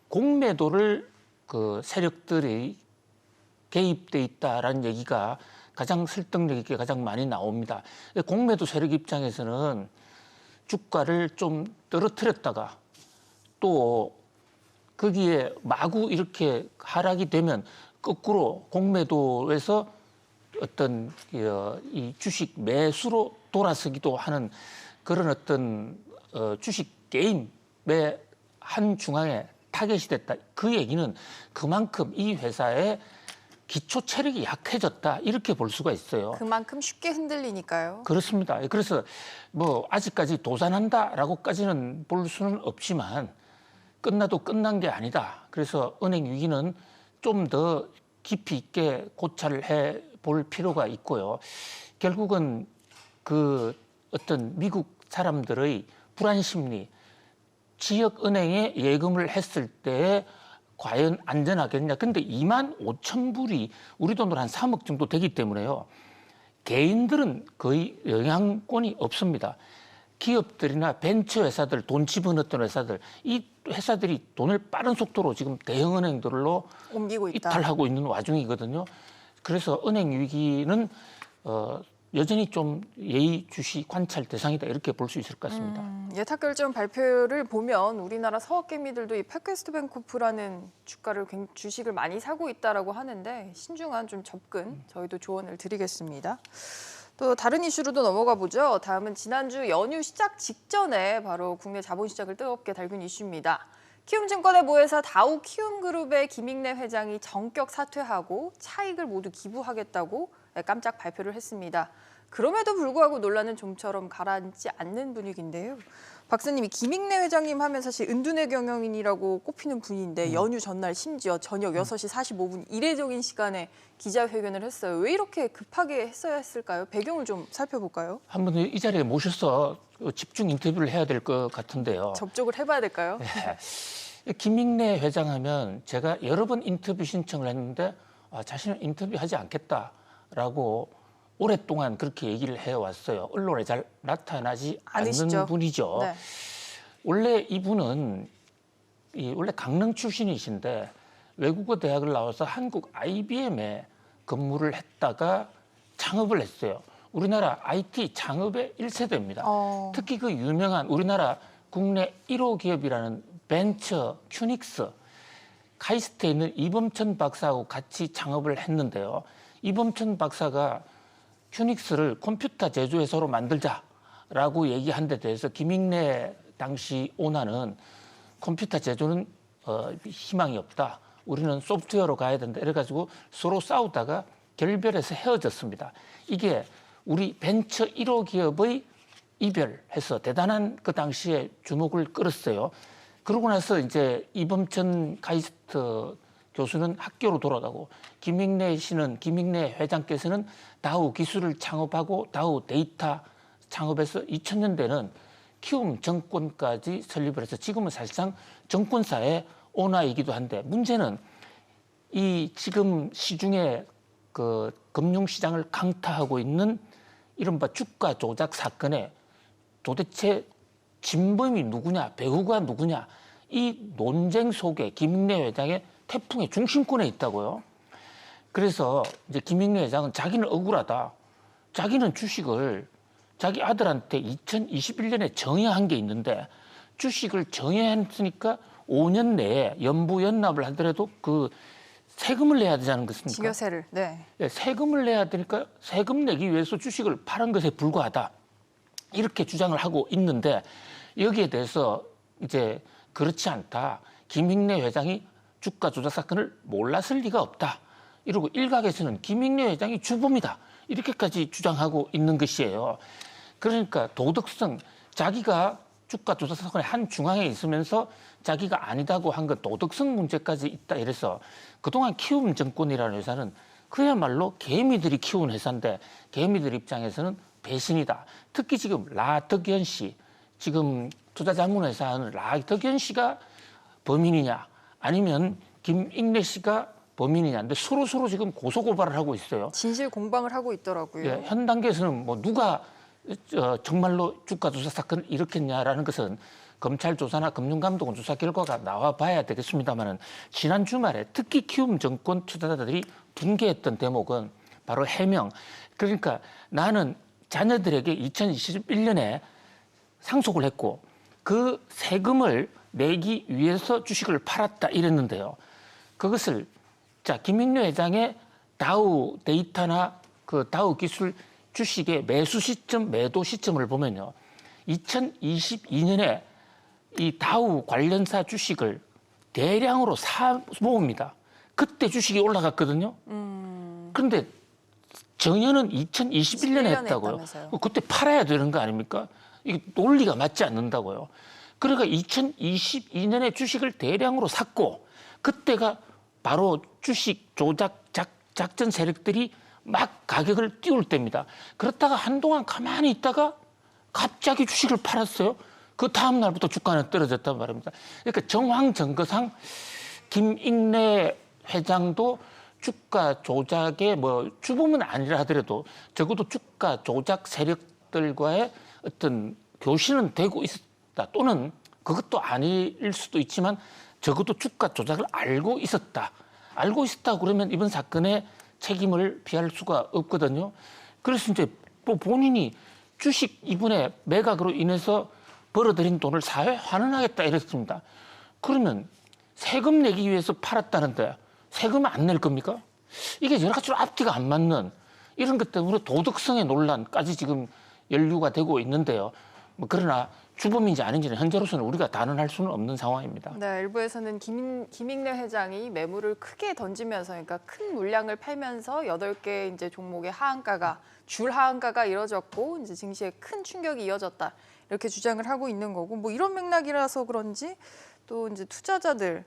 공매도를 그 세력들이 개입돼 있다라는 얘기가 가장 설득력 있게 가장 많이 나옵니다. 공매도 세력 입장에서는 주가를 좀 떨어뜨렸다가 또 거기에 마구 이렇게 하락이 되면 거꾸로 공매도에서 어떤 이 주식 매수로 돌아서기도 하는 그런 어떤 주식 게임의 한 중앙에 타겟이 됐다. 그 얘기는 그만큼 이 회사의 기초 체력이 약해졌다 이렇게 볼 수가 있어요. 그만큼 쉽게 흔들리니까요. 그렇습니다. 그래서 뭐 아직까지 도산한다라고까지는 볼 수는 없지만 끝나도 끝난 게 아니다. 그래서 은행 위기는 좀 더 깊이 있게 고찰을 해 볼 필요가 있고요. 결국은 그 어떤 미국 사람들의 불안 심리, 지역 은행에 예금을 했을 때 과연 안전하겠냐. 근데 25,000불이 우리 돈으로 한 3억 정도 되기 때문에요. 개인들은 거의 영향권이 없습니다. 기업들이나 벤처 회사들, 돈 집어넣었던 회사들, 이 회사들이 돈을 빠른 속도로 지금 대형 은행들로 옮기고 있다. 이탈하고 있는 와중이거든요. 그래서 은행 위기는 여전히 좀 예의주시 관찰 대상이다 이렇게 볼 수 있을 것 같습니다. 예탁 결정 발표를 보면 우리나라 서학개미들도 이 팟캐스트뱅코프라는 주식을 많이 사고 있다라고 하는데 신중한 좀 접근 저희도 조언을 드리겠습니다. 또 다른 이슈로도 넘어가 보죠. 다음은 지난주 연휴 시작 직전에 바로 국내 자본시장을 뜨겁게 달군 이슈입니다. 키움증권의 모회사 다우키움그룹의 김익래 회장이 전격 사퇴하고 차익을 모두 기부하겠다고 깜짝 발표를 했습니다. 그럼에도 불구하고 논란은 좀처럼 가라앉지 않는 분위기인데요. 박사님이 김익래 회장님 하면 사실 은둔의 경영인이라고 꼽히는 분인데 연휴 전날 심지어 저녁 6시 45분 이례적인 시간에 기자회견을 했어요. 왜 이렇게 급하게 했어야 했을까요? 배경을 좀 살펴볼까요? 한번 이 자리에 모셔서 집중 인터뷰를 해야 될 것 같은데요. 접촉을 해봐야 될까요? 네. 김익래 회장 하면 제가 여러 번 인터뷰 신청을 했는데 자신은 인터뷰하지 않겠다라고 오랫동안 그렇게 얘기를 해왔어요. 언론에 잘 나타나지 아니시죠? 않는 분이죠. 네. 원래 이분은 원래 강릉 출신이신데 외국어 대학을 나와서 한국 IBM에 근무를 했다가 창업을 했어요. 우리나라 IT 창업의 1세대입니다. 특히 그 유명한 우리나라 국내 1호 기업이라는 벤처 큐닉스, 카이스트에 있는 이범천 박사하고 같이 창업을 했는데요. 이범천 박사가 큐닉스를 컴퓨터 제조회사로 만들자라고 얘기한 데 대해서 김익래 당시 오너는 컴퓨터 제조는 희망이 없다. 우리는 소프트웨어로 가야 된다. 이래가지고 서로 싸우다가 결별해서 헤어졌습니다. 이게 우리 벤처 1호 기업의 이별해서 대단한 그 당시에 주목을 끌었어요. 그러고 나서 이제 이범천 카이스트 교수는 학교로 돌아가고 김익래 회장께서는 다우 기술을 창업하고 다우 데이터 창업해서 2000년대는 키움 정권까지 설립을 해서 지금은 사실상 정권사의 오너이기도 한데 문제는 이 지금 시중에 그 금융시장을 강타하고 있는 이른바 주가 조작 사건에 도대체 진범이 누구냐, 배후가 누구냐 이 논쟁 속에 김익래 회장의 태풍의 중심권에 있다고요. 그래서 이제 김익래 회장은 자기는 억울하다. 자기는 주식을 자기 아들한테 2021년에 정여한 게 있는데 주식을 정여했으니까 5년 내에 연부연납을 하더라도 그 세금을 내야 되지 않겠습니까? 증여세를. 네. 세금을 내야 되니까 세금 내기 위해서 주식을 팔은 것에 불과하다. 이렇게 주장을 하고 있는데 여기에 대해서 이제 그렇지 않다. 김익래 회장이 주가 조작 사건을 몰랐을 리가 없다. 이러고 일각에서는 김익래 회장이 주범이다. 이렇게까지 주장하고 있는 것이에요. 그러니까 도덕성, 자기가 주가 조작 사건의 한 중앙에 있으면서 자기가 아니다고 한 것 도덕성 문제까지 있다. 이래서 그동안 키움증권이라는 회사는 그야말로 개미들이 키운 회사인데 개미들 입장에서는 배신이다. 특히 지금 라덕현 씨, 지금 투자자문회사 하는 라덕현 씨가 범인이냐 아니면 김익래 씨가 범인이냐. 근데 서로 지금 고소고발을 하고 있어요. 진실 공방을 하고 있더라고요. 예, 현 단계에서는 뭐 누가 정말로 주가 조작 사건을 일으켰냐라는 것은 검찰 조사나 금융감독원 조사 결과가 나와 봐야 되겠습니다만은 지난 주말에 특히 키움증권 투자자들이 분개했던 대목은 바로 해명. 그러니까 나는 자녀들에게 2021년에 상속을 했고 그 세금을 내기 위해서 주식을 팔았다 이랬는데요. 그것을 자 김익래 회장의 다우 데이터나 그 다우 기술 주식의 매수 시점, 매도 시점을 보면요. 2022년에 이 다우 관련사 주식을 대량으로 사 모읍니다. 그때 주식이 올라갔거든요. 그런데 정년은 2021년에 했다고요. 했다면서요. 그때 팔아야 되는 거 아닙니까? 이게 논리가 맞지 않는다고요. 그러니까 2022년에 주식을 대량으로 샀고 그때가 바로 주식 조작 작전 세력들이 막 가격을 띄울 때입니다. 그렇다가 한동안 가만히 있다가 갑자기 주식을 팔았어요. 그 다음 날부터 주가는 떨어졌단 말입니다. 그러니까 정황정거상 김익래 회장도 주가 조작의 뭐 주범은 아니라 하더라도 적어도 주가 조작 세력들과의 어떤 교신은 되고 있었다. 또는 그것도 아닐 수도 있지만 적어도 주가 조작을 알고 있었다. 알고 있었다 그러면 이번 사건의 책임을 피할 수가 없거든요. 그래서 이제 또 본인이 주식 이분의 매각으로 인해서 벌어들인 돈을 사회에 환원하겠다 이랬습니다. 그러면 세금 내기 위해서 팔았다는데 세금 안 낼 겁니까? 이게 여러 가지로 앞뒤가 안 맞는 이런 것 때문에 도덕성의 논란까지 지금 연루가 되고 있는데요. 뭐 그러나 주범인지 아닌지는 현재로서는 우리가 단언할 수는 없는 상황입니다. 네, 일부에서는 김익래 회장이 매물을 크게 던지면서 그러니까 큰 물량을 팔면서 8개 이제 종목의 하한가가 줄 하한가가 이뤄졌고 이제 증시에 큰 충격이 이어졌다. 이렇게 주장을 하고 있는 거고 뭐 이런 맥락이라서 그런지 또 이제 투자자들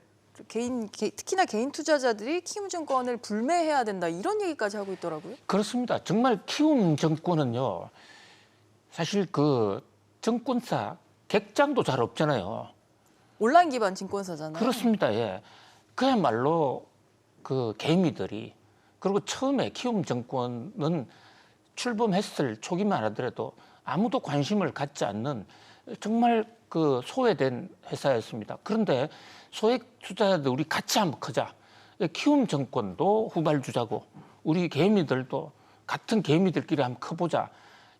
특히나 개인 투자자들이 키움증권을 불매해야 된다 이런 얘기까지 하고 있더라고요. 그렇습니다. 정말 키움증권은요. 사실 그 증권사 객장도 잘 없잖아요. 온라인 기반 증권사잖아요. 그렇습니다. 예. 그야말로 그 개미들이 그리고 처음에 키움증권은 출범했을 초기만 하더라도 아무도 관심을 갖지 않는 정말 그 소외된 회사였습니다. 그런데 소액 투자자들 우리 같이 한번 크자. 키움증권도 후발주자고 우리 개미들도 같은 개미들끼리 한번 커보자.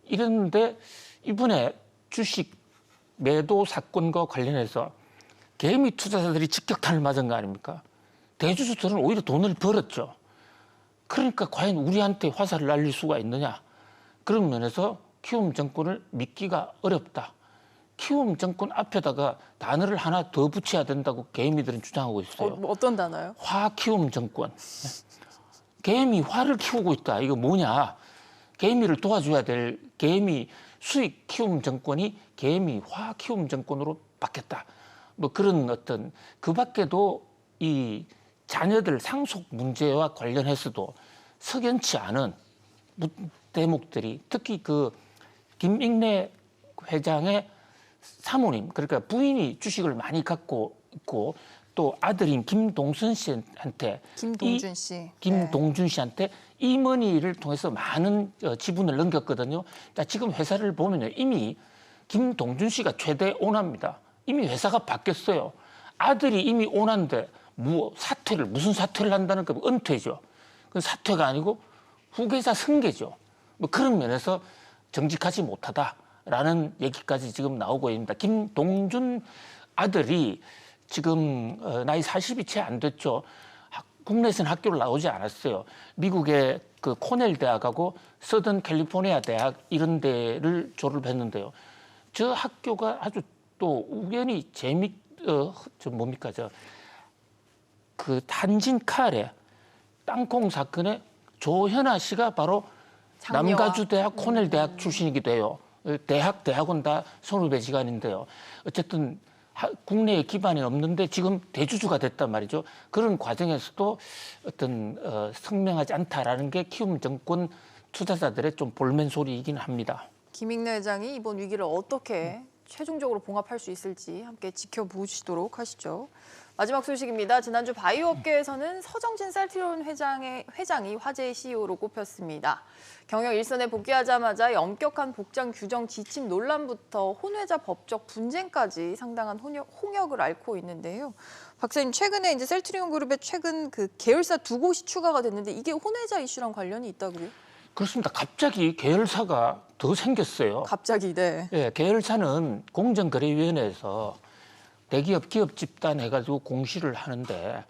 이랬는데 이번에 주식 매도 사건과 관련해서 개미 투자자들이 직격탄을 맞은 거 아닙니까? 대주주들은 오히려 돈을 벌었죠. 그러니까 과연 우리한테 화살을 날릴 수가 있느냐? 그런 면에서 키움증권을 믿기가 어렵다. 키움증권 앞에다가 단어를 하나 더 붙여야 된다고 개미들은 주장하고 있어요. 어떤 단어요? 화키움증권. 개미 화를 키우고 있다. 이거 뭐냐? 개미를 도와줘야 될 개미 수익 키움증권이 개미 화 키움증권으로 바뀌었다. 뭐 그런 어떤 그 밖에도 이 자녀들 상속 문제와 관련해서도 석연치 않은 대목들이 특히 그 김익래 회장의 사모님 그러니까 부인이 주식을 많이 갖고 있고 또 아들인 김동준 씨한테 김동준 씨한테 이머니를 통해서 많은 지분을 넘겼거든요. 지금 회사를 보면요. 이미 김동준 씨가 최대 오너입니다. 이미 회사가 바뀌었어요. 아들이 이미 오너인데 무슨 사퇴를 한다는 거 은퇴죠. 그건 사퇴가 아니고 후계자 승계죠. 뭐 그런 면에서 정직하지 못하다라는 얘기까지 지금 나오고 있습니다. 김동준 아들이 지금 나이 40이 채 안 됐죠. 국내에서는 학교를 나오지 않았어요. 미국의 그 코넬 대학하고 서던 캘리포니아 대학 이런 데를 졸업했는데요. 저 학교가 아주 또 우연히 그 탄진 칼의 땅콩 사건에 조현아 씨가 바로 남가주 대학 코넬 대학 출신이기도 해요. 대학원 다 선후배지간인데요. 어쨌든 국내에 기반이 없는데 지금 대주주가 됐단 말이죠. 그런 과정에서도 어떤 성명하지 않다라는 게 키움증권 투자자들의 좀 볼멘 소리이긴 합니다. 김익래 회장이 이번 위기를 어떻게 최종적으로 봉합할 수 있을지 함께 지켜보시도록 하시죠. 마지막 소식입니다. 지난주 바이오업계에서는 서정진 셀트리온 회장이 화제의 CEO로 꼽혔습니다. 경영 일선에 복귀하자마자 엄격한 복장 규정 지침 논란부터 혼외자 법적 분쟁까지 상당한 홍역을 앓고 있는데요. 박사님, 최근에 이제 셀트리온 그룹의 최근 그 계열사 2곳이 추가가 됐는데 이게 혼외자 이슈랑 관련이 있다고요? 그렇습니다. 갑자기 계열사가 더 생겼어요. 갑자기, 네. 예, 계열사는 공정거래위원회에서 대기업, 기업 집단 해가지고 공시를 하는데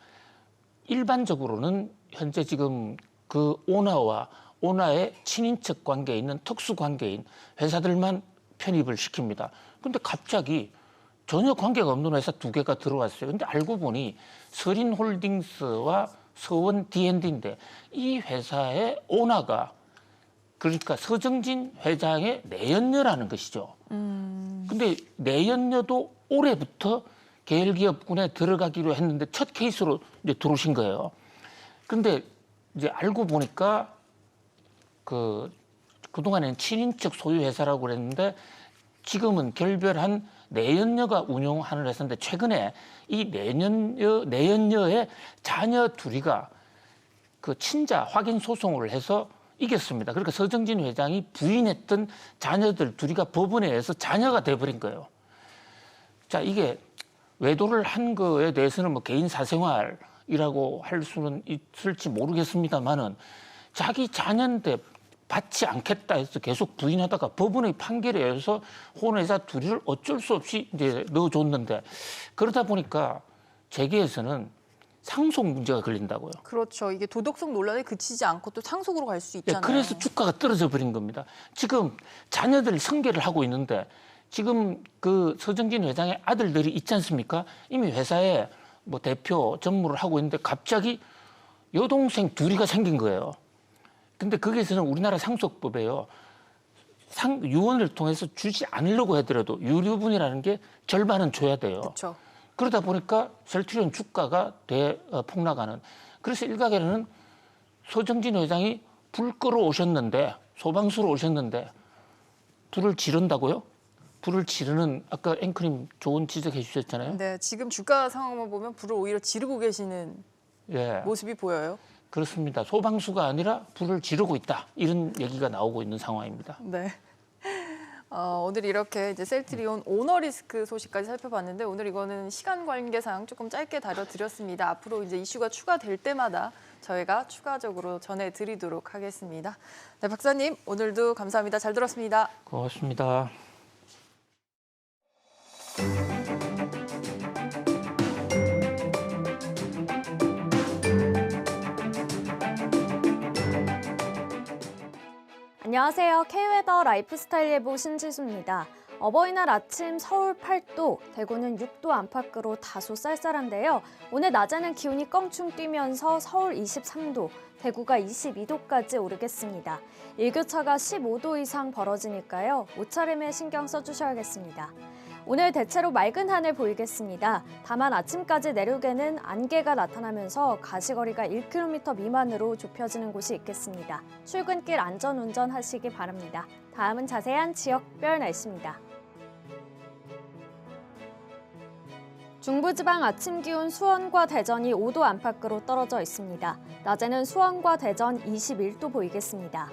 일반적으로는 현재 지금 그 오나와 오나의 친인척 관계에 있는 특수 관계인 회사들만 편입을 시킵니다. 근데 갑자기 전혀 관계가 없는 회사 2개가 들어왔어요. 근데 알고 보니 서린홀딩스와 서원 D&D인데 이 회사의 오나가 그러니까 서정진 회장의 내연녀라는 것이죠. 근데 내연녀도 올해부터 계열기업군에 들어가기로 했는데 첫 케이스로 이제 들어오신 거예요. 근데 이제 알고 보니까 그동안에는 친인척 소유 회사라고 그랬는데 지금은 결별한 내연녀가 운영하는 회사인데 최근에 이 내연녀의 자녀 둘이가 그 친자 확인 소송을 해서 이겼습니다. 그러니까 서정진 회장이 부인했던 자녀들 둘이가 법원에 의해서 자녀가 돼버린 거예요. 자, 이게 외도를 한 거에 대해서는 뭐 개인 사생활이라고 할 수는 있을지 모르겠습니다만은 자기 자녀인데 받지 않겠다 해서 계속 부인하다가 법원의 판결에 의해서 혼외자 둘이를 어쩔 수 없이 이제 넣어줬는데 그러다 보니까 재계에서는 상속 문제가 걸린다고요. 그렇죠. 이게 도덕성 논란에 그치지 않고 또 상속으로 갈 수 있잖아요. 그래서 주가가 떨어져 버린 겁니다. 지금 자녀들이 승계를 하고 있는데 지금 그 서정진 회장의 아들들이 있지 않습니까? 이미 회사에 뭐 대표 전무를 하고 있는데 갑자기 여동생 둘이가 생긴 거예요. 근데 거기에서는 우리나라 상속법에요. 유언을 통해서 주지 않으려고 하더라도 유류분이라는 게 절반은 줘야 돼요. 그렇죠. 그러다 보니까 셀트리온 주가가 대폭락하는. 그래서 일각에는 서정진 회장이 불 끄러 오셨는데 소방수로 오셨는데 불을 지른다고요? 불을 지르는 아까 앵커님 좋은 지적해 주셨잖아요. 네, 지금 주가 상황만 보면 불을 오히려 지르고 계시는 모습이 보여요. 그렇습니다. 소방수가 아니라 불을 지르고 있다. 이런 얘기가 나오고 있는 상황입니다. 네. 오늘 이렇게 이제 셀트리온 오너 리스크 소식까지 살펴봤는데 오늘 이거는 시간 관계상 조금 짧게 다뤄드렸습니다. 앞으로 이제 이슈가 추가될 때마다 저희가 추가적으로 전해드리도록 하겠습니다. 네, 박사님 오늘도 감사합니다. 잘 들었습니다. 고맙습니다. 안녕하세요. K웨더 라이프스타일 예보 신지수입니다. 어버이날 아침 서울 8도, 대구는 6도 안팎으로 다소 쌀쌀한데요. 오늘 낮에는 기온이 껑충 뛰면서 서울 23도, 대구가 22도까지 오르겠습니다. 일교차가 15도 이상 벌어지니까요. 옷차림에 신경 써주셔야겠습니다. 오늘 대체로 맑은 하늘 보이겠습니다. 다만 아침까지 내륙에는 안개가 나타나면서 가시거리가 1km 미만으로 좁혀지는 곳이 있겠습니다. 출근길 안전운전 하시기 바랍니다. 다음은 자세한 지역별 날씨입니다. 중부지방 아침 기온 수원과 대전이 5도 안팎으로 떨어져 있습니다. 낮에는 수원과 대전 21도 보이겠습니다.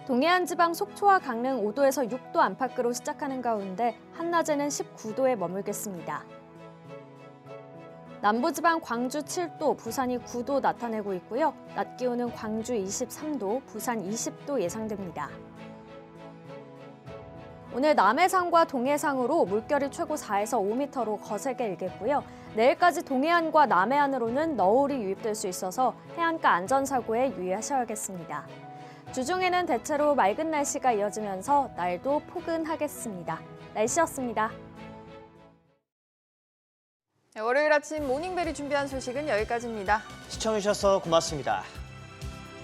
동해안 지방 속초와 강릉 5도에서 6도 안팎으로 시작하는 가운데 한낮에는 19도에 머물겠습니다. 남부지방 광주 7도, 부산이 9도 나타내고 있고요. 낮 기온은 광주 23도, 부산 20도 예상됩니다. 오늘 남해상과 동해상으로 물결이 최고 4에서 5m로 거세게 일겠고요. 내일까지 동해안과 남해안으로는 너울이 유입될 수 있어서 해안가 안전사고에 유의하셔야겠습니다. 주중에는 대체로 맑은 날씨가 이어지면서 날도 포근하겠습니다. 날씨였습니다. 네, 월요일 아침 모닝벨이 준비한 소식은 여기까지입니다. 시청해주셔서 고맙습니다.